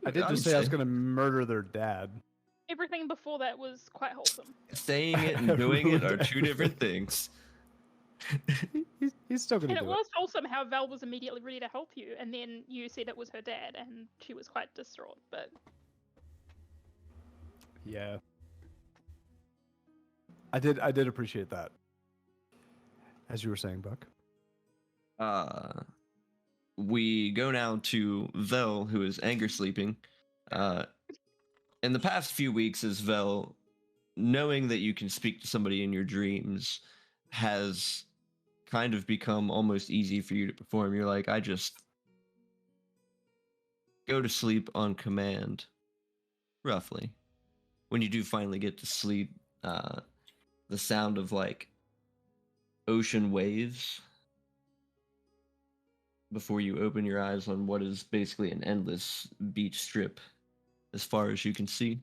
I did just say I was going to murder their dad. Everything before that was quite wholesome. saying it and doing it are two different things. He's still going And to it do it. was wholesome how Val was immediately ready to help you, and then you said it was her dad, and she was quite distraught. But Yeah. I did appreciate that. As you were saying, Buck. We go now to Vel, who is anger sleeping. In the past few weeks, as Vel, knowing that you can speak to somebody in your dreams has kind of become almost easy for you to perform. You're like, I just go to sleep on command, roughly. When you do finally get to sleep, the sound of like ocean waves before you open your eyes on what is basically an endless beach strip as far as you can see.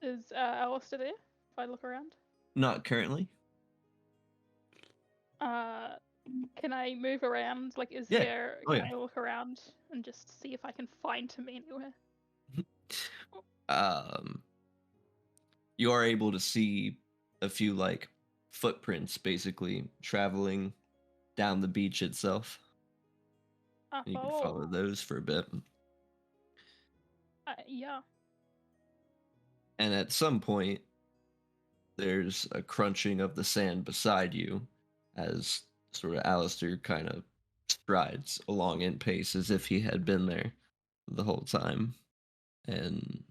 is Alistair there? If I look around, Not currently. can I move around? Like, is Yeah. there? Oh, Can yeah. I look around and just see if I can find him anywhere? You are able to see a few like footprints basically traveling down the beach itself. And you can follow those for a bit. Yeah. And at some point, there's a crunching of the sand beside you as sort of Alistair kind of strides along in pace as if he had been there the whole time. And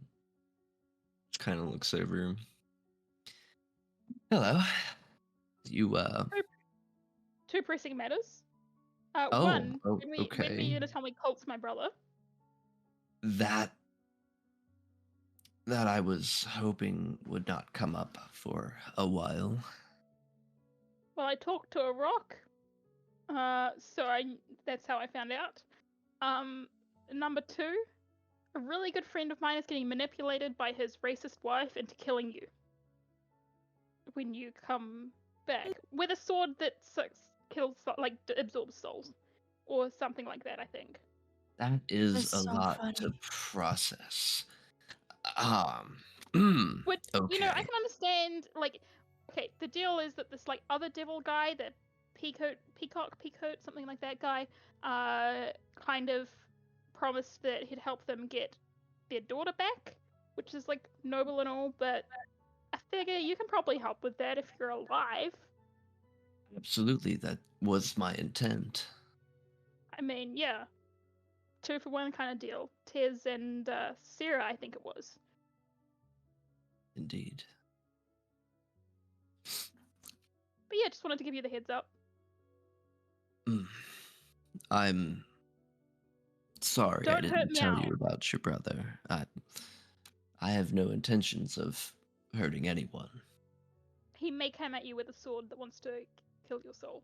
just kind of looks over. Hello. You, Two pressing matters. Oh, One, oh, when are okay. you gonna tell me Colt's my brother? That I was hoping would not come up for a while. Well, I talked to a rock. That's how I found out. Number two, a really good friend of mine is getting manipulated by his racist wife into killing you. When you come back with a sword that kills, like absorbs souls, or something like that. I think. That is That's a so lot funny. to process. But Okay. I can understand. Like, okay, the deal is that this like other devil guy, the peacoat, something like that guy, kind of promised that he'd help them get their daughter back, which is like noble and all, but I figure you can probably help with that if you're alive. Absolutely, that was my intent. I mean, yeah. 2 for 1 kind of deal. Tez and Sarah, I think it was. Indeed. But yeah, just wanted to give you the heads up. I'm sorry I Don't hurt didn't tell Miow. you about your brother. I have no intentions of hurting anyone. He may come at you with a sword that wants to kill your soul.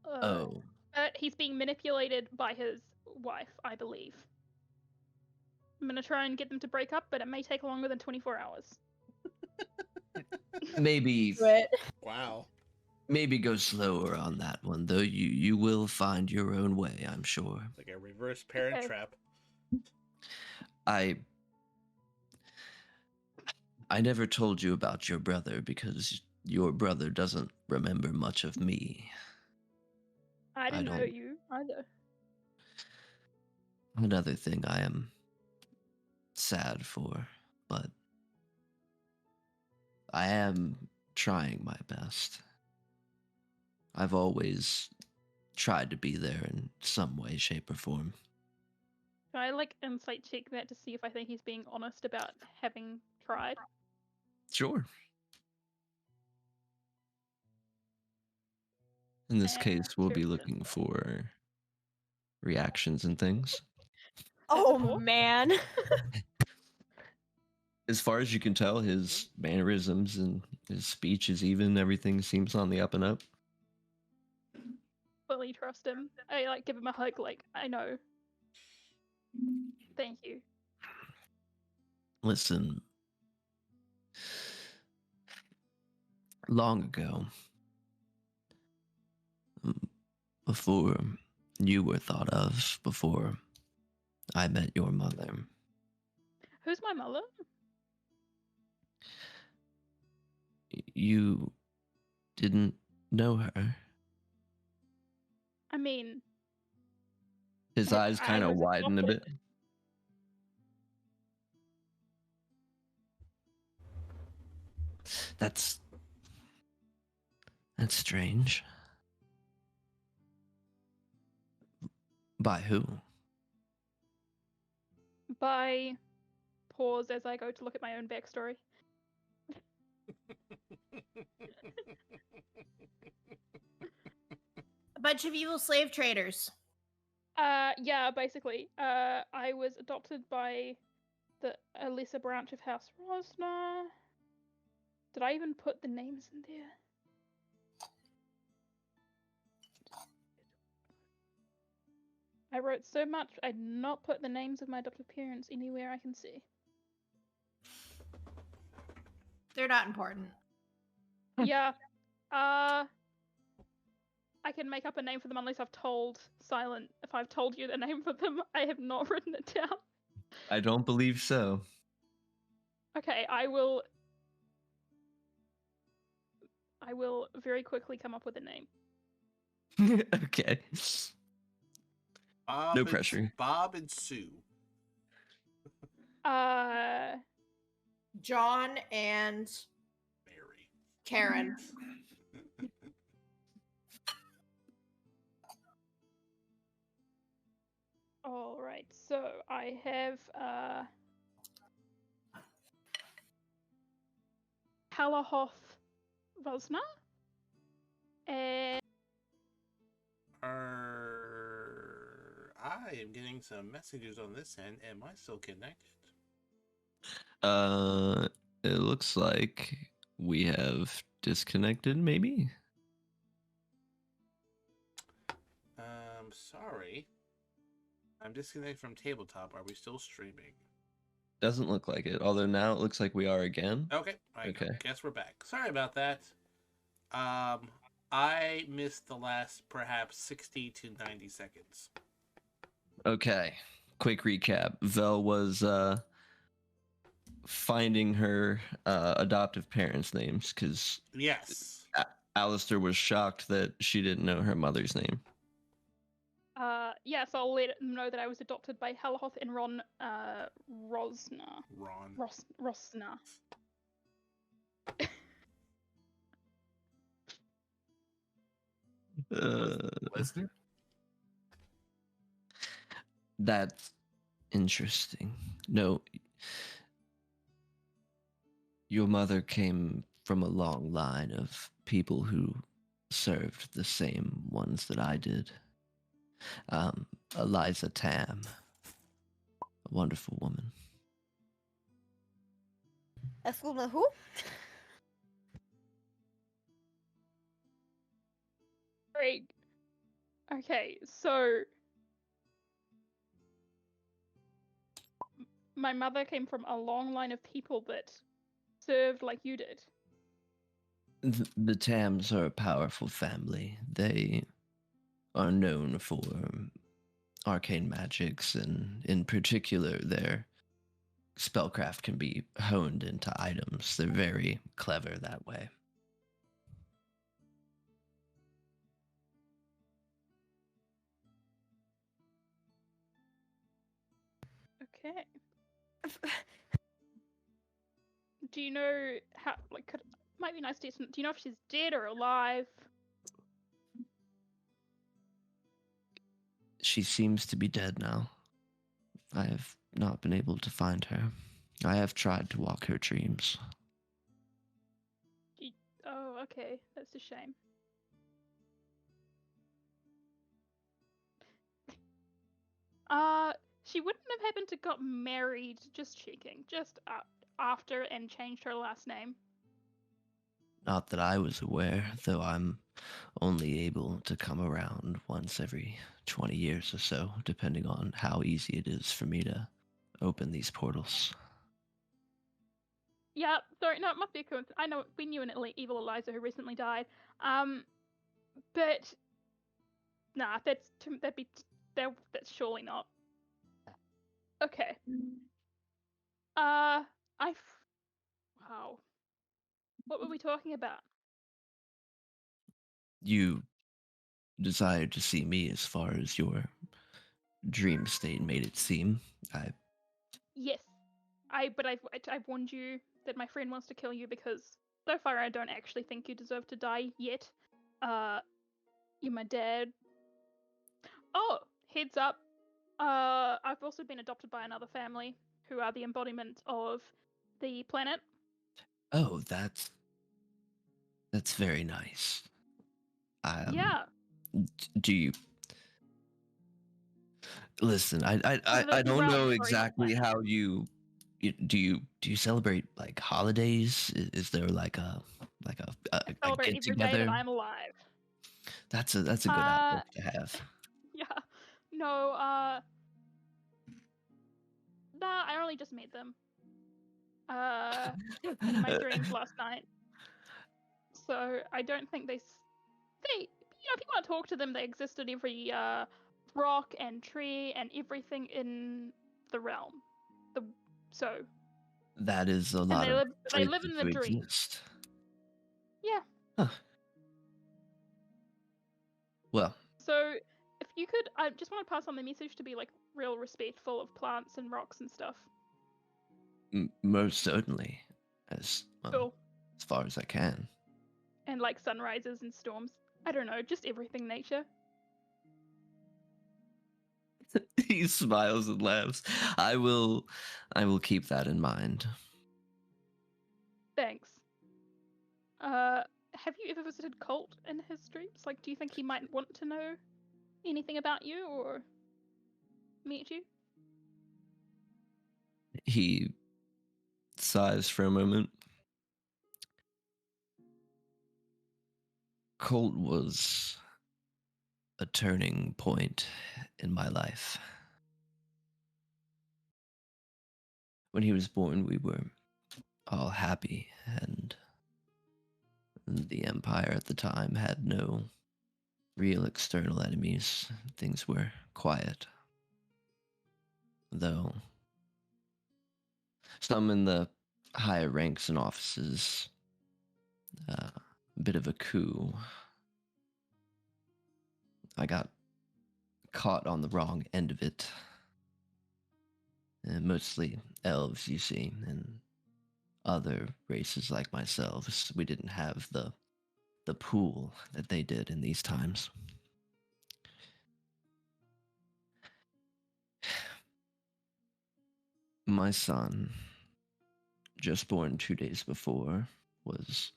Oh, But he's being manipulated by his wife, I believe. I'm gonna try and get them to break up, but it may take longer than 24 hours. maybe But Wow. maybe go slower on that one, though. You will find your own way, I'm sure. Like a reverse parent Okay. trap. I never told you about your brother because your brother doesn't remember much of me. I didn't know don't- you either. Another thing I am sad for, but I am trying my best. I've always tried to be there in some way, shape, or form. Can I like insight check that to see if I think he's being honest about having tried? Sure. In this case, we'll be looking for reactions and things. oh before? man. As far as you can tell, his mannerisms and his speech is even. Everything seems on the up and up. Fully trust him. I like give him a hug, like, I know. Thank you. Listen, long ago, before you were thought of, before I met your mother, Who's my mother? you didn't know her. I mean, His eyes I kind of was widen a bit. adopted. That's strange. By who? By pause as I go to look at my own backstory. A bunch of evil slave traders. Yeah, basically. I was adopted by a lesser branch of House Rosner. Did I even put the names in there? I wrote so much, I did not put the names of my adopted parents anywhere I can see. They're not important. Yeah. I can make up a name for them unless I've told Silent. If I've told you the name for them, I have not written it down. I don't believe so. Okay, I will very quickly come up with a name. Okay. Bob No and- pressure. Bob and Sue. John and Mary. Karen. All right, so I have Halahoth Rosner and I am getting some messages on this end. Am I still connected? It looks like we have disconnected, maybe? Sorry. I'm disconnected from tabletop. Are we still streaming? Doesn't look like it, although now it looks like we are again. Okay. Okay. Guess we're back. Sorry about that. I missed the last perhaps 60 to 90 seconds. Okay. Quick recap. Vel was finding her adoptive parents' names because Yes. Alistair was shocked that she didn't know her mother's name. Yeah, so I'll let them know that I was adopted by Halahoth and Ron Rosner. Ron. Rosner. Lesnar? That's interesting. No, your mother came from a long line of people who served the same ones that I did. Eliza Tam, a wonderful woman. Esculma who? Great. Okay, so my mother came from a long line of people that served like you did. The Tams are a powerful family. They are known for arcane magics, and in particular, their spellcraft can be honed into items. They're very clever that way. Okay. Do you know how? Like, might be nice to. Do you know if she's dead or alive? She seems to be dead now. I have not been able to find her. I have tried to walk her dreams. Oh, okay. That's a shame. She wouldn't have happened to got married, just checking, just after and changed her last name. Not that I was aware, though I'm only able to come around once every 20 years or so, depending on how easy it is for me to open these portals. Yeah, sorry, no, it must be a coincidence. I know we knew an evil Eliza who recently died. But nah, that's surely not. Okay. Wow. What were we talking about? You desired to see me as far as your dream state made it seem. Yes, but I've warned you that my friend wants to kill you because so far I don't actually think you deserve to die yet. You're my dad. Oh, heads up. I've also been adopted by another family who are the embodiment of the planet. Oh, that's very nice. Yeah. Do you listen? I The don't realm, know sorry, not exactly planet. how do you celebrate like holidays? Is there like a I celebrate get every day together? that I'm alive. That's a good outlook to have. Yeah. No, nah, I only just met them. In my dreams last night. So I don't think they, if you want to talk to them, they exist in every rock and tree and everything in the realm. So That is a and lot of they live in places the to dream. exist. Yeah. Huh. Well, So if you could, I just want to pass on the message to be like real respectful of plants and rocks and stuff. most certainly, as Cool. as far as I can. And like sunrises and storms. I don't know, just everything nature. He smiles and laughs. I will keep that in mind. Thanks. Have you ever visited Colt in his dreams? Like, do you think he might want to know anything about you or meet you? He sighs for a moment. Colt was a turning point in my life. When he was born, we were all happy, and the Empire at the time had no real external enemies. Things were quiet. Though some in the higher ranks and offices, a bit of a coup. I got caught on the wrong end of it. Mostly elves, you see, and other races like myself. We didn't have the pool that they did in these times. My son, just born 2 days before, was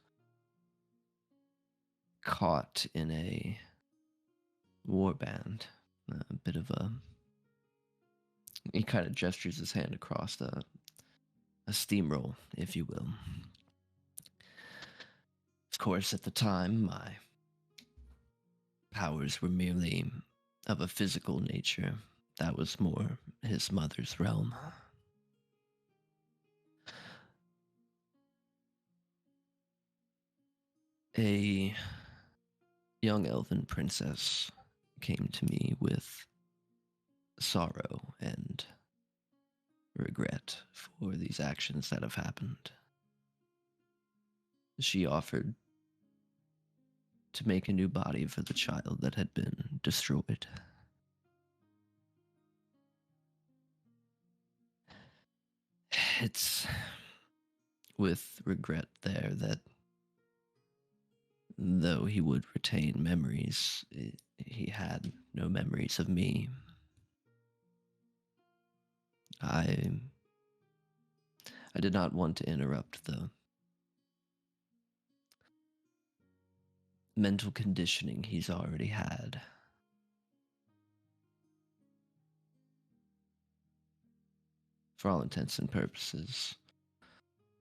caught in a warband. A bit of a... He kind of gestures his hand across a steamroll, if you will. Of course, at the time, my powers were merely of a physical nature. That was more his mother's realm. A young elven princess came to me with sorrow and regret for these actions that have happened. She offered to make a new body for the child that had been destroyed. It's with regret there that though he would retain memories, he had no memories of me. I did not want to interrupt the mental conditioning he's already had. For all intents and purposes,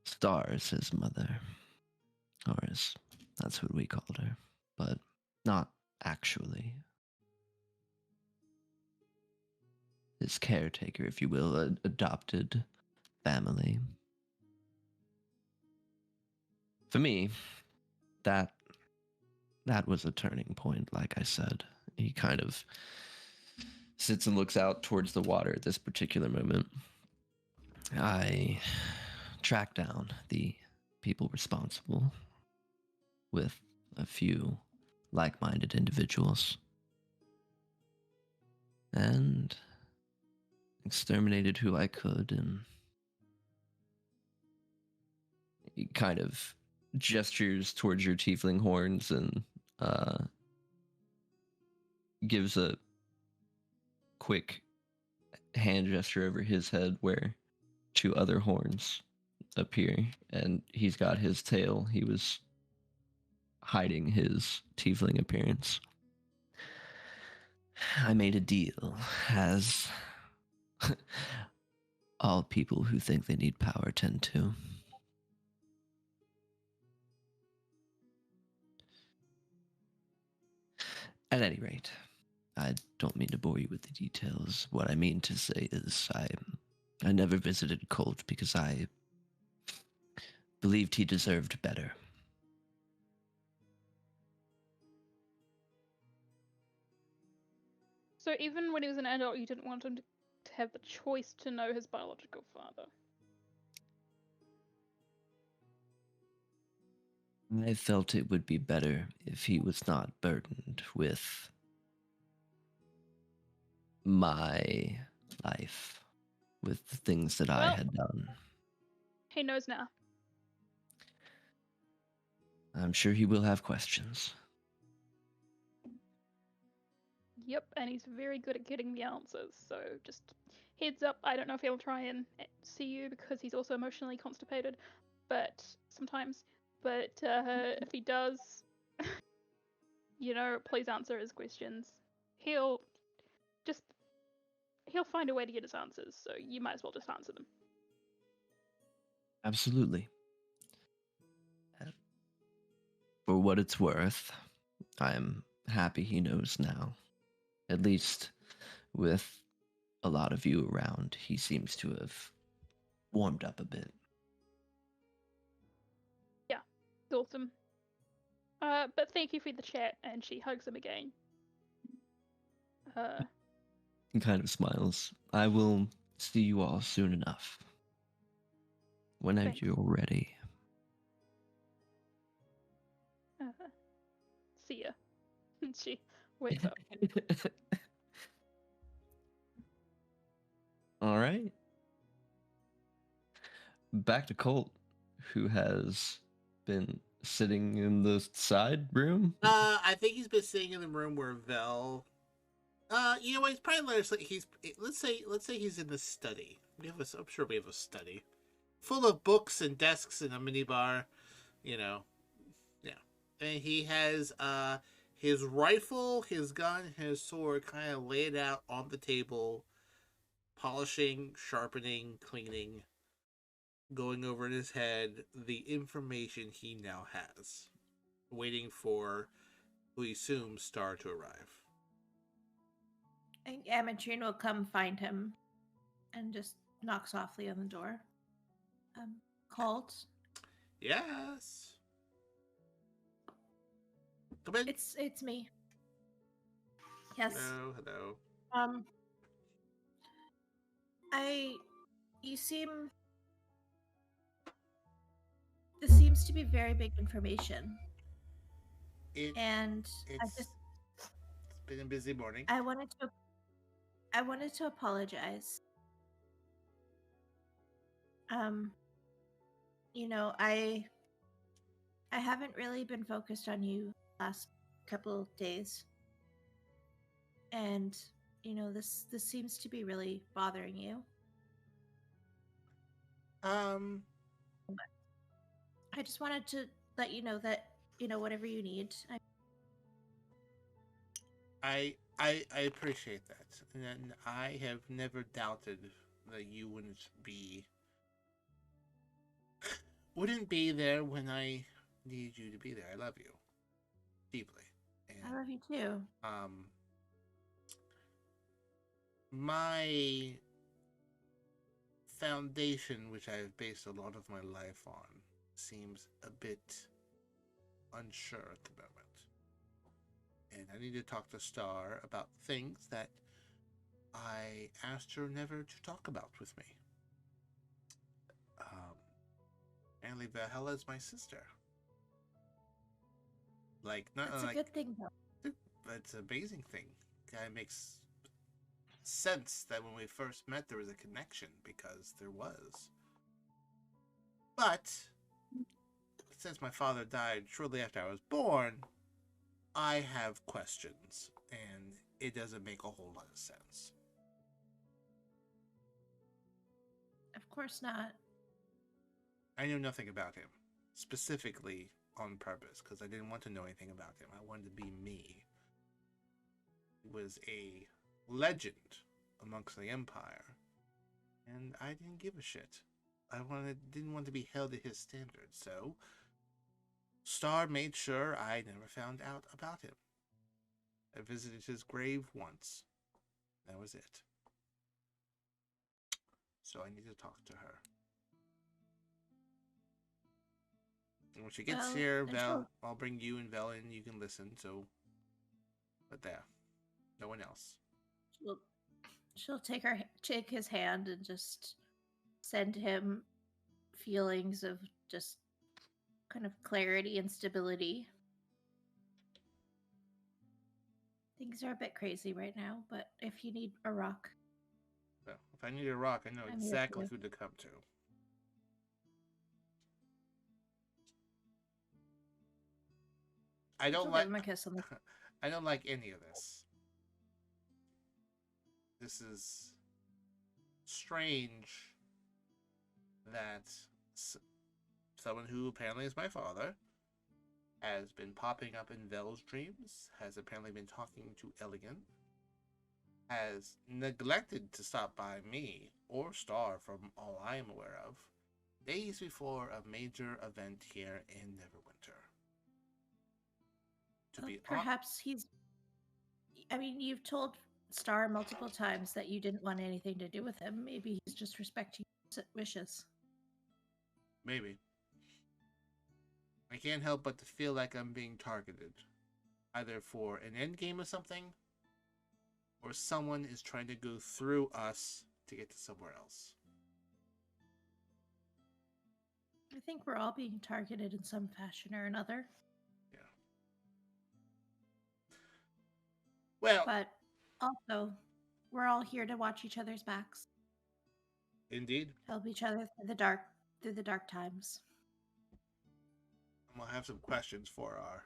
Star is his mother. Or that's what we called her. But not actually. His caretaker, if you will, adopted family. For me, that was a turning point, like I said. He kind of sits and looks out towards the water at this particular moment. I track down the people responsible with a few like-minded individuals and exterminated who I could, and he kind of gestures towards your tiefling horns and gives a quick hand gesture over his head where 2 other horns appear, and he's got his tail. He was hiding his tiefling appearance. I made a deal, as all people who think they need power tend to. At any rate, I don't mean to bore you with the details. What I mean to say is I never visited Colt because I believed he deserved better. So even when he was an adult, you didn't want him to have the choice to know his biological father. I felt it would be better if he was not burdened with my life, with the things that I had done. He knows now. I'm sure he will have questions. Yep, and he's very good at getting the answers, so just heads up, I don't know if he'll try and see you because he's also emotionally constipated, but sometimes, but if he does, please answer his questions. He'll find a way to get his answers, so you might as well just answer them. Absolutely. For what it's worth, I'm happy he knows now. At least with a lot of you around, he seems to have warmed up a bit. Yeah, it's awesome. But thank you for the chat, and she hugs him again. He kind of smiles. I will see you all soon enough. Whenever Thanks. you're ready. See ya. She wakes up. All right. Back to Colt, who has been sitting in the side room. I think he's been sitting in the room where Vel. You know what? He's probably let's say he's in the study. I'm sure we have a study full of books and desks and a minibar. You know, yeah. And he has his rifle, his gun, his sword kind of laid out on the table, polishing, sharpening, cleaning, going over in his head the information he now has, waiting for who he assumes Star to arrive. And Ametrine will come find him and just knock softly on the door. Colt, Yes. Come in. it's me. Yes. Hello. This seems to be very big information. And It's been a busy morning. I wanted to apologize. You know, I haven't really been focused on you last couple days. And, you know, this seems to be really bothering you. I just wanted to let you know that, you know, whatever you need. I appreciate that, and I have never doubted that you wouldn't be there when I need you to be there. I love you deeply. And, I love you too. My foundation, which I've based a lot of my life on, seems a bit unsure at the moment. And I need to talk to Star about things that I asked her never to talk about with me. Apparently Valhalla is my sister. Like, not That's like a good thing, though. that's an amazing thing. It makes sense that when we first met there was a connection, because there was. But since my father died shortly after I was born, I have questions, and it doesn't make a whole lot of sense. Of course not. I knew nothing about him, specifically on purpose, because I didn't want to know anything about him. I wanted to be me. He was a legend amongst the Empire, and I didn't give a shit. Didn't want to be held to his standards, so Star made sure I never found out about him. I visited his grave once. That was it. So I need to talk to her. And when she gets here, Vel, I'll bring you and Vel in. You can listen. So, but there, no one else. She'll take his hand and just send him feelings of just kind of clarity and stability. Things are a bit crazy right now, but if you need a rock. Well, if I need a rock, I know exactly who to come to. I don't like. Give him a kiss on the... I don't like any of this. This is strange that someone who apparently is my father has been popping up in Vel's dreams, has apparently been talking to Elion, has neglected to stop by me or Star, from all I am aware of, days before a major event here in Neverwinter. Perhaps he's... I mean, you've told Star multiple times that you didn't want anything to do with him. Maybe he's just respecting your wishes. Maybe. I can't help but to feel like I'm being targeted. Either for an endgame or something, or someone is trying to go through us to get to somewhere else. I think we're all being targeted in some fashion or another. Yeah. Well, but also, we're all here to watch each other's backs. Indeed. Help each other through the dark times. I'm gonna have some questions for our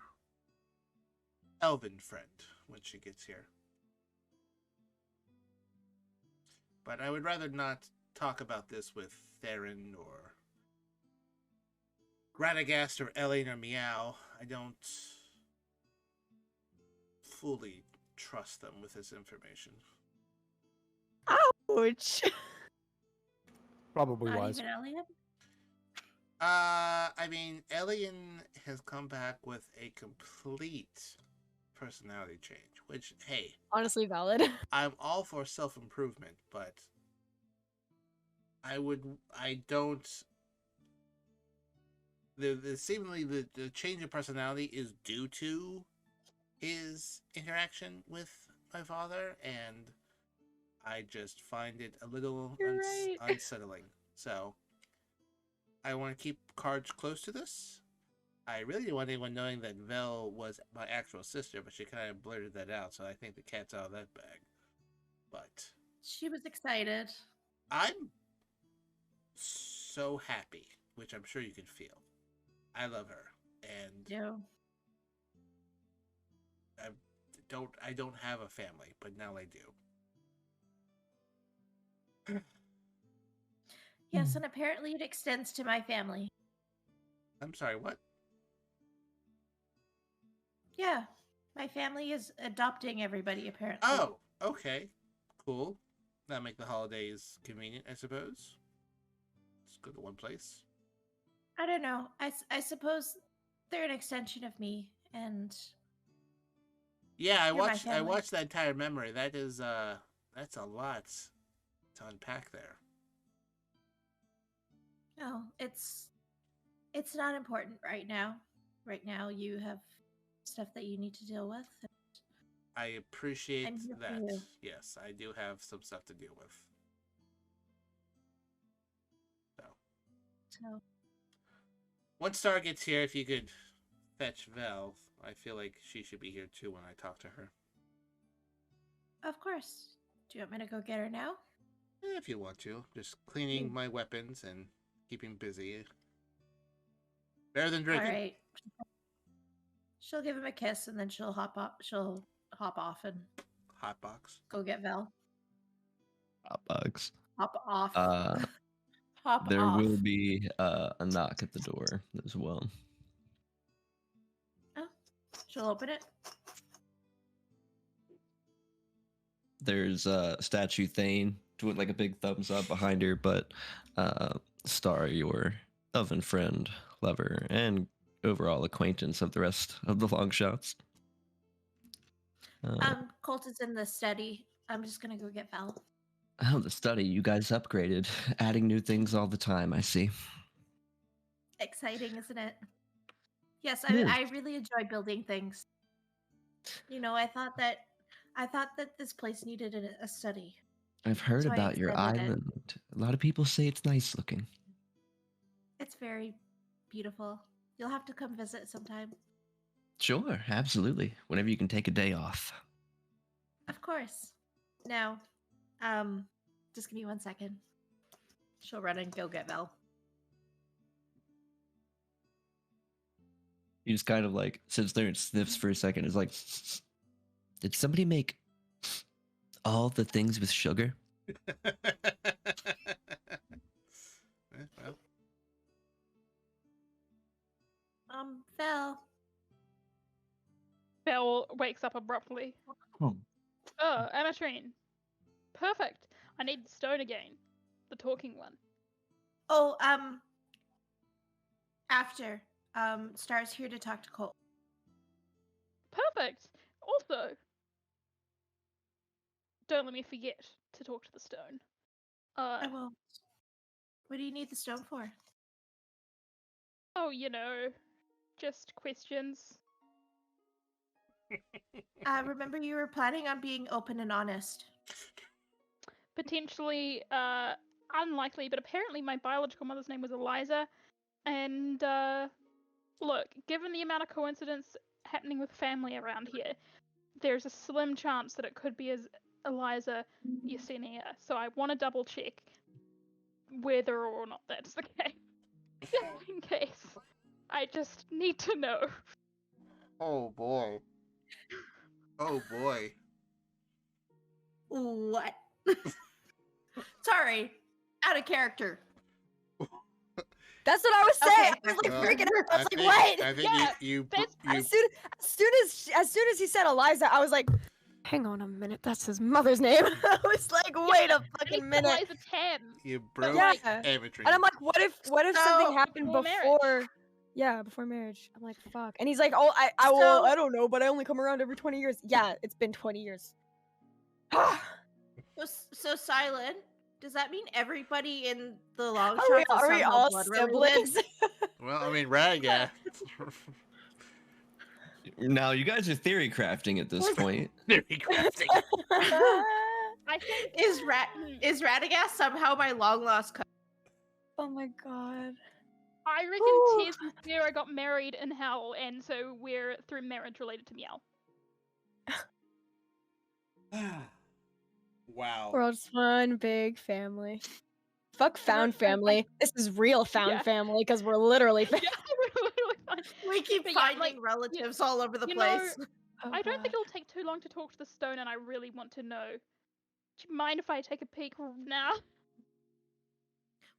elven friend when she gets here. But I would rather not talk about this with Theron or Radagast or Elion or Miow. I don't fully trust them with this information. Ouch. Probably Not wise. even Elion? I mean, Elion has come back with a complete personality change, which, hey, Honestly valid. I'm all for self-improvement, but I don't, seemingly the change in personality is due to his interaction with my father, and I just find it a little You're right. unsettling. So I want to keep cards close to this. I really didn't want anyone knowing that Vel was my actual sister, but she kind of blurted that out, so I think the cat's out of that bag. But She was excited. I'm so happy, which I'm sure you can feel. I love her, and No. I don't have a family, but now I do. Yes, and apparently it extends to my family. I'm sorry, what? Yeah. My family is adopting everybody, apparently. Oh, okay. Cool. That'll make the holidays convenient, I suppose. Let's go to one place. I don't know. I suppose they're an extension of me, and Yeah, You're my I family. watched that entire memory. That is that's a lot to unpack there. no, it's not important right now. Right now, you have stuff that you need to deal with. I appreciate I'm here for that. you. Yes, I do have some stuff to deal with. So So, once Star gets here, if you could fetch Vel, I feel like she should be here too when I talk to her. of course. Do you want me to go get her now? If you want to. Just cleaning my weapons and keeping busy. Better than All drinking. right. She'll give him a kiss, and then she'll hop up. She'll hop off and Hot box. go get Vel. Hot bugs. Hop off. Hop There off. will be a knock at the door as well. Oh, she'll open it. There's statue Thane doing like a big thumbs up behind her, but Star, your oven friend, lover, and overall acquaintance of the rest of the Longshots. Colt is in the study. I'm just gonna go get Vel. Oh, the study. You guys upgraded, adding new things all the time, I see. Exciting, isn't it? Yes, It is. I really enjoy building things. You know, I thought that this place needed a study. I've heard So I about your extended it. island. A lot of people say it's nice looking. It's very beautiful. You'll have to come visit sometime. Sure, absolutely. Whenever you can take a day off. Of course. Now, just give me 1 second. She'll run and go get Vel. He just kind of like sits there and sniffs for a second. Is like, did somebody make all the things with sugar? Well, Vel. Belle wakes up abruptly. Hmm. Oh, Ametrine. Perfect. I need the stone again. The talking one. Oh, after. Star's here to talk to Colt. Perfect. Also, don't let me forget to talk to the stone. I will. What do you need the stone for? Oh, you know, just questions. Remember you were planning on being open and honest. Potentially, unlikely, but apparently my biological mother's name was Eliza. And, look, given the amount of coincidence happening with family around here, there's a slim chance that it could be as Eliza Yesenia. So I want to double check. whether or not that's the case. Just in case. I just need to know. Oh boy. Oh boy. What? Sorry, out of character. That's what I was saying. Okay. I was like Uh, freaking out. I was like, think, what? I think Yeah, you that's- As soon as he said Eliza, I was like, hang on a minute, that's his mother's name. I was like, wait a And he fucking said minute. Eliza Tam. you broke Yeah. Ametrine. And I'm like, what if something So, happened before before? marriage. Yeah, before marriage. I'm like, fuck. And he's like, oh, So- I don't know, but I only come around every 20 years. Yeah, it's been 20 years. So Silent, does that mean everybody in the long Are we, shots are we somehow all blood related? siblings? Well, I mean, Raga. Now you guys are theory crafting at this point. Very crafty. I think Is Radagast somehow my long lost cousin? Oh my god. I reckon Ooh. Tez and Sarah got married in hell, and so we're through marriage related to Miow. Wow. World's one big family. Fuck found family. This is real found Yeah. family because we're literally. Yeah, we're literally fine. We keep But yeah, finding like, relatives all over the you know, place. Oh I don't think God. it'll take too long to talk to the stone, and I really want to know. Do you mind if I take a peek now?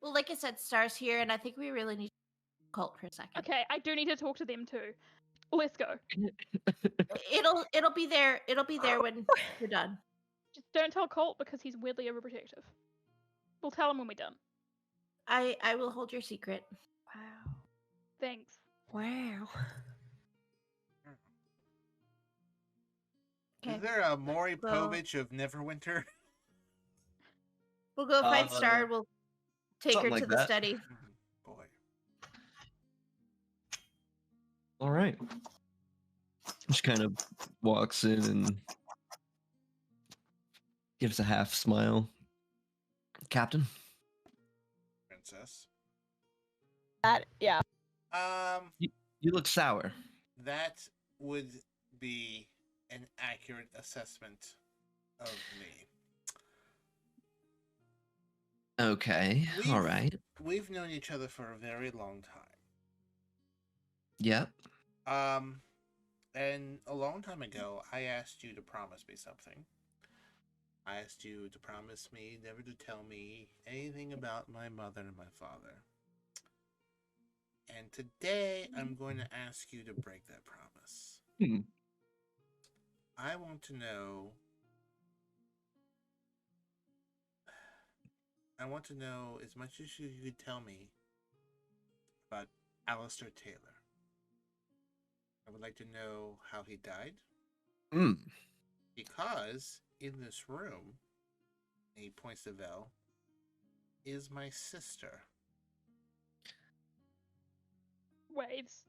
Well, like I said, Star's here, and I think we really need to Colt for a second. Okay, I do need to talk to them too. Let's go. It'll be there. It'll be there when you're done. Just don't tell Colt because he's weirdly overprotective. We'll tell him when we're done. I will hold your secret. Wow. Thanks. Wow. Okay. Is there a Maury So- Povich of Neverwinter? We'll go find Uh, Star. We'll take her something to like the that. study. Boy. All right. She kind of walks in and gives a half smile. Captain? Princess. Yeah. You look sour. That would be an accurate assessment of me. Okay. All We've- right. We've known each other for a very long time. Yep. And a long time ago, I asked you to promise me something. I asked you to promise me never to tell me anything about my mother and my father. And today, I'm going to ask you to break that promise. Hmm. I want to know. I want to know as much as you could tell me about Alistair Taylor. I would like to know how he died. Mm. Because in this room, and he points to Vel, is my sister. Waves.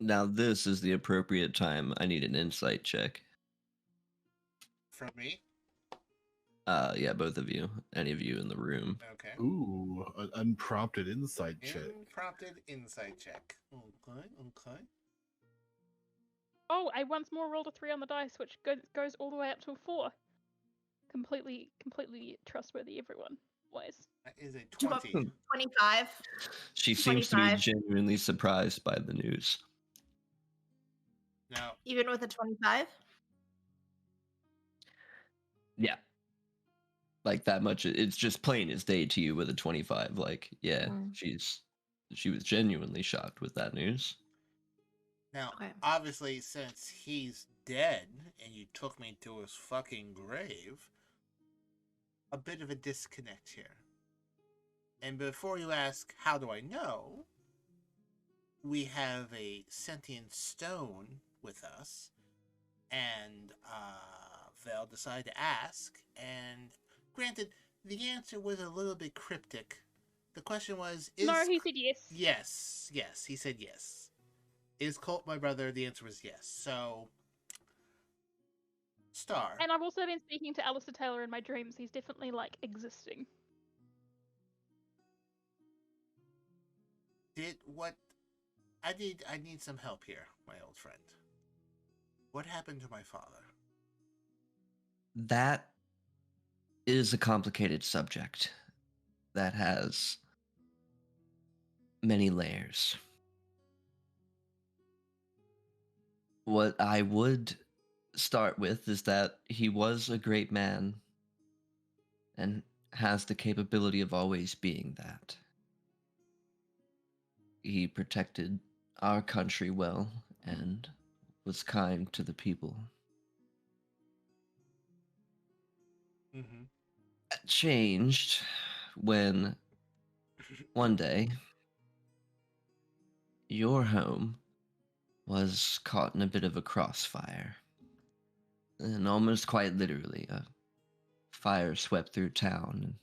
Now this is the appropriate time. I need an insight check. From me? Yeah, both of you. Any of you in the room. Okay. Ooh, an unprompted insight check. Unprompted insight check. Okay, okay. Oh, I once more rolled a 3 on the dice, which goes all the way up to a 4. Completely trustworthy, everyone. Ways. That is a Two up. 20. 25. She seems to be 25. genuinely surprised by the news. Now, Even with a 25? Yeah. Like that much. It's just plain as day to you with a 25. Like, yeah, Mm. she was genuinely shocked with that news. now, Okay. obviously, since he's dead and you took me to his fucking grave, a bit of a disconnect here. And before you ask, how do I know? We have a sentient stone with us, and Vel decided to ask, and granted, the answer was a little bit cryptic. The question was, No, he said yes. Yes, he said yes. Is Colt my brother? The answer was yes. So, Star. And I've also been speaking to Alistair Taylor in my dreams. He's definitely, like, existing. I need some help here, my old friend. What happened to my father? That is a complicated subject. that has many layers. What I would start with is that he was a great man and has the capability of always being that. He protected our country well and was kind to the people. Mm-hmm. That changed when one day your home was caught in a bit of a crossfire. And almost quite literally, a fire swept through town,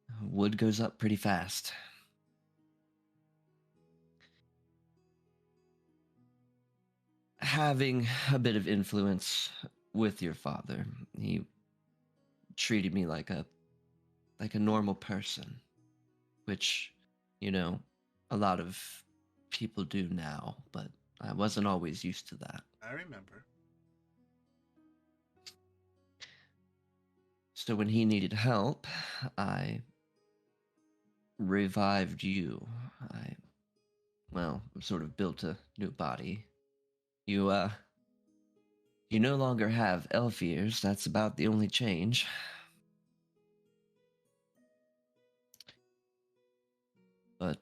and wood goes up pretty fast. Having a bit of influence with your father, he treated me like a normal person, which, you know, a lot of people do now, but I wasn't always used to that. I remember. So when he needed help, I revived you. Well, sort of built a new body. You no longer have elf ears. That's about the only change. But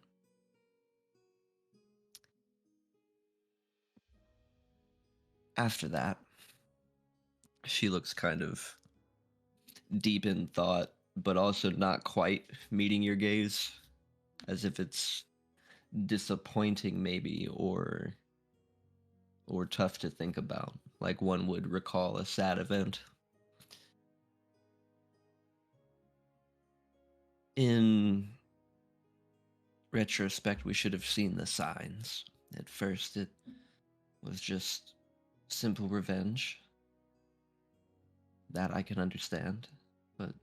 after that, she looks kind of deep in thought, but also not quite meeting your gaze, as if it's disappointing maybe, or tough to think about, like one would recall a sad event. In retrospect, we should have seen the signs. At first, it was just simple revenge. That I can understand. But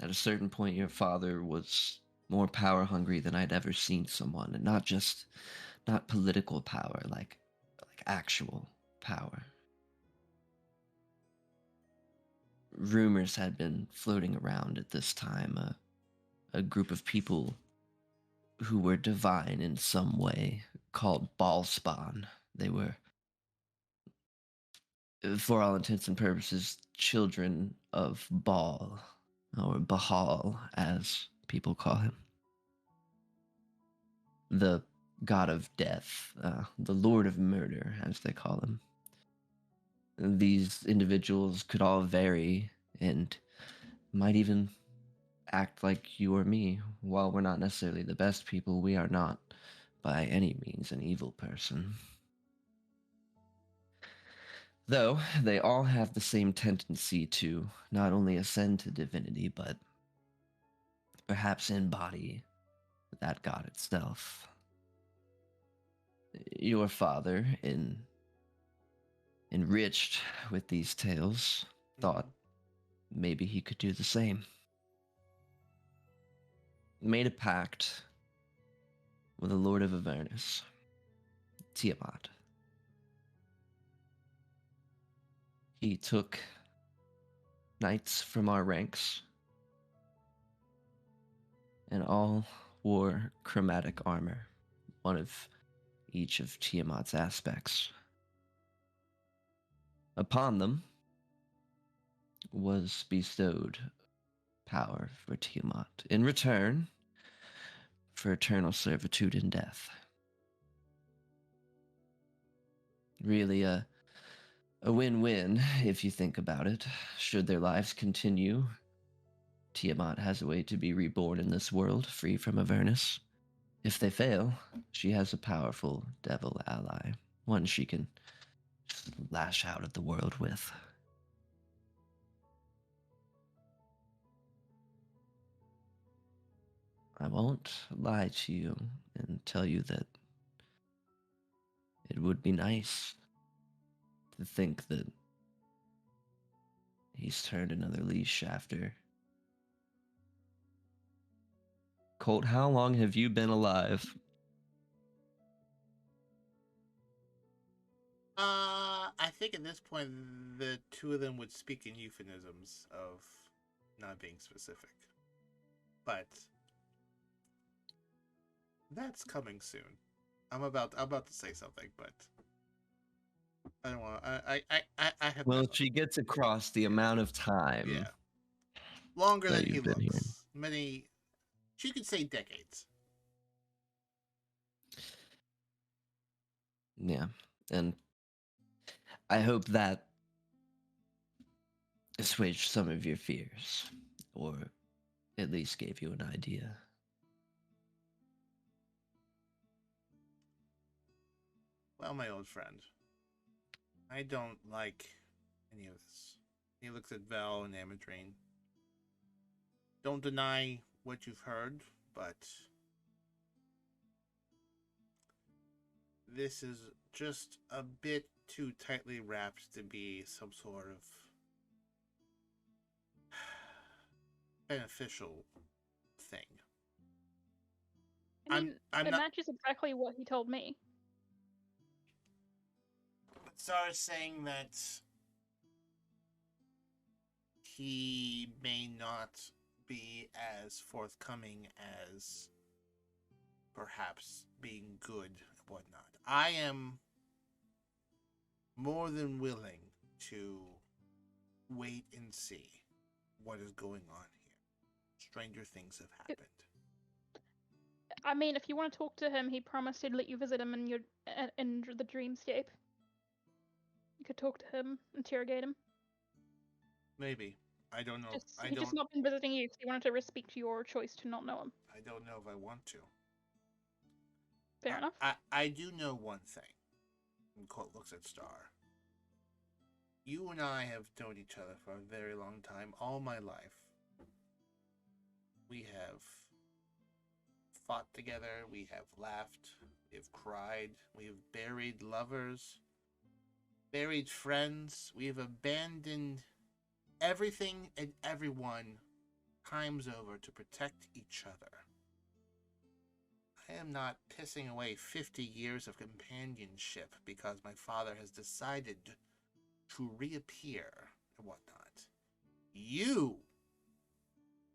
at a certain point, your father was more power hungry than I'd ever seen someone, and not political power, like actual power. Rumors had been floating around at this time, a group of people who were divine in some way, called Ballspawn. They were, for all intents and purposes, children of Baal, or Bahal, as people call him. The god of death, the lord of murder, as they call him. These individuals could all vary and might even act like you or me. While we're not necessarily the best people, we are not by any means an evil person. Though they all have the same tendency to not only ascend to divinity, but perhaps embody that god itself. Your father, enriched with these tales, thought maybe he could do the same. Made a pact with the Lord of Avernus, Tiamat. He took knights from our ranks, and all wore chromatic armor, one of each of Tiamat's aspects. Upon them was bestowed power for Tiamat, in return for eternal servitude in death. Really a win-win, if you think about it. Should their lives continue, Tiamat has a way to be reborn in this world, free from Avernus. If they fail, she has a powerful devil ally, one she can just lash out at the world with. I won't lie to you and tell you that it would be nice to think that he's turned another leash after. Colt, how long have you been alive? I think at this point the two of them would speak in euphemisms of not being specific. But that's coming soon. I'm about to say something, but I don't want. I have. Well, no- she gets across the amount of time. Yeah, longer that than he you've been here. looks. Many. She could say decades. Yeah. And I hope that assuaged some of your fears, or at least gave you an idea. Well, my old friend, I don't like any of this. He looks at Val and Ametrine. Don't deny what you've heard, but this is just a bit too tightly wrapped to be some sort of beneficial thing. I mean, I'm it not. matches exactly what he told me. Zara's saying that he may not be as forthcoming as perhaps being good and whatnot. I am more than willing to wait and see what is going on here. Stranger things have happened. I mean, if you want to talk to him, he promised he'd let you visit him in the dreamscape. You could talk to him, interrogate him. Maybe. I don't know. He's just not been visiting you because he wanted to respect your choice to not know him. I don't know if I want to. Fair enough. I do know one thing. And Colt looks at Star. You and I have known each other for a very long time, all my life. We have fought together, we have laughed, we have cried, we have buried lovers, buried friends, we have abandoned everything and everyone times over to protect each other. I am not pissing away 50 years of companionship because my father has decided to reappear and whatnot. You,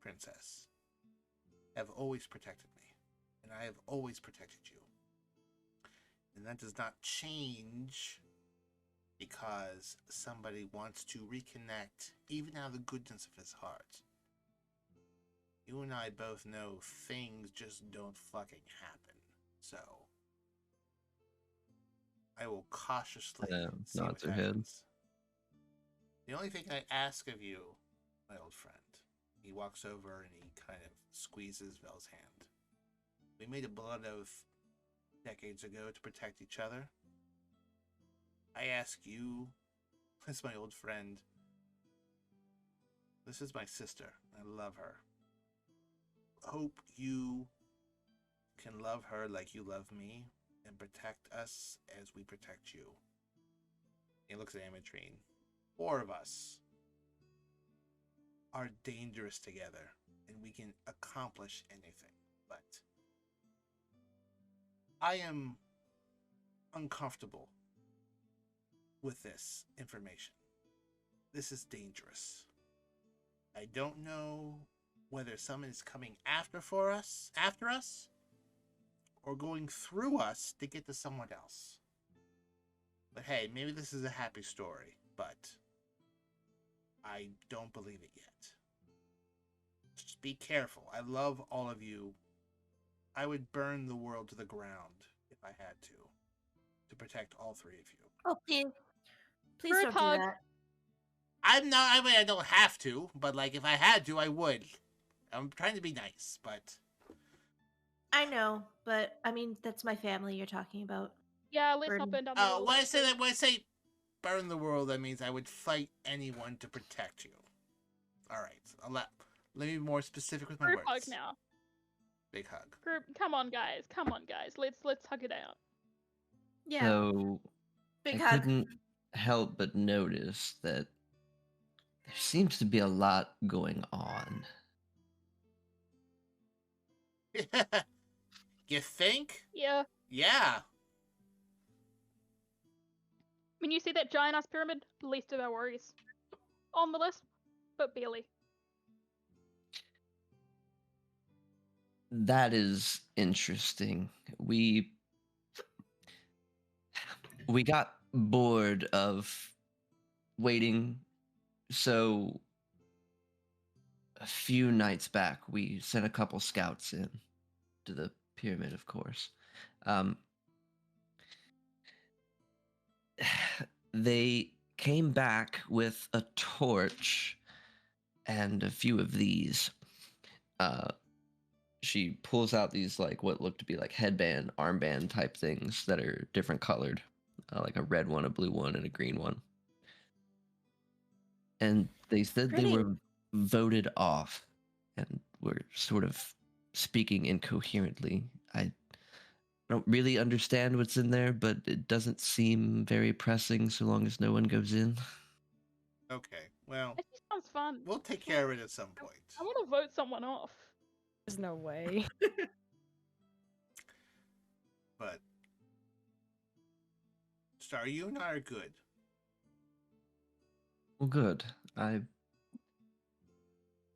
princess, have always protected me, and I have always protected you. And that does not change because somebody wants to reconnect, even out of the goodness of his heart. You and I both know things just don't fucking happen. So, I will cautiously see what nods her head. happens. The only thing I ask of you, my old friend, he walks over and he kind of squeezes Vel's hand. We made a blood oath decades ago to protect each other. I ask you, as my old friend, this is my sister. I love her. Hope you can love her like you love me and protect us as we protect you. He looks at Ametrine. 4 of us are dangerous together and we can accomplish anything. But I am uncomfortable with this information. This is dangerous. I don't know whether someone is coming after us, or going through us to get to someone else. But hey, maybe this is a happy story, but I don't believe it yet. Just be careful. I love all of you. I would burn the world to the ground if I had to protect all 3 of you. Oh, please. Please Group don't hug. do that. I mean, I don't have to, but like, if I had to, I would. I'm trying to be nice, but I know, but I mean, that's my family you're talking about. Yeah, let's not Burden. burn down the world. when I say burn the world, that means I would fight anyone to protect you. All right, let me be more specific with my Group words. hug now. Big hug. Group, come on, guys. Let's hug it out. Yeah, So big I hug. couldn't help but notice that there seems to be a lot going on. You think? Yeah. Yeah. When you see that giant ass pyramid, least of our worries. On the list, but barely. That is interesting. We got bored of waiting, so a few nights back we sent a couple scouts in to the pyramid, of course. Um, they came back with a torch and a few of these. She pulls out these like what look to be like headband, armband type things that are different colored, like a red one, a blue one, and a green one. And they said they Pretty. were voted off and were sort of speaking incoherently. I don't really understand what's in there, but it doesn't seem very pressing so long as no one goes in. Okay, well, It just sounds fun. we'll take care of it at some point. I want to vote someone off. There's no way. But Star, you and I are good. Well, good. I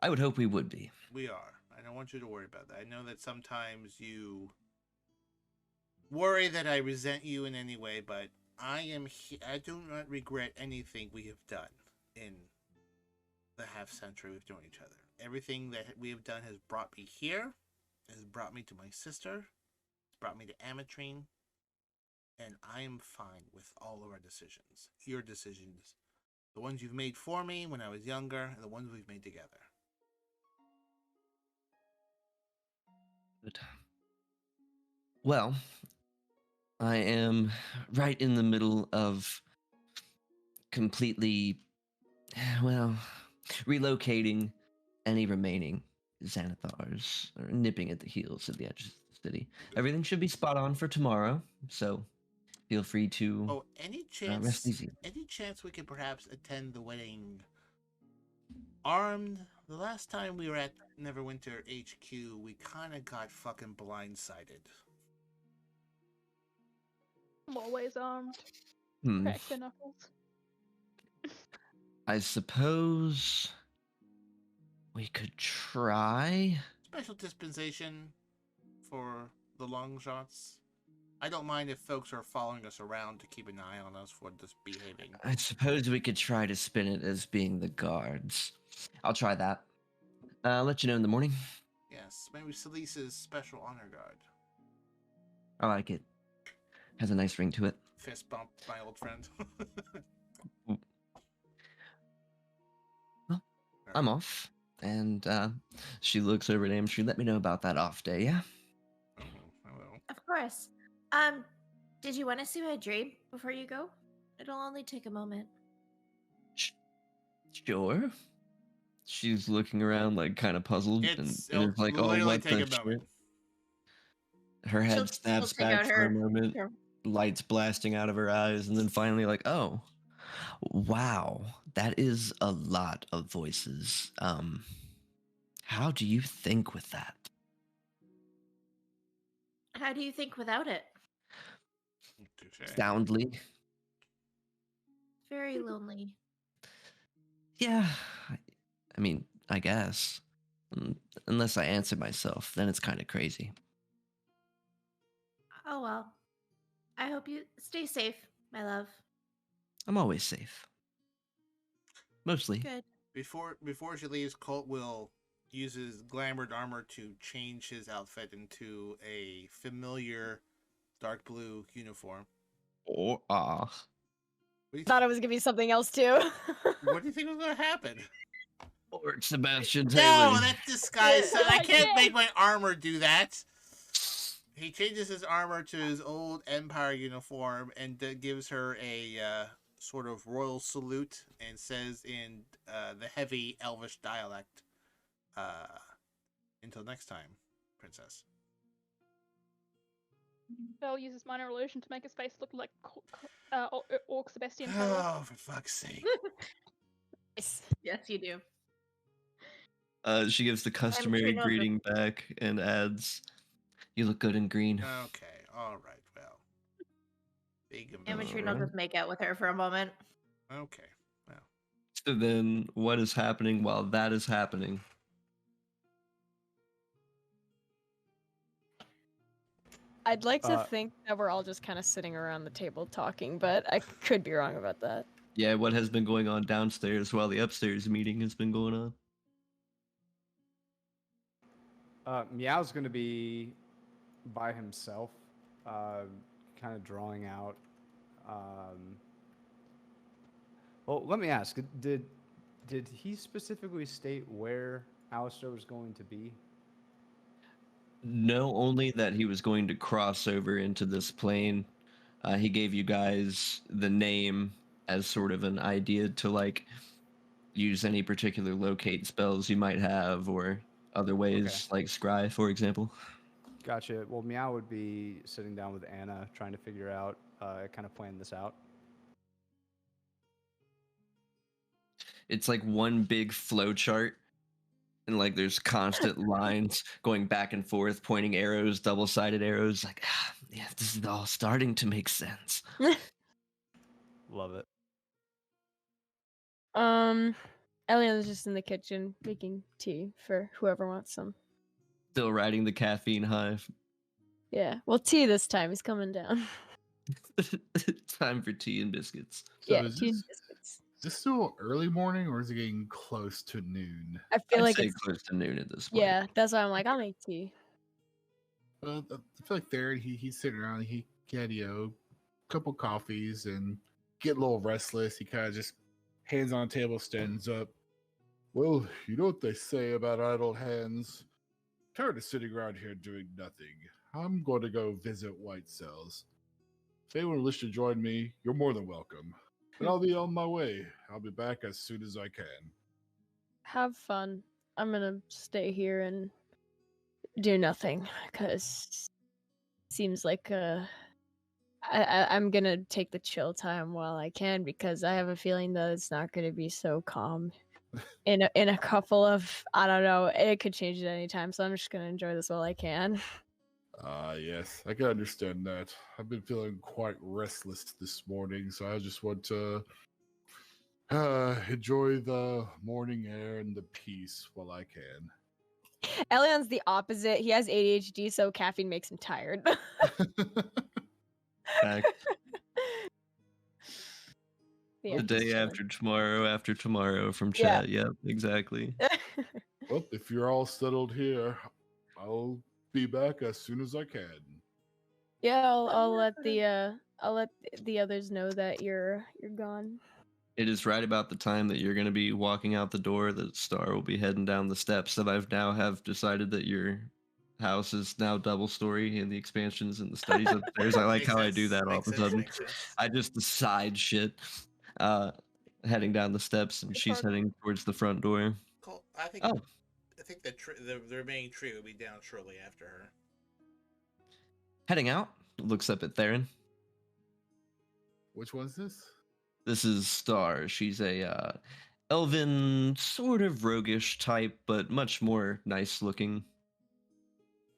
would hope we would be. We are. I don't want you to worry about that. I know that sometimes you worry that I resent you in any way, but I do not regret anything we have done in the half century we've known each other. Everything that we have done has brought me here, has brought me to my sister, has brought me to Ametrine, and I am fine with all of our decisions. Your decisions. The ones you've made for me when I was younger, and the ones we've made together. Good. Well, I am right in the middle of completely, well, relocating any remaining Xanathars, or nipping at the heels of the edges of the city. Everything should be spot on for tomorrow, so feel free to Oh, any rest chance? easy. Any chance we could perhaps attend the wedding armed? The last time we were at Neverwinter HQ, we kind of got fucking blindsided. I'm always armed. Hmm. Crack your knuckles. I suppose we could try. Special dispensation for the Longshots. I don't mind if folks are following us around to keep an eye on us for misbehaving. I suppose we could try to spin it as being the guards. I'll try that. I'll let you know in the morning. Yes, maybe Celise's special honor guard. I like it. Has a nice ring to it. Fist bump, my old friend. Well, I'm off. And she looks over at Ametrine. Let me know about that off day, yeah? I will. Of course. Did you want to see my dream before you go? It'll only take a moment. Sure. She's looking around like kind of puzzled and It'll is like, oh, literally what take the a moment. shit? Her head She'll snaps take back out for a her- moment, her- lights blasting out of her eyes, and then finally like, oh, wow, that is a lot of voices. How do you think with that? How do you think without it? Touche. Soundly? Very lonely. Yeah, I mean, I guess. Unless I answer myself, then it's kind of crazy. Oh well. I hope you stay safe, my love. I'm always safe. Mostly. Good. Before she leaves, Colt will use his glamored armor to change his outfit into a familiar dark blue uniform. Or What do you, Thought it was gonna be something else too. what do you think was going to happen? Colt Sebastian Taylor. No, that's disguise. I can't Yeah. make my armor do that. He changes his armor to his old Empire uniform and gives her a sort of royal salute and says in the heavy Elvish dialect, "Until next time, princess." Bell uses minor illusion to make his face look like Orc Sebastian Taylor. Oh, for fuck's sake. Yes, you do. She gives the customary Ametrine greeting back and adds, "You look good in green." Okay, all right, well. Big Ametrine will Alright. just make out with her for a moment. Okay, well. So then, what is happening while that is happening? I'd like to Uh, think that we're all just kind of sitting around the table talking, but I could be wrong about that. Yeah, what has been going on downstairs while the upstairs meeting has been going on? Meow's going to be by himself, kind of drawing out. Well, let me ask: did he specifically state where Alistair was going to be? No, only that he was going to cross over into this plane. He gave you guys the name as sort of an idea to like use any particular locate spells you might have or other ways like scry, for example. Gotcha. Well, Meow would be sitting down with Anna, trying to figure out, kind of plan this out. It's like one big flow chart, and like there's constant lines going back and forth, pointing arrows, double-sided arrows. Like, yeah, this is all starting to make sense. Love it. Elion's just in the kitchen making tea for whoever wants some. Still riding the caffeine high. Yeah, well, tea this time. He's coming down. Time for tea and biscuits. So yeah, is tea and this, biscuits. is this still early morning or is it getting close to noon? I feel I'd like say it's close to noon at this point. yeah. That's why I'm like, I'll make tea. I feel like there he's sitting around. He had a couple coffees and get a little restless. He kind of just hands on the table, stands up. Well, you know what they say about idle hands. Tired of sitting around here doing nothing. I'm going to go visit White Cells. If anyone wishes to join me, you're more than welcome. But I'll be on my way. I'll be back as soon as I can. Have fun. I'm gonna stay here and do nothing because seems like I'm gonna take the chill time while I can because I have a feeling that it's not gonna be so calm in a couple of I don't know, it could change at any time, so I'm just gonna enjoy this while I can. Yes, I can understand that. I've been feeling quite restless this morning, so I just want to enjoy the morning air and the peace while I can. Elion's the opposite. He has ADHD, so caffeine makes him tired. Back Yeah, the day just after tomorrow from Yeah. chat. Yep, exactly. Well, if you're all settled here, I'll be back as soon as I can. Yeah, I'll let the others know that you're gone. It is right about the time that you're going to be walking out the door that Star will be heading down the steps that I've now have decided that your house is now double story in the expansions and the studies upstairs. I like Makes how I sense, do that all makes of a sense, sudden. makes sense. I just decide shit. Heading down the steps and she's heading towards the front door. Cool. I think Oh, the remaining tree will be down shortly after her. heading out. Looks up at Theron. Which one's this? This is Star. She's a elven, sort of roguish type, but much more nice looking.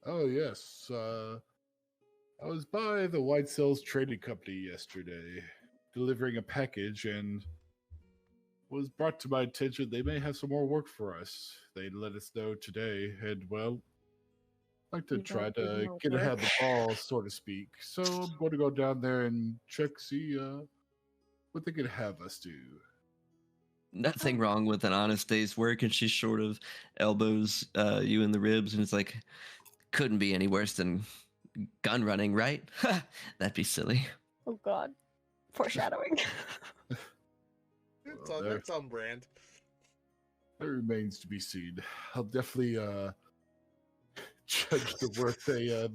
Oh, yes. I was by the White Cells Trading Company yesterday, delivering a package, and was brought to my attention they may have some more work for us. They let us know today, and well, I'd like to You try got big to more get ahead of work. the ball, so to speak. So I'm going to go down there and check, see what they could have us do. Nothing wrong with an honest day's work, and she sort of elbows you in the ribs, and it's like, couldn't be any worse than gun running, right? That'd be silly. Oh God, foreshadowing. Well, there- It's on brand. That remains to be seen. I'll definitely judge the work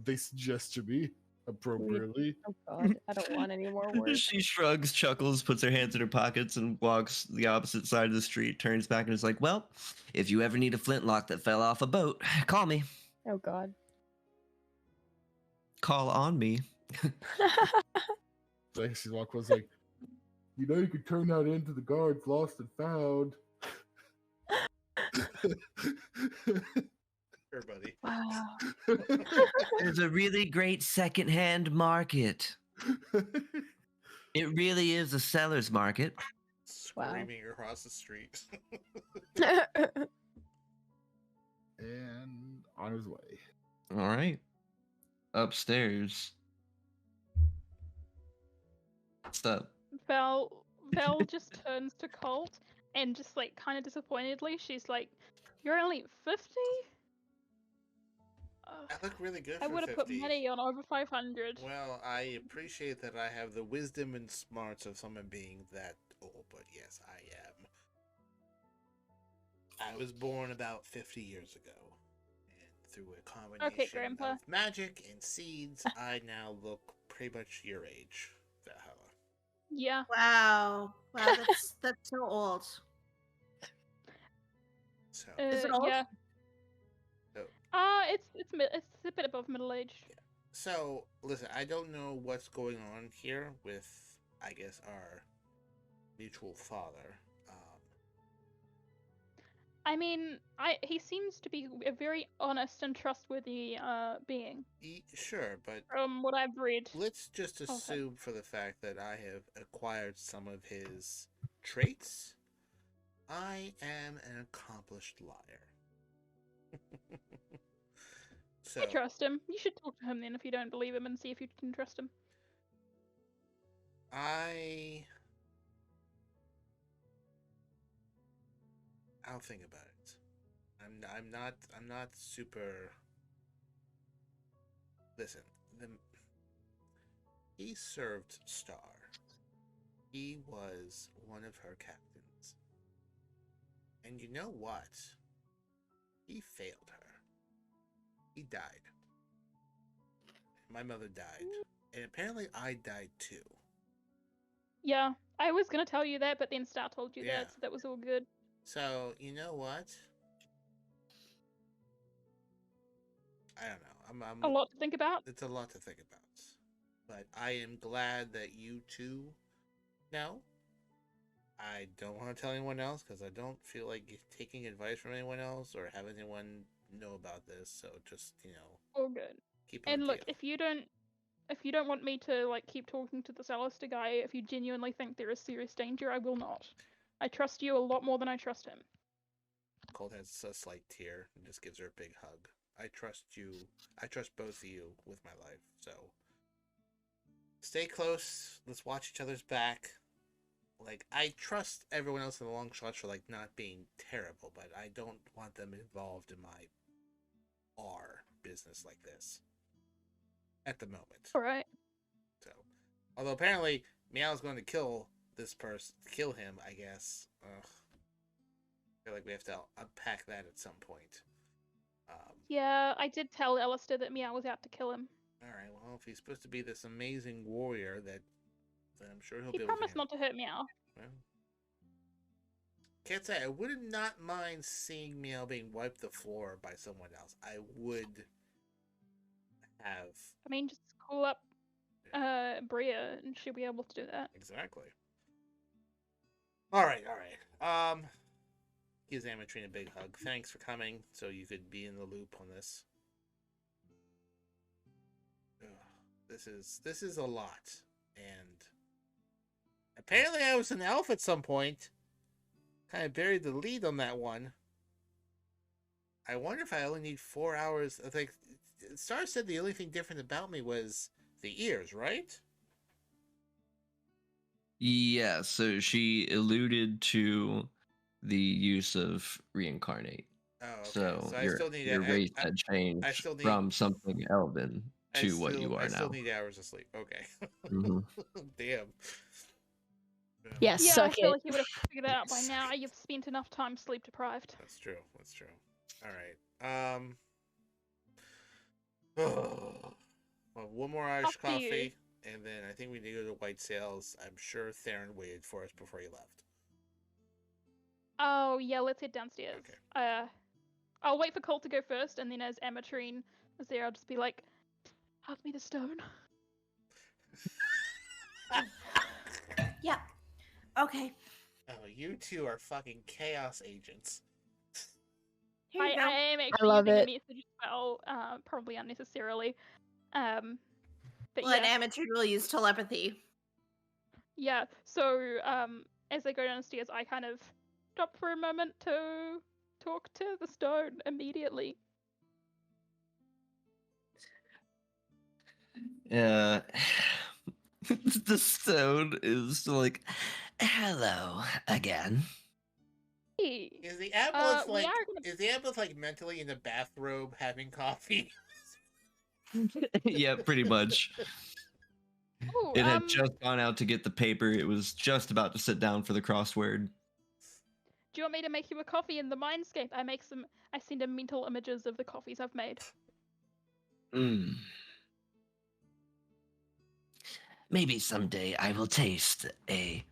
they suggest to me appropriately. Oh God, I don't want any more work. She shrugs, chuckles, puts her hands in her pockets, and walks the opposite side of the street, turns back, and is like, well, if you ever need a flintlock that fell off a boat, call me. Oh God. Call on me. Like she's walking was like, you know, you could turn that into the guards lost and found. Sure, buddy. Wow. There's a really great secondhand market. It really is a seller's market. Wow. Screaming across the street. And on his way. All right. upstairs. What's up? Val just turns to Colt and just like kind of disappointedly, she's like, "You're only 50? I look really good I for would have put 50. Maddie on over 500." Well, I appreciate that I have the wisdom and smarts of someone being that old, but yes, I am. I was born about 50 years ago, and through a combination Grandpa. of magic and seeds, I now look pretty much your age, Valhalla. Yeah. Wow. Wow, that's so old. So, Is it old? Yeah. so, It's a bit above middle age. so, listen, I don't know what's going on here with, I guess, our mutual father. I mean, he seems to be a very honest and trustworthy being, Sure, but from what I've read. let's just Okay. assume for the fact that I have acquired some of his traits. I am an accomplished liar. So, I trust him. You should talk to him then if you don't believe him and see if you can trust him. I'll think about it. I'm not super. Listen, he served Star. He was one of her captains. And you know what? He failed her. He died. My mother died. And apparently I died too. Yeah, I was gonna tell you that, but then Star told you Yeah. that, so that was all good. So, you know what? I don't know. I'm A lot to think about. It's a lot to think about. But I am glad that you two know. I don't want to tell anyone else because I don't feel like taking advice from anyone else or have anyone know about this. So just, All good. keep it And on look, deal. if you don't want me to like keep talking to this Alistair guy, if you genuinely think there is serious danger, I will not. I trust you a lot more than I trust him. Colt has a slight tear and just gives her a big hug. I trust you. I trust both of you with my life. So stay close. Let's watch each other's back. Like, I trust everyone else in the Longshots for, like, not being terrible, but I don't want them involved in my business like this. At the moment. Alright. So, although apparently Meow's going to kill this person, kill him, I guess. Ugh. I feel like we have to unpack that at some point. Yeah, I did tell Alistair that Miow was out to kill him. Alright, well, if he's supposed to be this amazing warrior, then I'm sure he'll He be able to. promised not to hurt Miow. Well, can't say I would not mind seeing Meow being wiped the floor by someone else. I would have. I mean, just call up Bria and she'll be able to do that. Exactly. All right. Gives Ametrine a big hug. Thanks for coming, so you could be in the loop on this. Ugh, this is a lot, and apparently I was an elf at some point. Kind of buried the lead on that one. I wonder if I only need 4 hours. Like, Star said the only thing different about me was the ears, right? Yeah, so she alluded to the use of reincarnate. Oh, okay. So, I your, still need your race had changed still need- from something elven to what you are I now. still need hours of sleep. Okay. Mhm. Damn. Yes, Yeah, I suck feel it. like you would have figured it out by now. You've spent enough time sleep deprived. That's true. All right. Well, one more Irish Up to you. coffee, and then I think we need to go to White Sails. I'm sure Theron waited for us before he left. Oh yeah, let's head downstairs. Okay. I'll wait for Colt to go first, and then as Ametrine is there, I'll just be like, "Pass me the stone." Yeah. Okay. Oh, you two are fucking chaos agents. Here you I go. am actually love using it. a message spell, probably unnecessarily. But Well, yeah, an amateur will use telepathy. yeah. So as I go downstairs, I kind of stop for a moment to talk to the stone immediately. Uh, the stone is like, hello again. Hey. Is the aboleth we like are gonna- is the aboleth like mentally in a bathrobe having coffee? Yeah, pretty much. Ooh, It had just gone out to get the paper. It was just about to sit down for the crossword. do you want me to make you a coffee in the mindscape? I send him mental images of the coffees I've made. Mm. Maybe someday I will taste a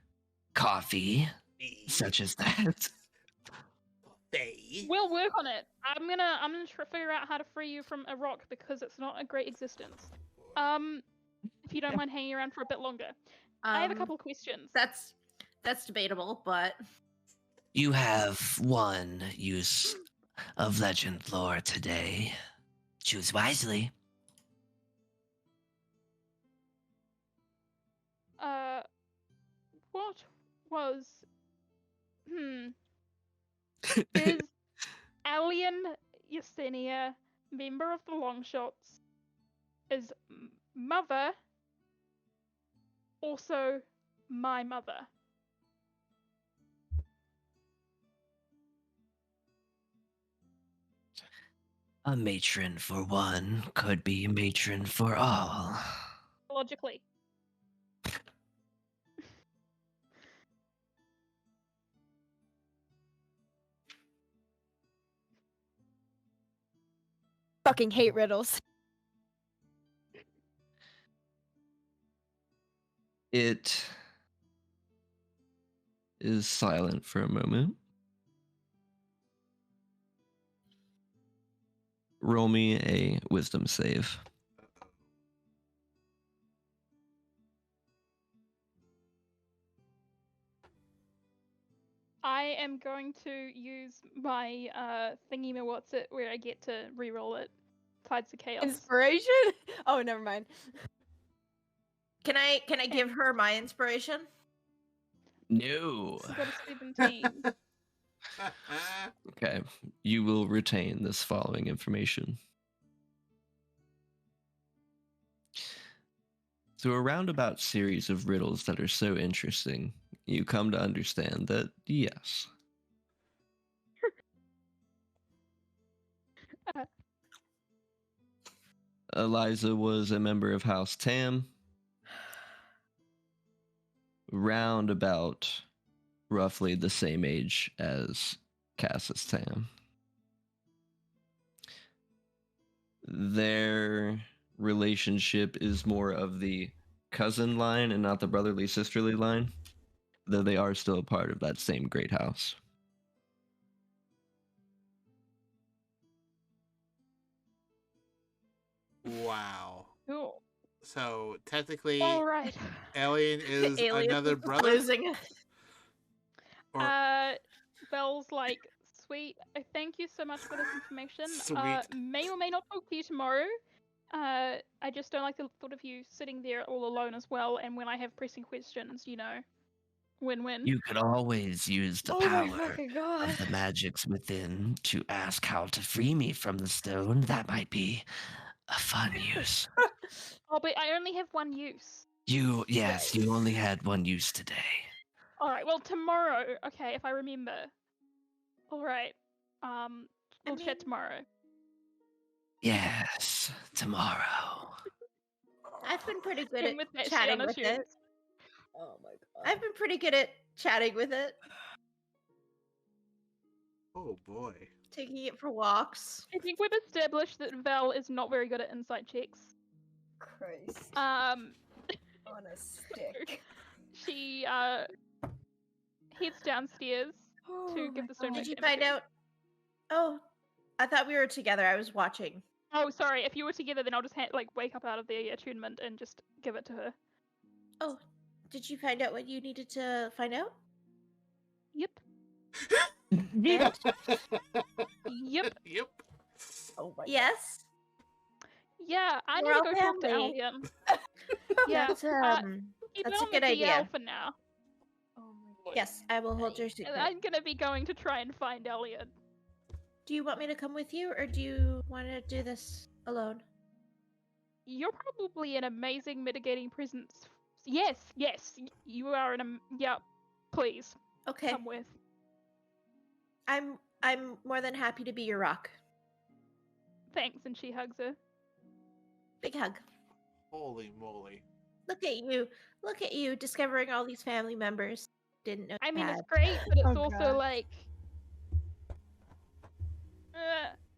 coffee such as that. We'll work on it. I'm gonna figure out how to free you from a rock because it's not a great existence. If you don't mind hanging around for a bit longer, I have a couple questions. That's debatable, but You have one use of legend lore today. Choose wisely. What was? Is Elion Yesenia, member of the Longshots, is mother also my mother? A matron for one could be a matron for all. Logically. Fucking hate riddles. It is silent for a moment. Roll me a wisdom save. I am going to use my thingy what's it where I get to reroll it. Tides of Chaos. Inspiration? Oh, never mind. can I give her my inspiration? No. She's got a 17. Okay. You will retain this following information. Through a roundabout series of riddles that are so interesting, you come to understand that, yes, Eliza was a member of House Tam, roundabout roughly the same age as Cassis Tam. Their relationship is more of the cousin line and not the brotherly sisterly line, though they are still a part of that same great house. Wow. Cool. So technically, All right. Alien is Alias another is brother. losing. Or Bell's like, sweet. Thank you so much for this information. Sweet. May or may not talk to you tomorrow. I just don't like the thought of you sitting there all alone as well. And when I have pressing questions, win-win. You could always use the Oh my power fucking god. of the magics within to ask how to free me from the stone. That might be a fun use. Oh, but I only have one use. Yes, you only had one use today. All right. Well, tomorrow. Okay, if I remember. All right. We'll chat tomorrow. Yes, tomorrow. I've been pretty good And with that, at chatting Shiana with tunes. it. Oh my god. I've been pretty good at chatting with it, oh boy. taking it for walks. I think we've established that Val is not very good at insight checks. Christ. Um, On a stick. she heads downstairs Oh to my give the stone God. back Did you to find Imogen. out? Oh, I thought we were together. I was watching. Oh, sorry. If you were together, then I'll just wake up out of the attunement and just give it to her. Oh, did you find out what you needed to find out? Yep. And Yep. Yep. Oh my yes, Yeah, I We're need to all go talk to family. Alien. Yeah. that's Keep that's it a on good the DL idea. for now. Oh my god. Yes, I will hold your And secret. I'm gonna be going to try and find Elliot. Do you want me to come with you, or do you want to do this alone? you're probably an amazing mitigating presence. Yes, you are yeah. Please Okay. come with. I'm more than happy to be your rock. Thanks, and she hugs her. Big hug. Holy moly. Look at you discovering all these family members. Didn't know I you mean, had. it's great, but it's Oh, also God. like.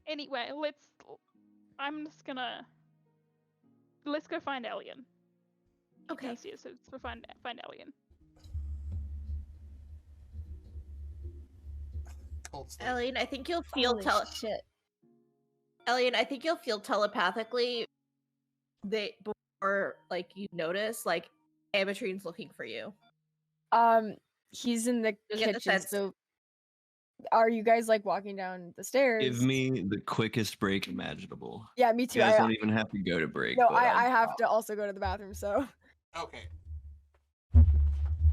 Anyway, I'm just gonna. Let's go find Elion. Okay. Yes, so let's find Elion. Colt's like, Elian, I think you'll feel Holy shit. Elian, I think you'll feel telepathically before like you notice like Ametrine's looking for you. He's in the You'll get the kitchen. sense. So, are you guys like walking down the stairs? Give me the quickest break imaginable. Yeah, me too. You guys I, don't even have to go to break. no, but I have to also go to the bathroom. So, okay.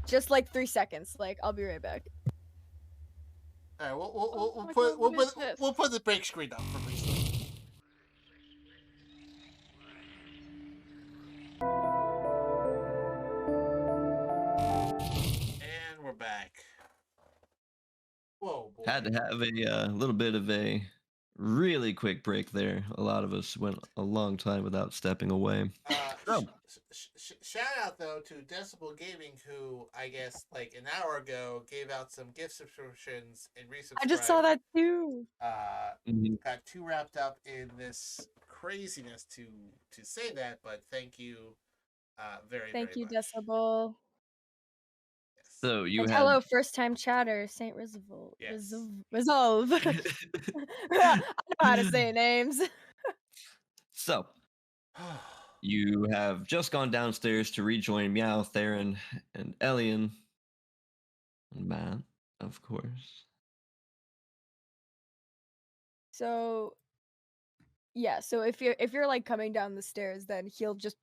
just like 3 seconds. Like, I'll be right back. All right, Oh my we'll God, what is this? we'll put the break screen up for Lisa. And we're back. Whoa, boy. had to have a little bit of a really quick break there. A lot of us went a long time without stepping away. Oh. Shout out though to Decibel Gaming, who I guess like an hour ago gave out some gift subscriptions and resubscribed. I just saw that too. Got too wrapped up in this craziness to say that, but thank you, very Thank you, much. Decibel. Yes. So you And had hello, first time chatter, Saint Resolve. Yes. Resolve. I know how to say names. So you have just gone downstairs to rejoin Miow, Theron, and Elion. And Matt, of course. So yeah, so if you're like coming down the stairs, then he'll just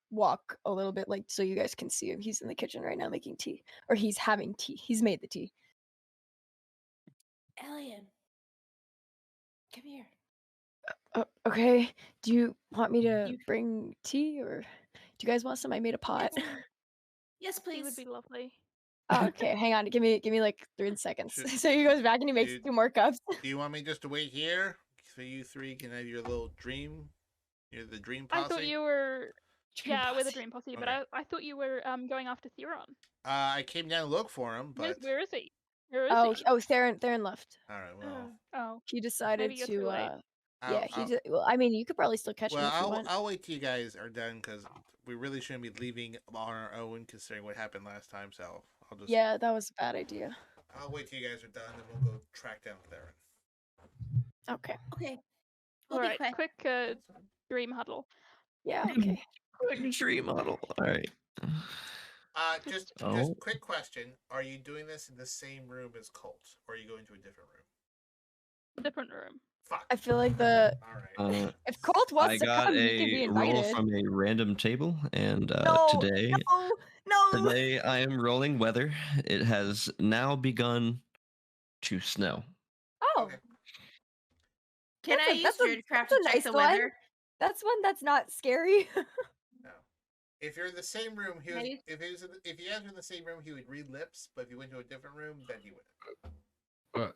walk a little bit like so you guys can see him. He's in the kitchen right now making tea. Or he's having tea. He's made the tea. Elian, come here. Okay. Do you want me to You- bring tea or do you guys want some? I made a pot. Yes, Tea please. would be lovely. Oh, okay, hang on. Give me like 3 seconds. Should- So he goes back and he makes Dude. 2 more cups. Do you want me just to wait here so you three can have your little dream? You're the dream posse. I thought you were. Yeah, we're the Dream Posse, but Okay. I thought you were going after Theron. I came down to look for him, but Where is he? Where is he? Oh, Theron left. all right. Well, Oh, He decided Maybe you're too to late. yeah, well, I mean, you could probably still catch him well, if you want. I'll wait till you guys are done because we really shouldn't be leaving on our own considering what happened last time. So I'll just Yeah, that was a bad idea. I'll wait till you guys are done, and we'll go track down Theron. Okay. Okay. all We'll be right. quick. Quick dream huddle. Yeah, okay. Quick tree model. All right. Just Oh. quick question: are you doing this in the same room as Colt, or are you going to a different room? Different room. Fuck. I feel like the All right. if Colt I wants to got come, he can be a roll invited. from a random table, and No, today no. today I am rolling weather. It has now begun to snow. Oh, Okay. Can That's I a- use that's a- Druidcraft that's to a check nice the one. weather? that's one that's not scary. No. If you're in the same room, Can I use- if you guys were in the same room, he would read lips. But if you went to a different room, then he wouldn't. But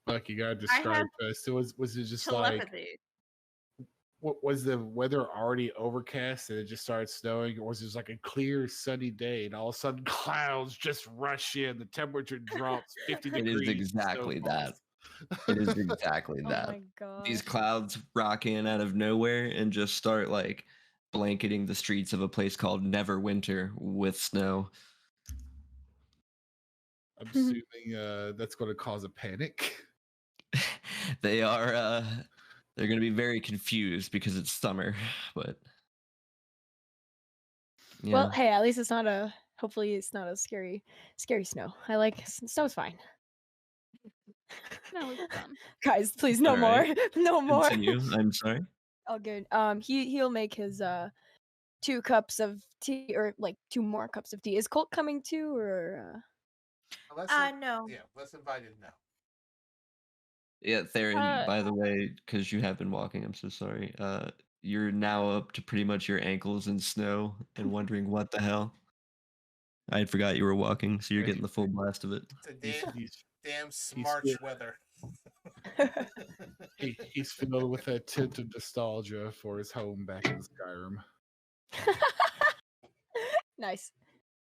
like you gotta I describe have this. Was it just like Telepathy. what was the weather already overcast and it just started snowing, or was it just like a clear sunny day and all of a sudden clouds just rush in, the temperature drops 50 It is degrees. exactly snow that. falls? It is exactly Oh that. my god. These clouds rock in out of nowhere and just start like blanketing the streets of a place called Neverwinter with snow. I'm assuming that's going to cause a panic. They are they're going to be very confused because it's summer, but yeah. Well, hey, at least it's not a. Hopefully, it's not a scary snow. I like snow's fine. No, it's done. Guys, please, no All more, right. no more. Continue. I'm sorry. All good. He'll make his 2 cups of tea or like 2 more cups of tea. Is Colt coming too, or? No. Yeah, let's invite him now. Yeah, Theron, Uh, by the way, because you have been walking, I'm so sorry. you're now up to pretty much your ankles in snow and wondering what the hell. I had forgot you were walking, so you're getting the full blast of it. It's a He's, damn, he's, damn he's March good. weather. he's filled with a tint of nostalgia for his home back in Skyrim. Nice.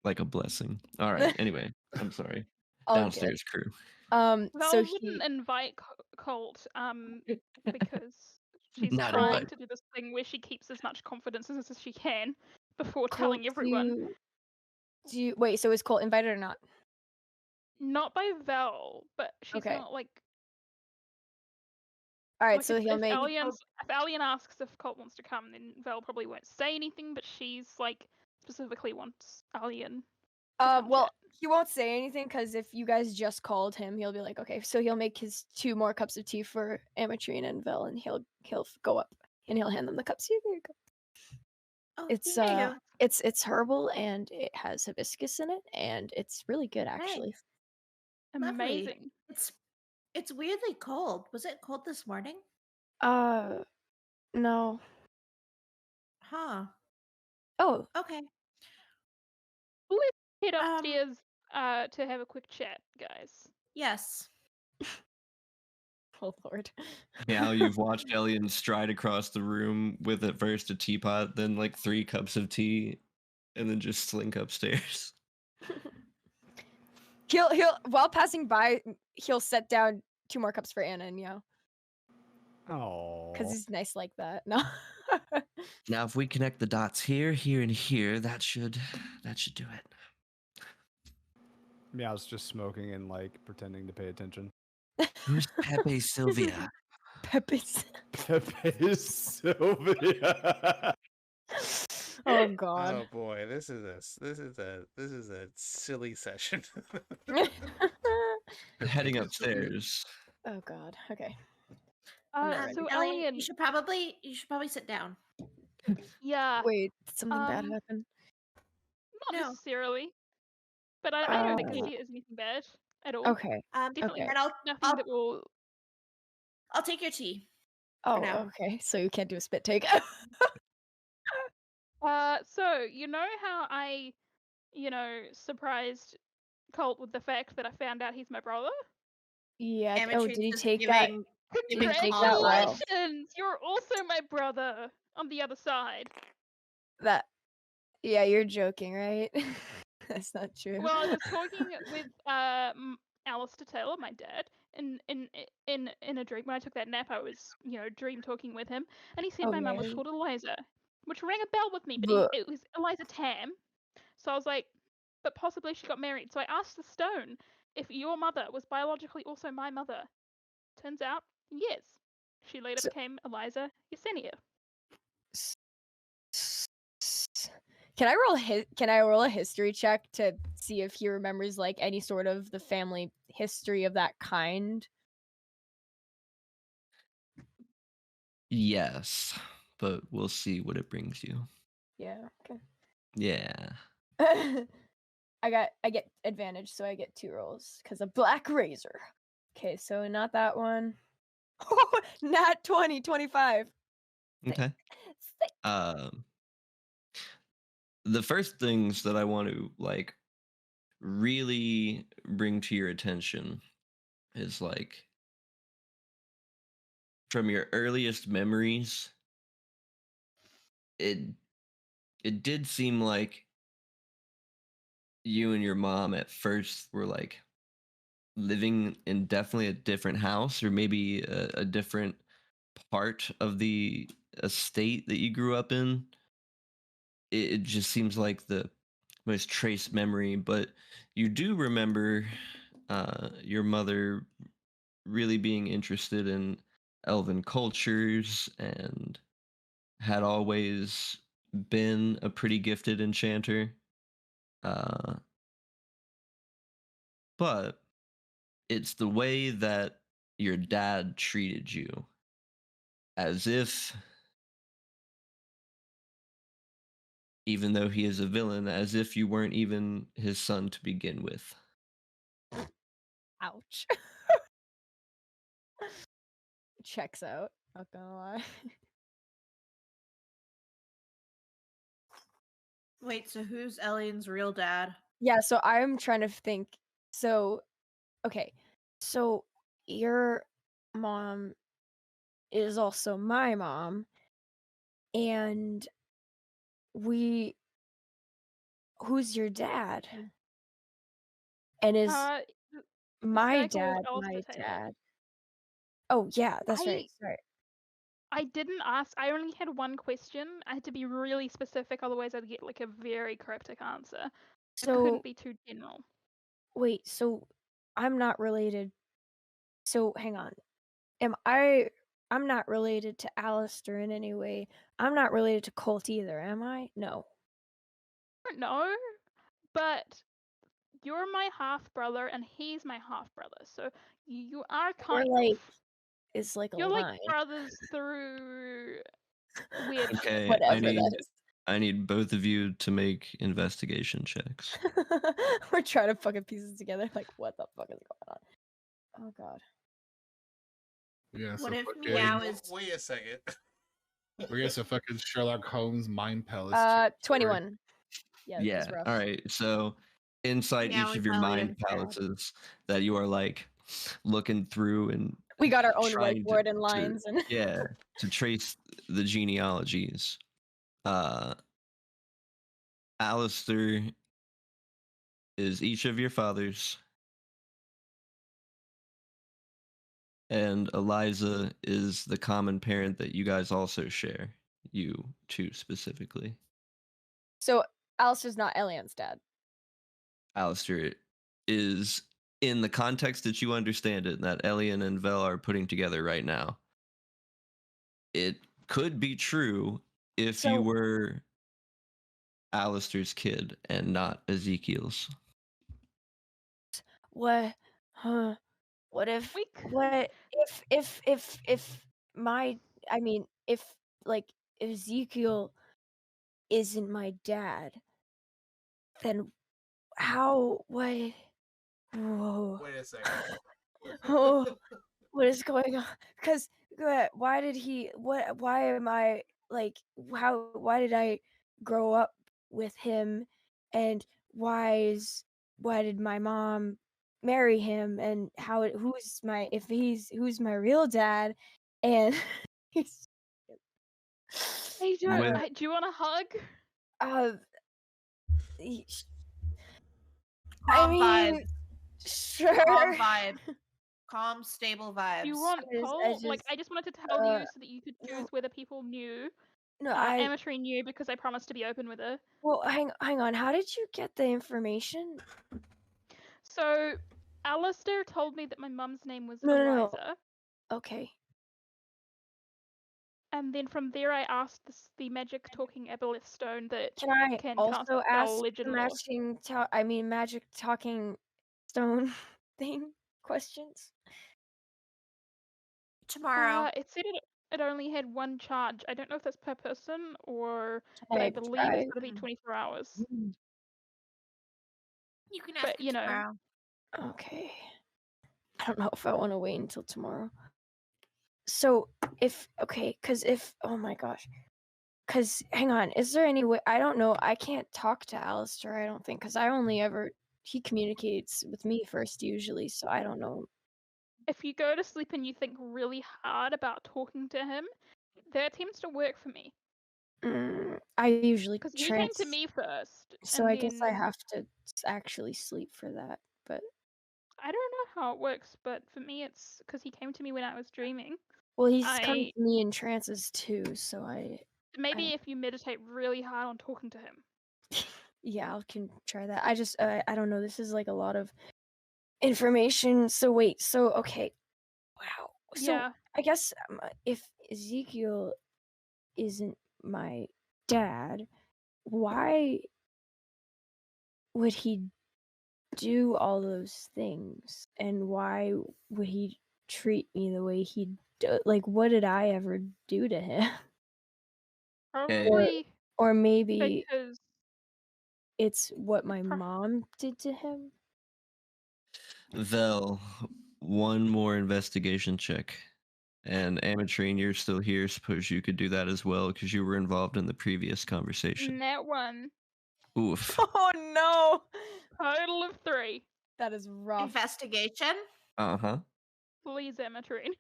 Like a blessing. All right. Anyway, I'm sorry. All good. Downstairs crew. So Val he wouldn't invite Colt because she's Not trying invite. to do this thing where she keeps as much confidence as she can before Colt, telling everyone. do you wait? So is Colt invited or not? Not by Val, but she's Okay. not like. All right. Like So if, he'll if make. Elion asks if Colt wants to come, then Val probably won't say anything. But she's like specifically wants Elion. Well, he won't say anything because if you guys just called him, he'll be like, okay. So he'll make his 2 more cups of tea for Ametrine and Vel, and he'll go up and he'll hand them the cups. Here you go. Oh, It's thank you. it's herbal and it has hibiscus in it, and it's really good actually. Lovely. Amazing. It's weirdly cold. Was it cold this morning? No. Huh. Oh, Okay. Let's head upstairs to have a quick chat, guys. Yes. oh Lord. Now you've watched Elion stride across the room with at first a teapot, then like 3 cups of tea, and then just slink upstairs. He'll while passing by, he'll set down 2 more cups for Anna and Miow Oh. because he's nice like that. No. Now, if we connect the dots here, here, and here, that should do it. Meow's just smoking and like pretending to pay attention. Who's Pepe Sylvia? Pepe's. Pepe Sylvia. Oh God. Oh boy, this is a silly session. Heading upstairs. Oh God. Okay. So Elion, Elion, you should probably sit down. yeah, Wait, did something bad um, happen? not No. necessarily, but I don't think I see it as anything bad at all. Okay. Definitely Okay. And nothing that will. I'll take your tea. Oh, now. okay. So you can't do a spit take. So you know how I, surprised Colt with the fact that I found out he's my brother? Yeah. Oh, Amatrine's did he just take that? giving Did he take that well? Congratulations! You're also my brother on the other side. That. Yeah, you're joking, right? That's not true. Well, I was talking with Alistair Taylor, my dad, in a dream. When I took that nap, I was dream talking with him, and he said Oh, my mum was Mary. called Eliza, which rang a bell with me, but But- it was Eliza Tam. So I was like, but possibly she got married. So I asked the stone if your mother was biologically also my mother. Turns out, yes. She later So- became Eliza Yesenia. Can I roll a history check to see if he remembers like any sort of the family history of that kind? Yes, but we'll see what it brings you. Yeah. Okay. Yeah. I get advantage, so I get 2 rolls because of Black Razor. Okay, so not that one. Nat 20, 25. Okay. Sick. The first things that I want to like really bring to your attention is like from your earliest memories, it did seem like you and your mom at first were like living in definitely a different house or maybe a different part of the estate that you grew up in. It just seems like the most trace memory, but you do remember your mother really being interested in elven cultures and had always been a pretty gifted enchanter. But it's the way that your dad treated you, as if, even though he is a villain, as if you weren't even his son to begin with. Ouch. Checks out. Not gonna lie. Wait, so who's Elion's real dad? Yeah, so I'm trying to think. So, okay. So your mom is also my mom, and who's your dad? And is This my guy called dad Alistair my Taylor. dad? Oh, yeah, that's right. Sorry. I didn't ask. I only had one question. I had to be really specific, otherwise I'd get like a very cryptic answer. It So, couldn't be too general. wait, so I'm not related. So, hang on. I'm not related to Alistair in any way. I'm not related to Colt either, am I? No. I don't know, but you're my half brother and he's my half brother, so you are We're kind like, of. it's like a You're like line. brothers through weird shit. Okay, Whatever that is. I need both of you to make investigation checks. We're trying to fucking pieces together. Like, what the fuck is going on? Oh god. Yeah, What if fucking, Miow is Wait a second. we're gonna fucking Sherlock Holmes mind palace. 21. Yeah, Yeah. it's rough. All right. So inside Miow each is of your mind Elion's dad? palaces that you are like looking through and We got our own trying whiteboard and lines and yeah, to trace the genealogies. Alistair is each of your fathers, and Eliza is the common parent that you guys also share. You two specifically. So Alistair's not Elion's dad. Alistair is in the context that you understand it, that Elion and Vel are putting together right now. It could be true if you So- were Alistair's kid and not Ezekiel's. What what if We c- what if my I mean if like Ezekiel isn't my dad, then how what whoa. Wait a second. Oh, what is going on? Because why did he? What? Why am I like? How? Why did I grow up with him? And why did my mom marry him? And how? Who's my? If who's my real dad? And he's, Hey, do With- you want a hug? uh, he- I calm mean, vibe? sure. Calm vibe. Calm, stable vibes. Do you want Colt? Like, I just wanted to tell you so that you could choose whether people knew. no, Ametrine knew because I promised to be open with her. Well, hang on. How did you get the information? So, Alistair told me that my mum's name was No. Eliza. Okay. And then from there, I asked the magic talking aboleth stone that Can I can also cast ask spell the legend lore. magic talking stone thing questions? Tomorrow. It said it only had one charge. I don't know if that's per person or, Can but I I believe try? it's going to be 24 hours. You can ask But, it you know. tomorrow. Okay. I don't know if I want to wait until tomorrow. So oh my gosh. Cause hang on, is there any way I don't know, I can't talk to Alistair, I don't think, because he communicates with me first usually, so I don't know. If you go to sleep and you think really hard about talking to him, that tends to work for me. I usually Because he came to me first. so and I guess I then- have to actually sleep for that, but I don't know how it works, but for me, it's because he came to me when I was dreaming. well, he's come to me in trances too, so Maybe if you meditate really hard on talking to him. yeah, I can try that. I just I don't know, this is like a lot of information. So wait, so okay. Wow. So Yeah. I guess if Ezekiel isn't my dad, why would he do all those things? And why would he treat me the way he do? Like, what did I ever do to him? Probably Or maybe because it's what my mom did to him? Vel, one more investigation check. And Ametrine, you're still here. Suppose you could do that as well because you were involved in the previous conversation. that one. Oof. Oh no, Total of 3. that is rough. Investigation. Uh-huh. Please, Ametrine.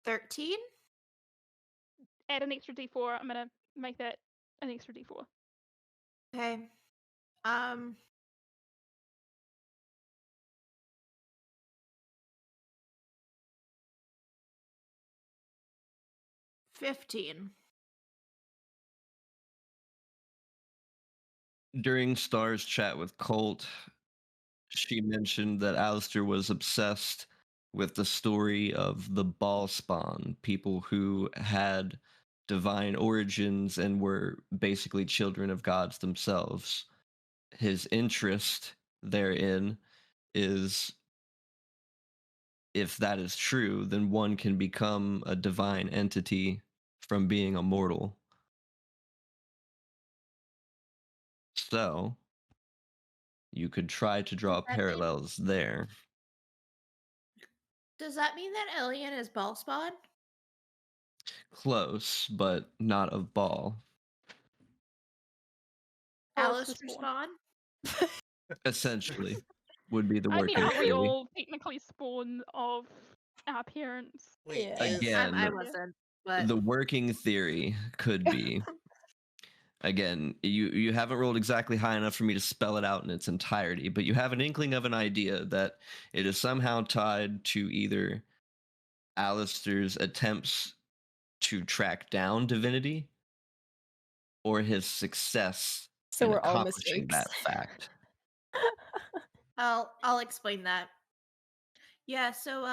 13. Add an extra d4. I'm gonna make that an extra d4. Okay. 15. During Star's chat with Colt, she mentioned that Alistair was obsessed with the story of the Ball Spawn, people who had divine origins and were basically children of gods themselves. His interest therein is, if that is true, then one can become a divine entity from being a mortal. So, you could try to draw Does that mean- parallels there. Does that mean that Elion is ball spawn? Close, but not of Ball. Alistair spawn? Essentially, would be the I mean, working aren't we theory. all technically spawn of our parents? Wait, Yeah. is, Again, I wasn't, but the working theory could be. Again, you haven't rolled exactly high enough for me to spell it out in its entirety, but you have an inkling of an idea that it is somehow tied to either Alistair's attempts to track down divinity or his success So in we're all accomplishing mistakes. that fact. I'll explain that. Yeah, so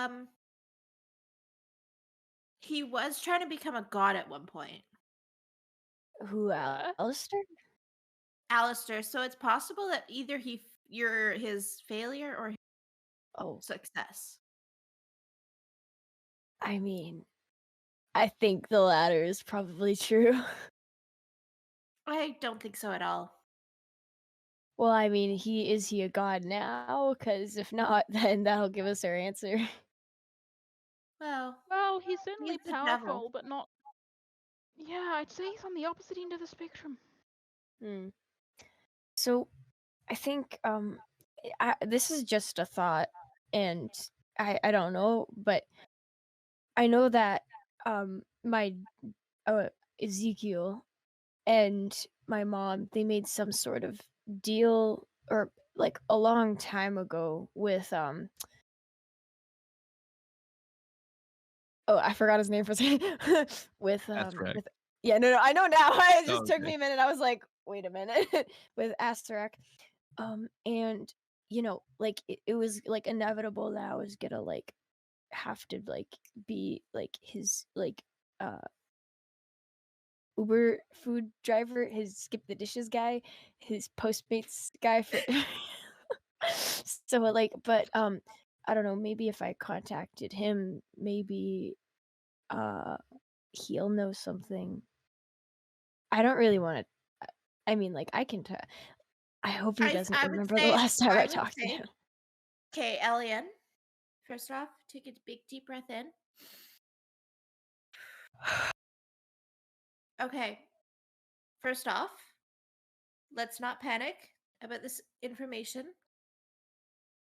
he was trying to become a god at one point. Who, Alistair? Alistair, so it's possible that either you're his failure or his Oh, success. I mean, I think the latter is probably true. I don't think so at all. Well, I mean, is he a god now? Because if not, then that'll give us our answer. Well, Well, he's certainly the devil. powerful, but not. Yeah, I'd say he's on the opposite end of the spectrum. So, I think this is just a thought, and I don't know, but I know that my Ezekiel and my mom, they made some sort of deal, or like a long time ago, with oh, I forgot his name for a second. with That's correct. with yeah, no, I know now. It just took Okay. me a minute. I was like, wait a minute. With Asterek. And like it was like inevitable that I was gonna like have to like be like his like Uber food driver, his skip the dishes guy, his Postmates guy for so like, but I don't know, maybe if I contacted him, maybe he'll know something. I don't really want to. I mean, like I can. I hope he doesn't I would remember the say- last time I would talked to say- him. Okay, Elion. First off, take a big deep breath in. Okay. First off, let's not panic about this information.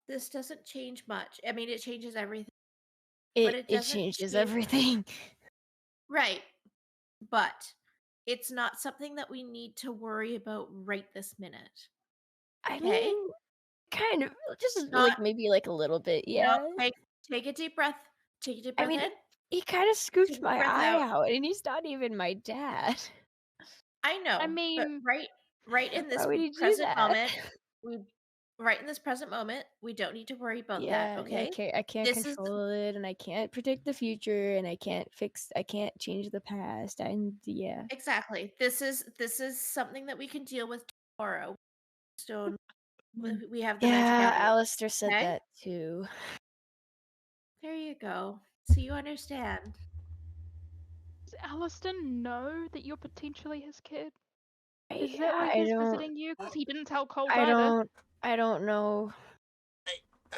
This doesn't change much. I mean, it changes everything. But it It doesn't changes change- everything. Right. But it's not something that we need to worry about right this minute. I Okay. mean, kind of, just Not- like maybe like a little bit, yeah. No, take a deep breath. Take a deep breath I mean, in. he kind of scooped Take a my breath eye out. out, and he's not even my dad. I know. I mean- but right in this Why would he do present that? moment, right in this present moment, we don't need to worry about that. Okay. I can't This is- control it, and I can't predict the future, and I can't change the past, and yeah. Exactly. This is something that we can deal with tomorrow. Stone. We have the magic Yeah, outlet. Alistair said okay? that too. There you go. So you understand. Does Alistair know that you're potentially his kid? I, Is that why I he's don't, visiting you? Because he didn't tell Colt I either. don't know.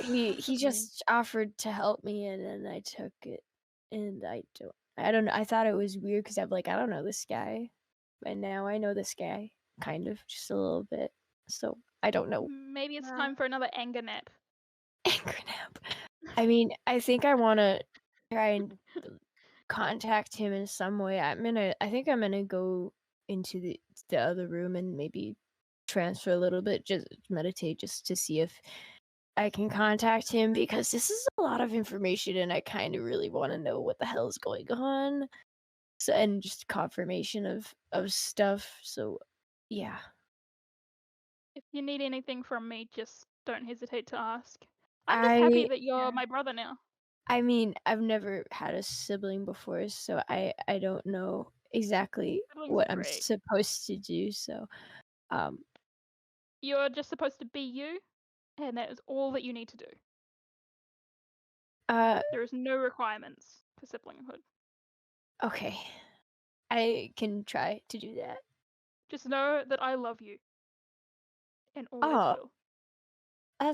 He Okay. just offered to help me, and then I took it. and I don't know. I thought it was weird because I'm like, I don't know this guy, and now I know this guy kind of just a little bit. So I don't know. Maybe it's Wow. time for another anger nap. Anger nap. I mean, I think I want to try and contact him in some way. I think I'm gonna go into the other room and maybe transfer a little bit, just meditate, just to see if I can contact him, because this is a lot of information and I kind of really want to know what the hell is going on. So, and just confirmation of stuff. So, yeah. If you need anything from me, just don't hesitate to ask. I'm just happy that you're my brother now. I mean, I've never had a sibling before, so I don't know exactly Siblings what are I'm great. supposed to do. So, You're just supposed to be you, and that is all that you need to do. There is no requirements for siblinghood. Okay, I can try to do that. Just know that I love you. And always Oh. will.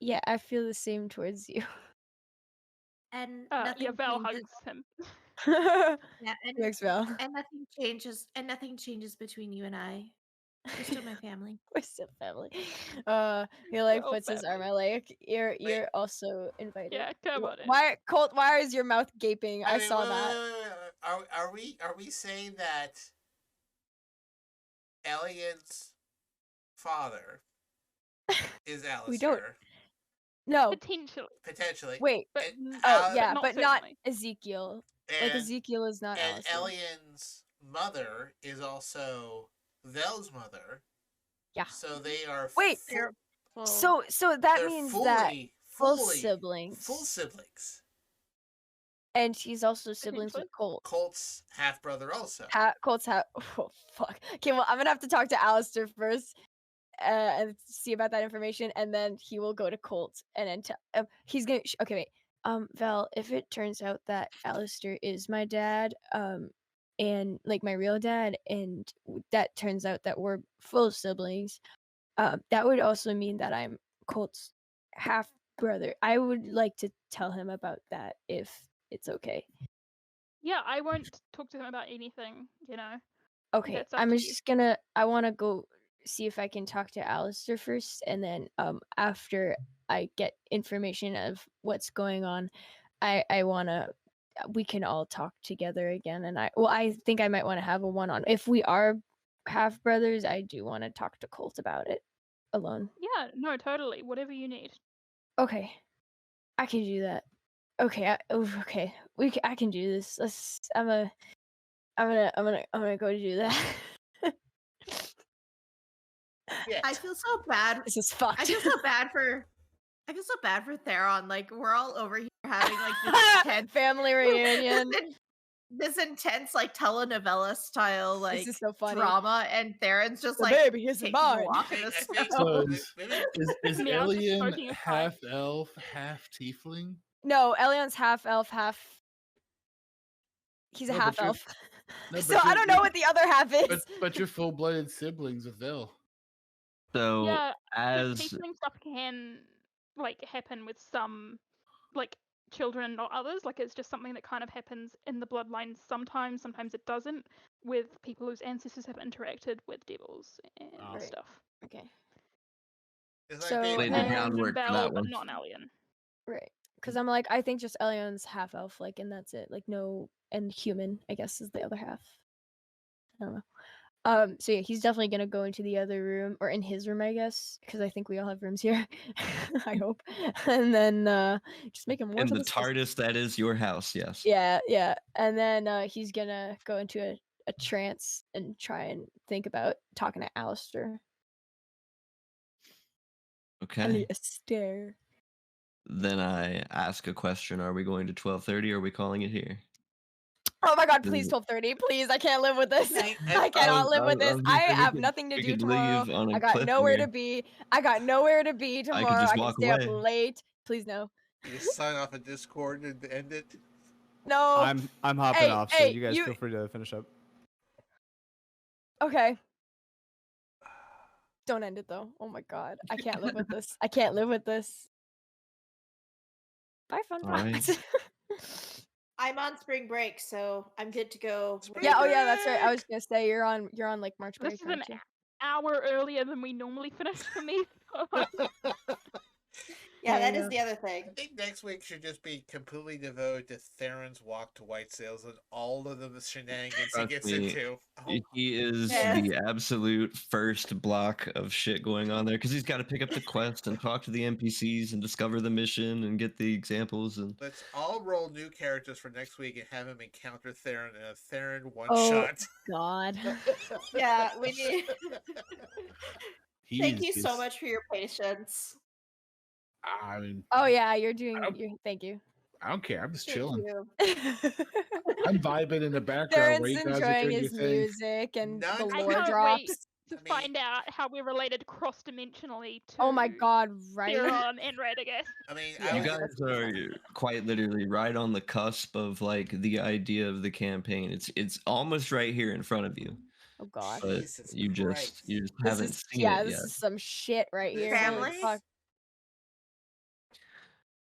Yeah, I feel the same towards you. And Yeah, nothing Val changes. hugs him. Yeah, and, Thanks, Val. and nothing changes. And nothing changes between you and I. You're still my family. We're still family. He like We're all puts his arm family. out like you're also invited. Yeah, come on in. Why, Colt? Why is your mouth gaping? I mean, saw wait, that. wait. Are we saying that Elion's father is Alistair? We don't. No, Potentially. Wait. But yeah, not but not certainly. Ezekiel. And, Like Ezekiel is not and Alistair. Elion's mother is also Vel's mother. Yeah. So they are. Wait. So that means that full siblings. Full siblings. And he's also siblings with Colt. Colt's half brother also. Colt's half. Oh fuck. Okay, well I'm gonna have to talk to Alistair first. And see about that information, and then he will go to Colt, and then he's gonna. Okay, wait. Val, if it turns out that Alistair is my dad, and like my real dad, and that turns out that we're full siblings, that would also mean that I'm Colt's half brother. I would like to tell him about that if it's okay. Yeah, I won't talk to him about anything, you know. Okay, That's up I'm to just gonna. I want to go see if I can talk to Alistair first, and then after I get information of what's going on, I wanna. We can all talk together again, and I think I might want to have a one-on. If we are half brothers, I do want to talk to Colt about it alone. Yeah, no, totally. Whatever you need. Okay, I can do that. Okay, okay, I can do this. I'm gonna go do that. Yeah. I feel so bad. This is fucked. I feel so bad for Theron. Like we're all over here having like this intense family reunion. This intense like telenovela style like This is so funny. drama, and Theron's just The like baby is taking mine. a walk in I the think- snow. So is Meow just Elion smoking a pipe. half elf, half tiefling? No, Elion's half elf, half. He's a No, half but you're- elf. No, So but I don't know what the other half is. But you're full-blooded siblings with Vel. So Yeah, as tiefling stuff can like happen with some like children or others. Like it's just something that kind of happens in the bloodline sometimes. Sometimes it doesn't. With people whose ancestors have interacted with devils and Right. stuff. Okay. It's So- being laid the And groundwork for Val, that but one. not an alien. Right. Because I'm like, I think just Elion's half elf, like, and that's it. Like, no, and human, I guess, is the other half. I don't know. So yeah, he's definitely gonna go into the other room, or in his room, I guess, because I think we all have rooms here. I hope. And then just make him more In to the the side. TARDIS that is your house, yes. Yeah. And then he's gonna go into a trance and try and think about talking to Alistair. Okay. Alistair. Then I ask a question. Are we going to 12:30 or are we calling it here? Oh my god, Then- please 12:30, please. I can't live with this. Hey, I cannot live with I this. was I gonna say we have could- nothing to we do could tomorrow. leave on a I got nowhere to cliffhanger. be. I got nowhere to be tomorrow. just I can walk stay up away. late. Please no. You sign off of Discord and end it. No. I'm hopping Hey, off, so hey, you guys you- feel free to finish up. Okay. Don't end it though. Oh my god. I can't live with this. I can't live with this. Bye, fun All right. facts. I'm on spring break, so I'm good to go. Spring Yeah, oh yeah, that's right. I break! was gonna say you're on like March This break, is an aren't you? hour earlier than we normally finish for me. Yeah, that Yeah. is the other thing. I think next week should just be completely devoted to Theron's walk to White Sails and all of the shenanigans he Trust gets me, into. Oh, he is Yeah. the absolute first block of shit going on there because he's got to pick up the quest and talk to the NPCs and discover the mission and get the examples and let's all roll new characters for next week and have him encounter Theron in a Theron one Oh. shot. God. Yeah, we need. Thank He's you so just- much for your patience. I mean, Oh yeah, you're doing. don't- Thank you. I don't care. I'm just Thank chilling. you. I'm vibing in the background Darren's where you guys are enjoying doing your his thing. music and None the of I lore can't drops. wait to I mean- find out how we're related cross-dimensionally to Oh my God! Right. Theron and Radagast. I mean, Yeah. you I, guys are quite literally right on the cusp of like the idea of the campaign. It's almost right here in front of you, Oh God. but Jesus you Christ. just This haven't is seen yeah. it This yet. is some shit right This here. Holy Family? fuck.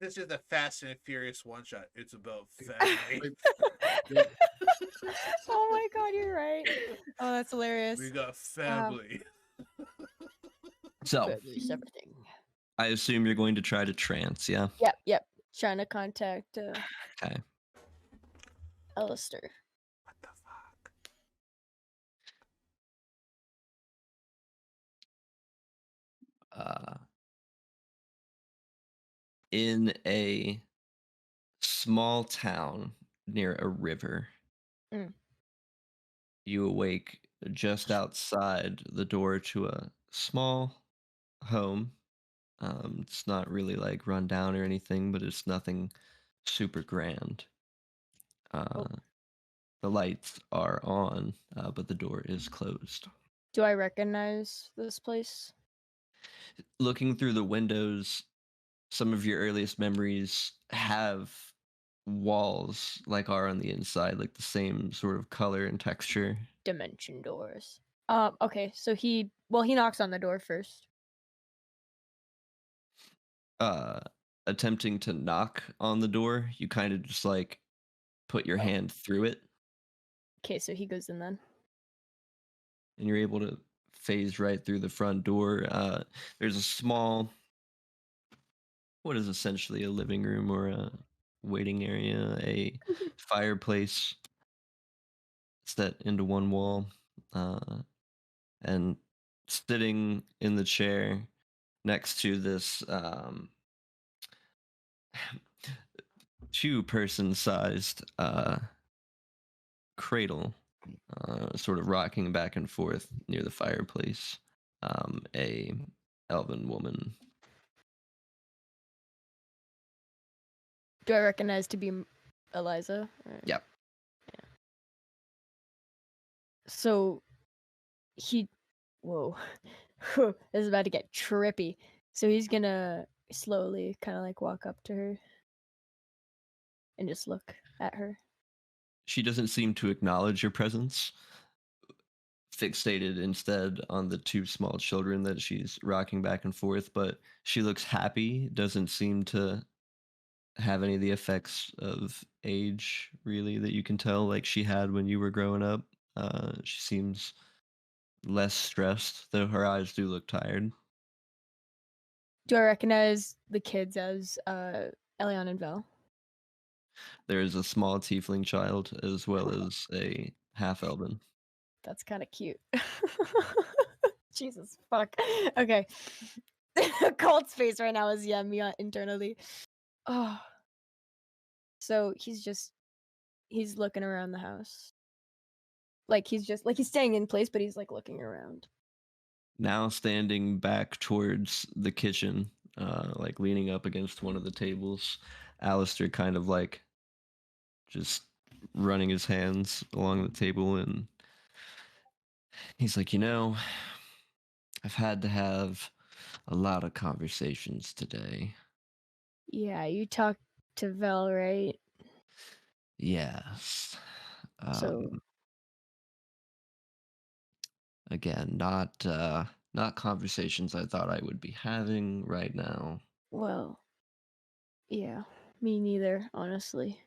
This is the Fast and Furious one shot. It's about family. Oh my God, you're right. Oh, that's hilarious. We got family. So Fabulous everything. I assume you're going to try to trance, yeah? Yep. Trying to contact Okay. Alistair. What the fuck? In a small town near a river, Mm. you awake just outside the door to a small home. It's not really like run down or anything, but it's nothing super grand. The lights are on, but the door is closed. Do I recognize this place? Looking through the windows, some of your earliest memories have walls like are on the inside, like the same sort of color and texture. Dimension doors. Okay, so he knocks on the door first. Attempting to knock on the door, you kind of just like put your hand through it, Okay, so he goes in then. and you're able to phase right through the front door. There's a small, what is essentially a living room or a waiting area, a fireplace set into one wall, and sitting in the chair next to this 2-person sized cradle, sort of rocking back and forth near the fireplace, a elven woman. Do I recognize to be Eliza? Or- Yep. Yeah. So whoa. This is about to get trippy. So he's gonna slowly kind of like walk up to her and just look at her. She doesn't seem to acknowledge your presence, fixated instead on the 2 small children that she's rocking back and forth, but she looks happy, doesn't seem to have any of the effects of age really that you can tell like she had when you were growing up. She seems less stressed, though her eyes do look tired. Do I recognize the kids as Elion and Vel? There is a small tiefling child as well as a half elven. That's kind of cute. Jesus fuck. Okay. Colt's face right now is me internally. Oh. So he's looking around the house. Like he's staying in place, but he's like looking around. Now standing back towards the kitchen, like leaning up against one of the tables, Alistair kind of like just running his hands along the table, and he's like, I've had to have a lot of conversations today. Yeah, you talked to Vel, right? Yes. So Again, not conversations I thought I would be having right now. well, yeah, me neither, honestly.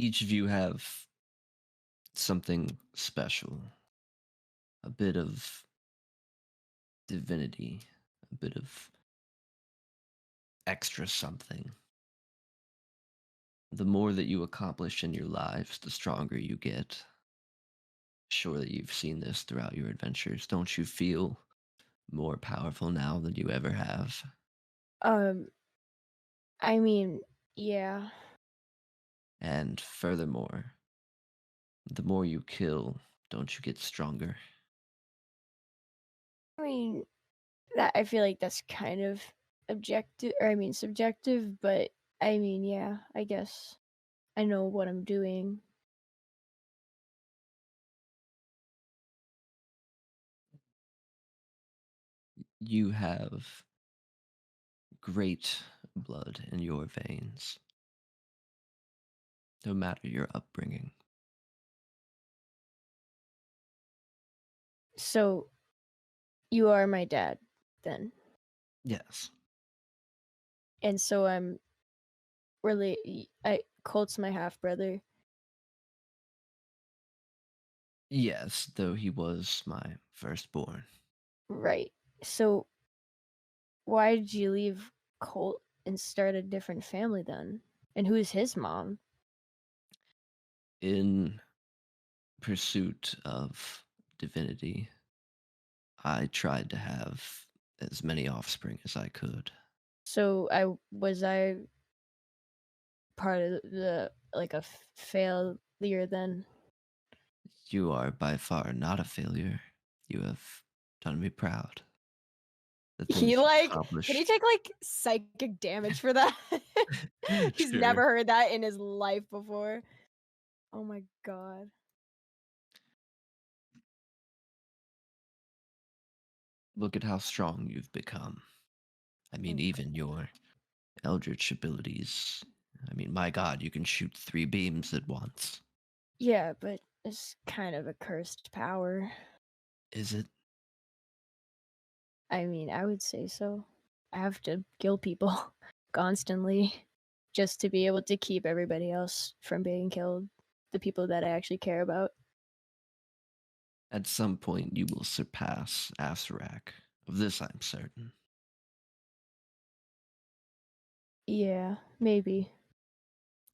each of you have something special, a bit of divinity, a bit of extra something. The more that you accomplish in your lives, the stronger you get. Sure that you've seen this throughout your adventures. Don't you feel more powerful now than you ever have? I mean, yeah. And furthermore, the more you kill, don't you get stronger? I mean, that I feel like that's kind of objective, or I mean subjective, but I mean, yeah, I guess I know what I'm doing. You have great blood in your veins, no matter your upbringing. So you are my dad then. Yes. And so I'm really Colt's my half brother. Yes, though he was my firstborn. Right. So why did you leave Colt and start a different family then? And who's his mom? In pursuit of divinity, I tried to have as many offspring as I could. So I part of the like a failure then? You are by far not a failure. You have done me proud. The things He you like did he accomplished. take like psychic damage for that? He's Sure. never heard that in his life before. Oh my god. Look at how strong you've become. I mean, Mm. even your eldritch abilities. I mean, my god, you can shoot 3 beams at once. Yeah, but it's kind of a cursed power. Is it? I mean, I would say so. I have to kill people constantly just to be able to keep everybody else from being killed. The people that I actually care about. At some point, you will surpass Asarak. Of this, I'm certain. Yeah, maybe.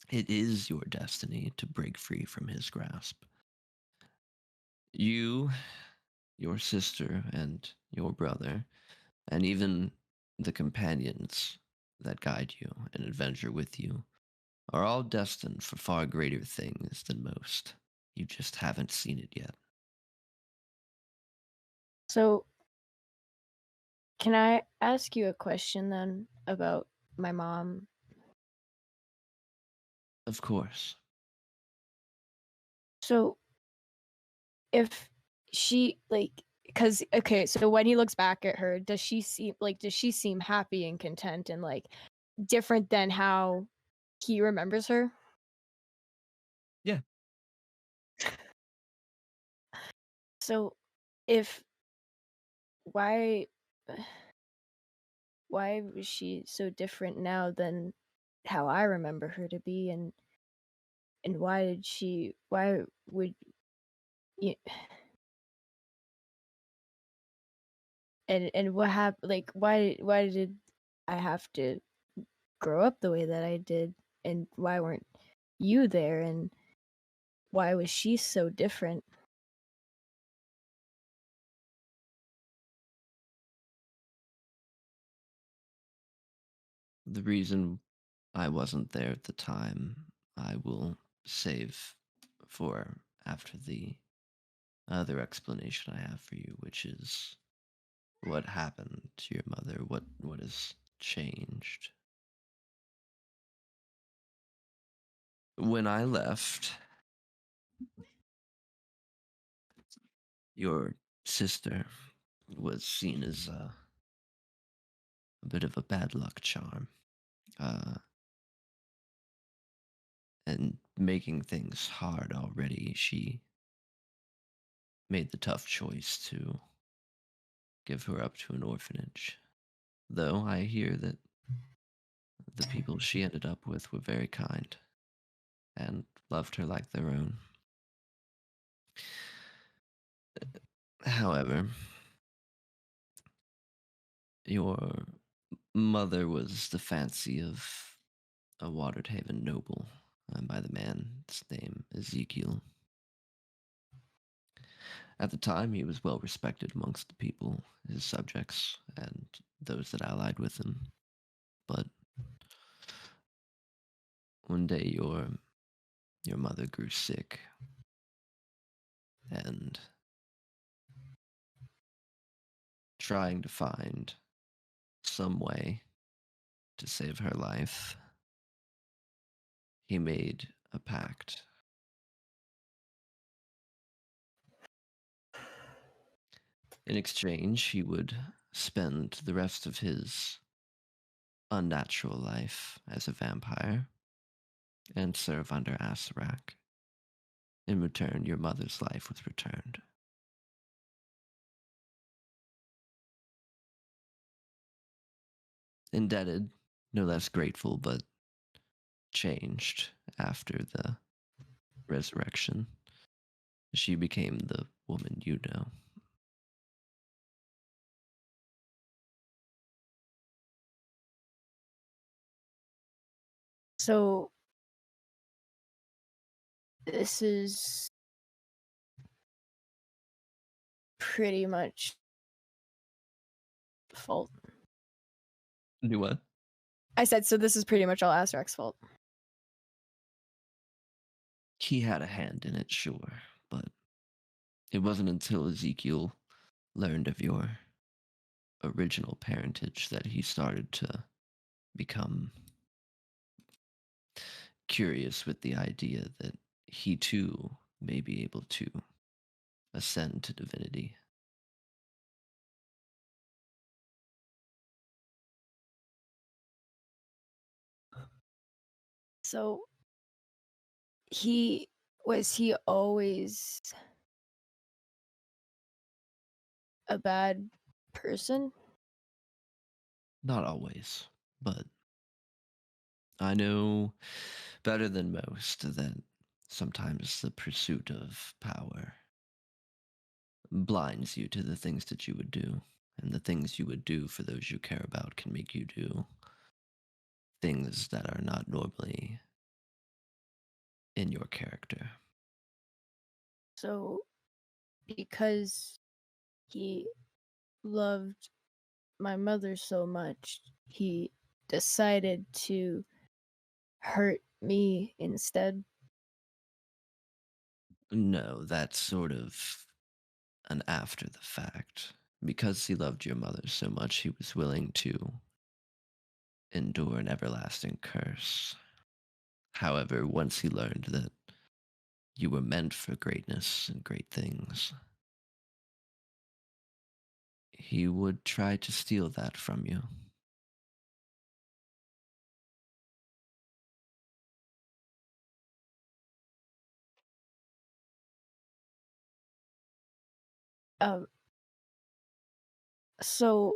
It is your destiny to break free from his grasp. You, your sister, and your brother, and even the companions that guide you and adventure with you, are all destined for far greater things than most. You just haven't seen it yet. So, can I ask you a question then about my mom? Of course. So, if she like because okay, so when he looks back at her, does she seem happy and content and like different than how he remembers her? Yeah. So, if why why was she so different now than how I remember her to be, and why would you, and what happened, like why did I have to grow up the way that I did, and why weren't you there, and why was she so different? The reason I wasn't there at the time, I will save for after the other explanation I have for you, which is what happened to your mother, what has changed. When I left, your sister was seen as a bit of a bad luck charm, uh, and making things hard already. She made the tough choice to give her up to an orphanage. Though I hear that the people she ended up with were very kind and loved her like their own. However, your mother was the fancy of a Waterhaven noble by the man's name Ezekiel. At the time, he was well respected amongst the people, his subjects, and those that allied with him. But one day your mother grew sick, and trying to find some way to save her life, he made a pact. In exchange, he would spend the rest of his unnatural life as a vampire and serve under Asarak. In return, your mother's life was returned. Indebted, no less grateful, but changed after the resurrection. She became the woman you know. So this is pretty much fault. Do what? I said, so this is pretty much all Azrak's fault. He had a hand in it, sure, but it wasn't until Ezekiel learned of your original parentage that he started to become curious with the idea that he too may be able to ascend to divinity. So was he always a bad person? Not always, but I know better than most that sometimes the pursuit of power blinds you to the things that you would do, and the things you would do for those you care about can make you do things that are not normally in your character. So because he loved my mother so much, he decided to hurt me instead. No, that's sort of an after the fact. Because he loved your mother so much, he was willing to endure an everlasting curse. However, once he learned that you were meant for greatness and great things, he would try to steal that from you. Um so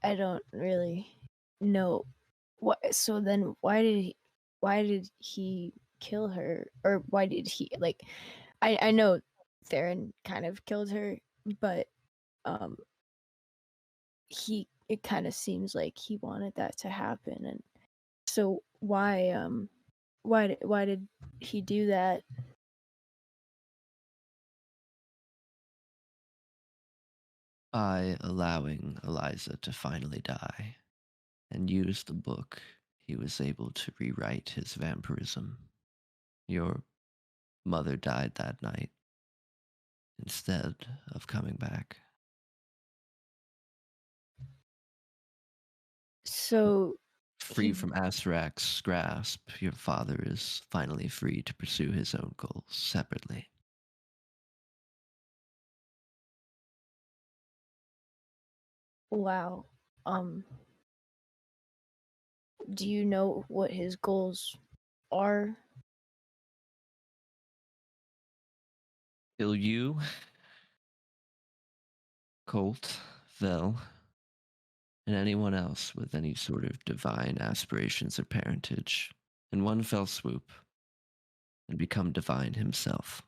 I don't really know what. So then why did he kill her, or why did he, like, I know Theron kind of killed her, but um it kind of seems like he wanted that to happen. And so why did he do that? By allowing Eliza to finally die and use the book, he was able to rewrite his vampirism. Your mother died that night instead of coming back. So Free he from Asarak's grasp, your father is finally free to pursue his own goals separately. Wow. um do you know what his goals are? Kill you, Colt, Vel, and anyone else with any sort of divine aspirations or parentage in one fell swoop and become divine himself.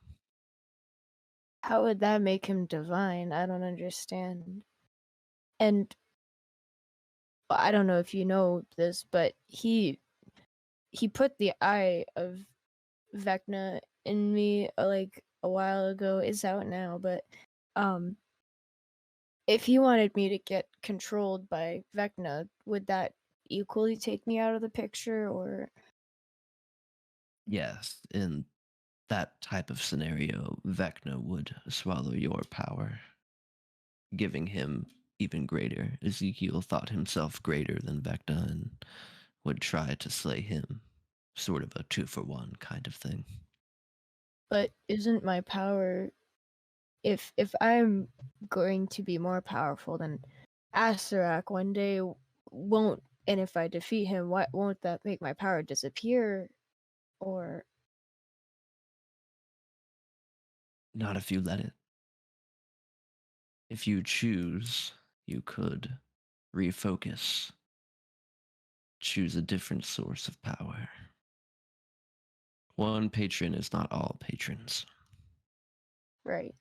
How would that make him divine? I don't understand. And I don't know if you know this, but he put the eye of Vecna in me like a while ago. It's out now, but if he wanted me to get controlled by Vecna, would that equally take me out of the picture, or Yes, in that type of scenario, Vecna would swallow your power, giving him even greater. Ezekiel thought himself greater than Vecna and would try to slay him. Sort of a 2-for-1 kind of thing. but isn't my power, if I'm going to be more powerful than Asarak one day, won't, and if I defeat him, why won't that make my power disappear? Or Not if you let it. If you choose, you could refocus, choose a different source of power. One patron is not all patrons. right.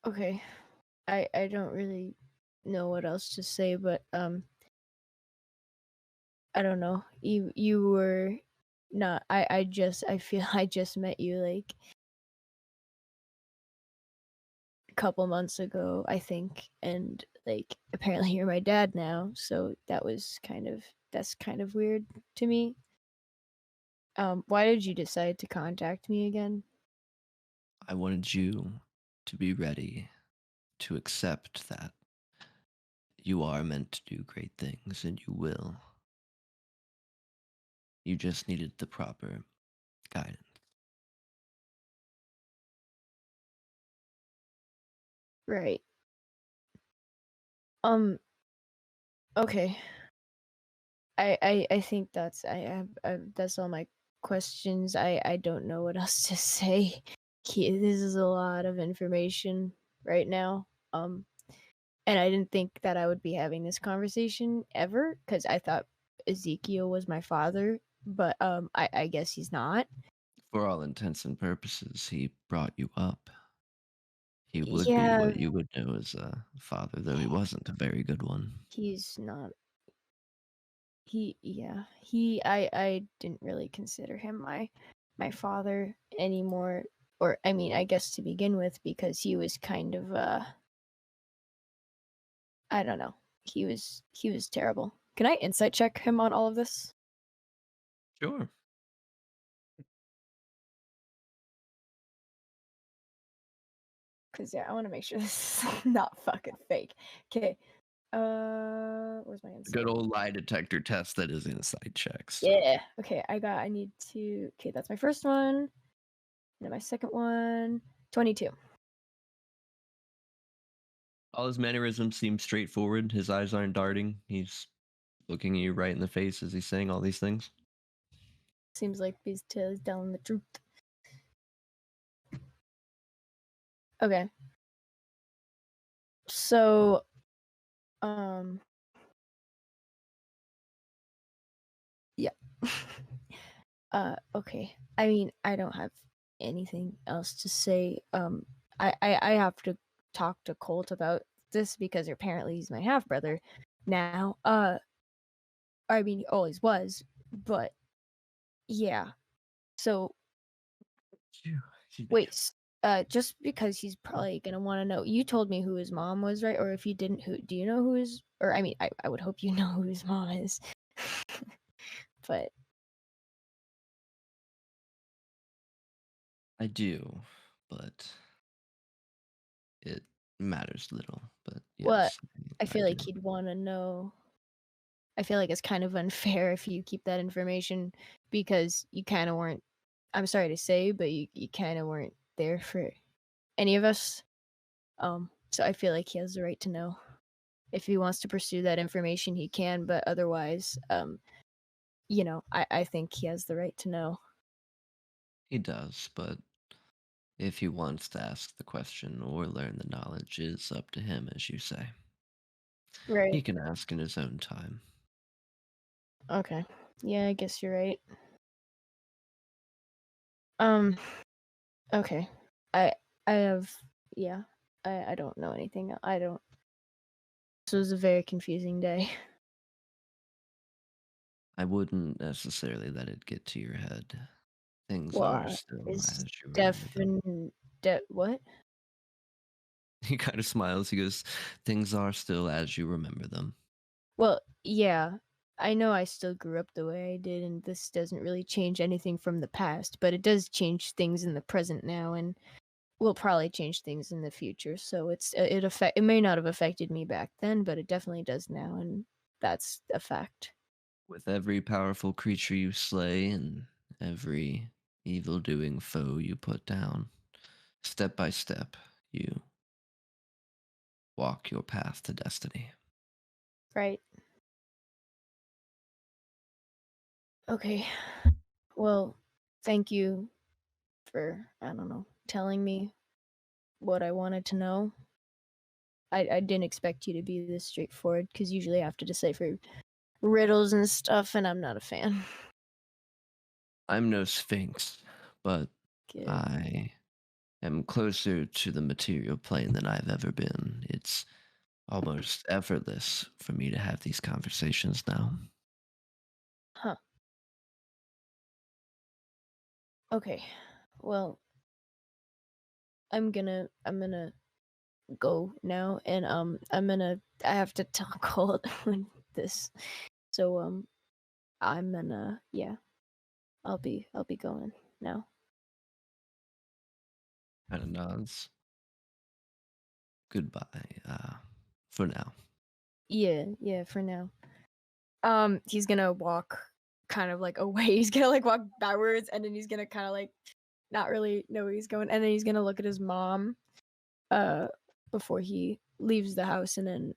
Okay. I don't really know what else to say, but I don't know. You were not, I feel I just met you like a couple months ago, I think, and like apparently you're my dad now, so that's kind of weird to me. Why did you decide to contact me again? I wanted you to be ready to accept that you are meant to do great things and you will. You just needed the proper guidance. Right. Okay. I think that's all my questions. I don't know what else to say. This is a lot of information right now. And I didn't think that I would be having this conversation ever, because I thought Ezekiel was my father, but I guess he's not. For all intents and purposes, he brought you up. He would be Yeah, what you would know as a father, though he wasn't a very good one. he's not. I didn't really consider him my father anymore, or I mean, I guess to begin with, because he was kind of I don't know. He was terrible. Can I insight check him on all of this? Sure. Cause yeah, I want to make sure this is not fucking fake. Okay. Where's my insight? Good old lie detector test that is inside checks. Yeah. Okay, I need to. Okay, that's my first one. And then my second one, 22. All his mannerisms seem straightforward. His eyes aren't darting. He's looking at you right in the face as he's saying all these things. Seems like he's telling the truth. Okay. So, yeah. Okay. I mean, I don't have anything else to say. I have to talk to Colt about this because apparently he's my half brother now. I mean, he always was, but yeah. So wait, just because he's probably gonna want to know. You told me who his mom was, right? Or if you didn't, who do you know who his? Or I mean, I would hope you know who his mom is. But I do, but it matters little. But what? yes, I feel like do. he'd want to know. I feel like it's kind of unfair if you keep that information because you kind of weren't. I'm sorry to say, but you kind of weren't there for any of us. So I feel like he has the right to know. If he wants to pursue that information, he can. But otherwise, I think he has the right to know. He does, but if he wants to ask the question or learn the knowledge is up to him, as you say. He Right. can ask in his own time. Okay. Yeah, I guess you're right. Okay. I have I don't know anything. This was a very confusing day. I wouldn't necessarily let it get to your head. Things Well, are still is as you remember them. what? He kind of smiles. He goes, "Things are still as you remember them." Well, yeah. I know I still grew up the way I did, and this doesn't really change anything from the past, but it does change things in the present now, and will probably change things in the future. So it may not have affected me back then, but it definitely does now, and that's a fact. With every powerful creature you slay and every evil-doing foe you put down, step by step, you walk your path to destiny. Right. Okay. Well, thank you for, I don't know, telling me what I wanted to know. I didn't expect you to be this straightforward, because usually I have to decipher riddles and stuff, and I'm not a fan. I'm no sphinx, but Good. I am closer to the material plane than I've ever been. It's almost effortless for me to have these conversations now. Huh. Okay. Well, I'm gonna go now, and I have to tell Colt this. So I'm gonna I'll be going now. Kind of nods. Goodbye, for now. Yeah, for now. He's gonna walk kind of like away. He's gonna like walk backwards, and then he's gonna kind of like not really know where he's going, and then he's gonna look at his mom before he leaves the house, and then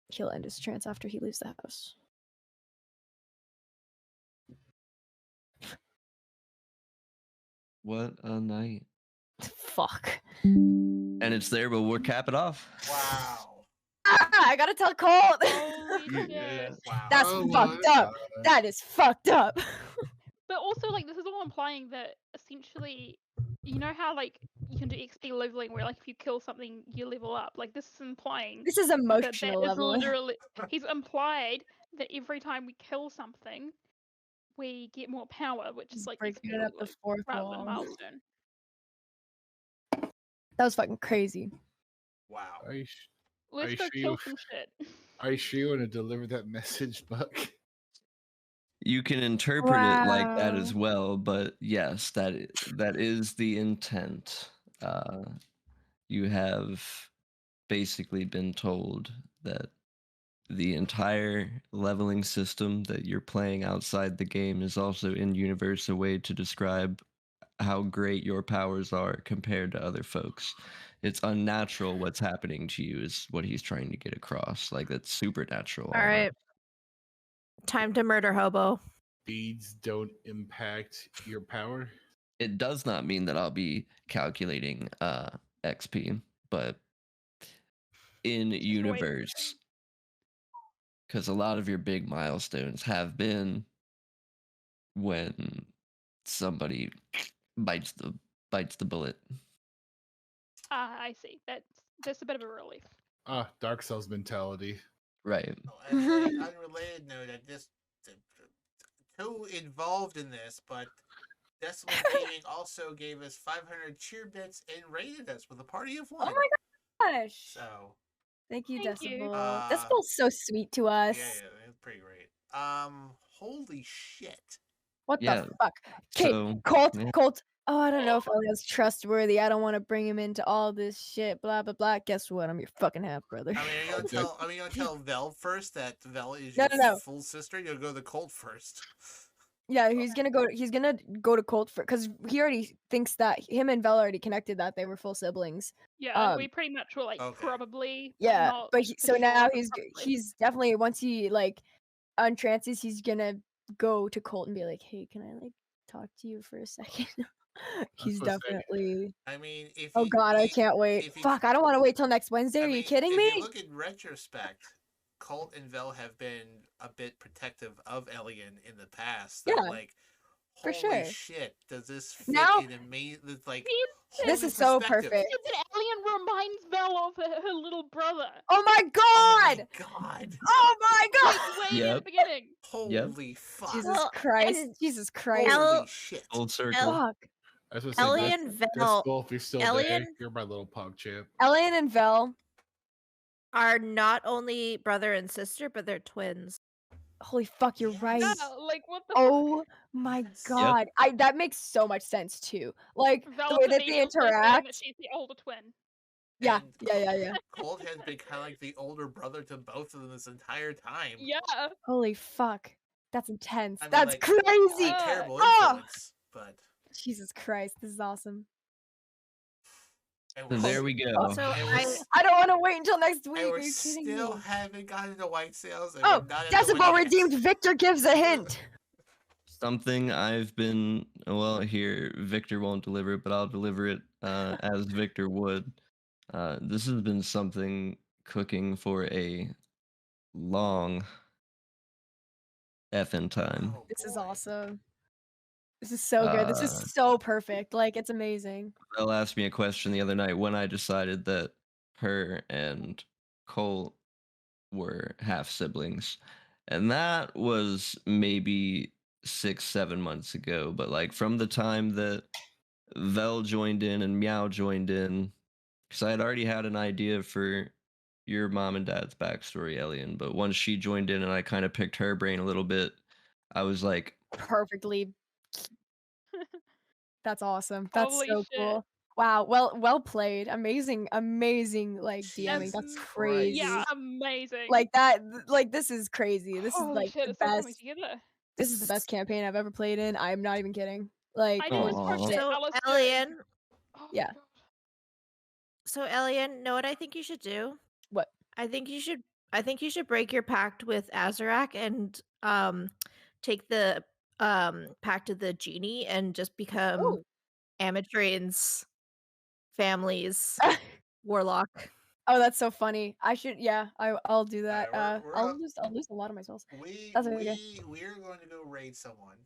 he'll end his trance after he leaves the house. What a night. Fuck. And it's there, but we'll cap it off. Wow. I gotta tell Colt. Holy Yeah. shit. Wow. That's Oh fucked my up. God. That is fucked up. But also, like, this is all implying that essentially, you know how, like, you can do XP leveling where, like, if you kill something, you level up? Like, this is implying This is that emotional is leveling. literally. He's implied that every time we kill something, we get more power, which is like Breaking XP it up the leveling fourth rather wall. than milestone. That was fucking crazy. Wow. Are you Let's you go sure kill you- some shit. are you sure you want to deliver that message, Buck? You can interpret it like that as Wow. well, but yes, that is the intent. You have basically been told that the entire leveling system that you're playing outside the game is also in universe a way to describe how great your powers are compared to other folks. It's unnatural what's happening to you is what he's trying to get across. Like that's supernatural. All right. Time to murder hobo. Beads don't impact your power. It does not mean that I'll be calculating XP, but in universe, because a lot of your big milestones have been when somebody bites the bullet. Ah, I see. That's a bit of a relief. Dark Souls mentality. Right. As an unrelated note, I just too involved in this, but Decimal Gaming also gave us 500 cheer bits and rated us with a party of one. Oh my gosh. So Thank you, Thank you. Decibel. Decibel's so sweet to us. yeah, it's pretty great. Holy shit. What Yeah, the fuck? Okay, so, Colt, yeah. Colt. Oh, I don't know if Elion's trustworthy. I don't want to bring him into all this shit. Blah blah blah. Guess what? I'm your fucking half brother. I mean, are you gonna tell Vel first that Vel is No, your no, no. full sister? You'll go to Colt first. Yeah, he's gonna go to Colt for, because he already thinks that him and Vel already connected that they were full siblings. Yeah, we pretty much were like Okay. probably. Yeah, not but for so now sure, but probably. he's definitely, once he like untrances, he's gonna go to Colt and be like, hey, can I like talk to you for a second? He's supposed to say. definitely. I mean, if Oh you, God, I you- can't wait. if you- Fuck, I don't want to wait till next Wednesday. I Are mean, you kidding if me? you look in retrospect, Colt and Vel have been a bit protective of Elion in the past. So, Yeah, like, for holy sure. shit, does this fit Now- in amazing? Like, See, This holy is so perspective. perfect. that Elion reminds Vel of her little brother. Oh my Oh my God! god! Oh my Like God! way in Yep. the beginning. Holy fuck! Jesus Well, Christ! and Jesus Christ! Holy El- shit! Full circle. El- Fuck. I was supposed to say, Ellie that's, and that's Vel, cool if you're still Ellie there. and- You're my little pug champ. Elion and Vel. are not only brother and sister, but they're twins. Holy fuck, you're Yes. right. Yeah, like what the Oh my Yes. God! That makes so much sense too. Like Vel the is way that they immediately saying interact. that she's the older twin. Yeah, And yeah. Colt has been kind of like the older brother to both of them this entire time. Yeah. Holy fuck. That's intense. I mean, That's like, crazy. A terrible Ah! influence, but Jesus Christ, this is awesome. and And there we go. So And I, we're I don't want to wait until next week. and Are we're you kidding still me? haven't gotten to white sales. And Oh, we're not at the Decibel one yet. redeemed. Victor gives a hint. Something I've been here. Victor won't deliver it, but I'll deliver it as Victor would. This has been something cooking for a long effing time. Oh, This is boy. awesome. This is so good. This is so perfect. Like, it's amazing. They'll ask me a question the other night when I decided that her and Colt were half siblings. And that was maybe 6-7 months ago. But like from the time that Vel joined in and Miow joined in, because I had already had an idea for your mom and dad's backstory, Elion. But once she joined in and I kind of picked her brain a little bit, I was like, Perfectly. That's awesome. That's Holy so shit. cool. Wow. Well played. Amazing. Like DMing. That's Jesus crazy. Yeah, amazing. Like that. Like this is crazy. This is Holy like shit, the it's all coming best. together. This is the best campaign I've ever played in. I'm not even kidding. Like, I knew it was Aw. supposed to so Alistair. Elian, Oh my Yeah. God. so Elian, know what I think you should do? What? I think you should break your pact with Azarak and take the pact of the genie and just become Ooh. Ametrine's family's warlock. Oh, that's so funny. I should. Yeah, I'll do that. Alright, we're I'll up. lose a lot of my souls. We That's okay. we're going to go raid someone.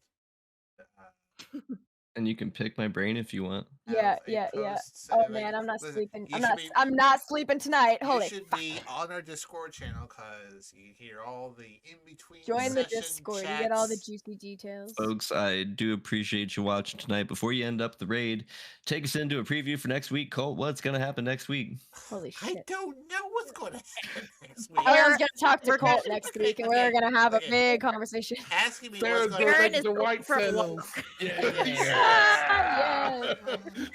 and you can pick my brain if you want. Yeah, as a yeah. post, Oh like, man, I'm not listen, sleeping. you I'm should not. be- I'm not sleeping tonight. You Holy should fuck. be on our Discord channel because you hear all the in between. Join the Discord. You get all the juicy details. Folks, I do appreciate you watching tonight. Before you end up the raid, take us into a preview for next week. Colt, what's going to happen next week? Holy I shit. don't know what's going to happen next week. Elion's gonna talk to we're Colt gonna- next week, and we're gonna have a okay. big conversation. Asking me Sarah's what's going going to Aaron take is the going white for a cells. Yes. Yay.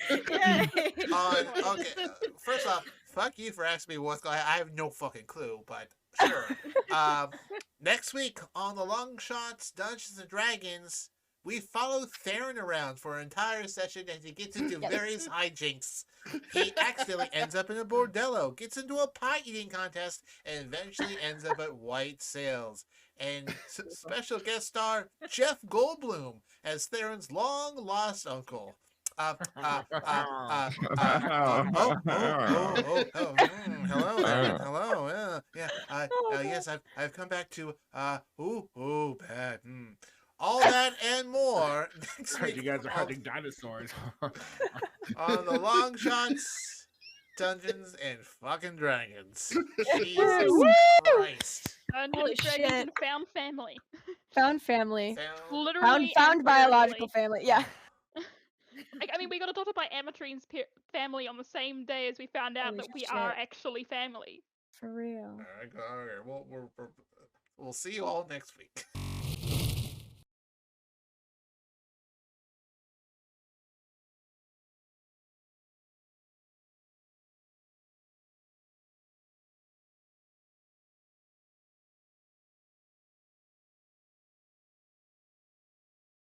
Okay, first off, fuck you for asking me what's going to happen. I have no fucking clue, but sure. Next week on the Longshots Dungeons and Dragons, we follow Theron around for an entire session as he gets into various hijinks. He accidentally ends up in a bordello, gets into a pie eating contest, and eventually ends up at White Sails. And special guest star Jeff Goldblum as Theron's long lost uncle. Hello there. Hello. Yes, I've come back to bad. All that and more next Heard week you guys are hunting dinosaurs. on the Longshots, Dungeons and fucking Dragons. Jesus Christ. Dungeons Holy and Dragons shit. and found family. Found family. Literally. Found and biological figuratively. family. Yeah. I mean, we got adopted by Ametrine's family on the same day as we found out Holy that we are shit. actually family. For real. All right. We'll see you all next week.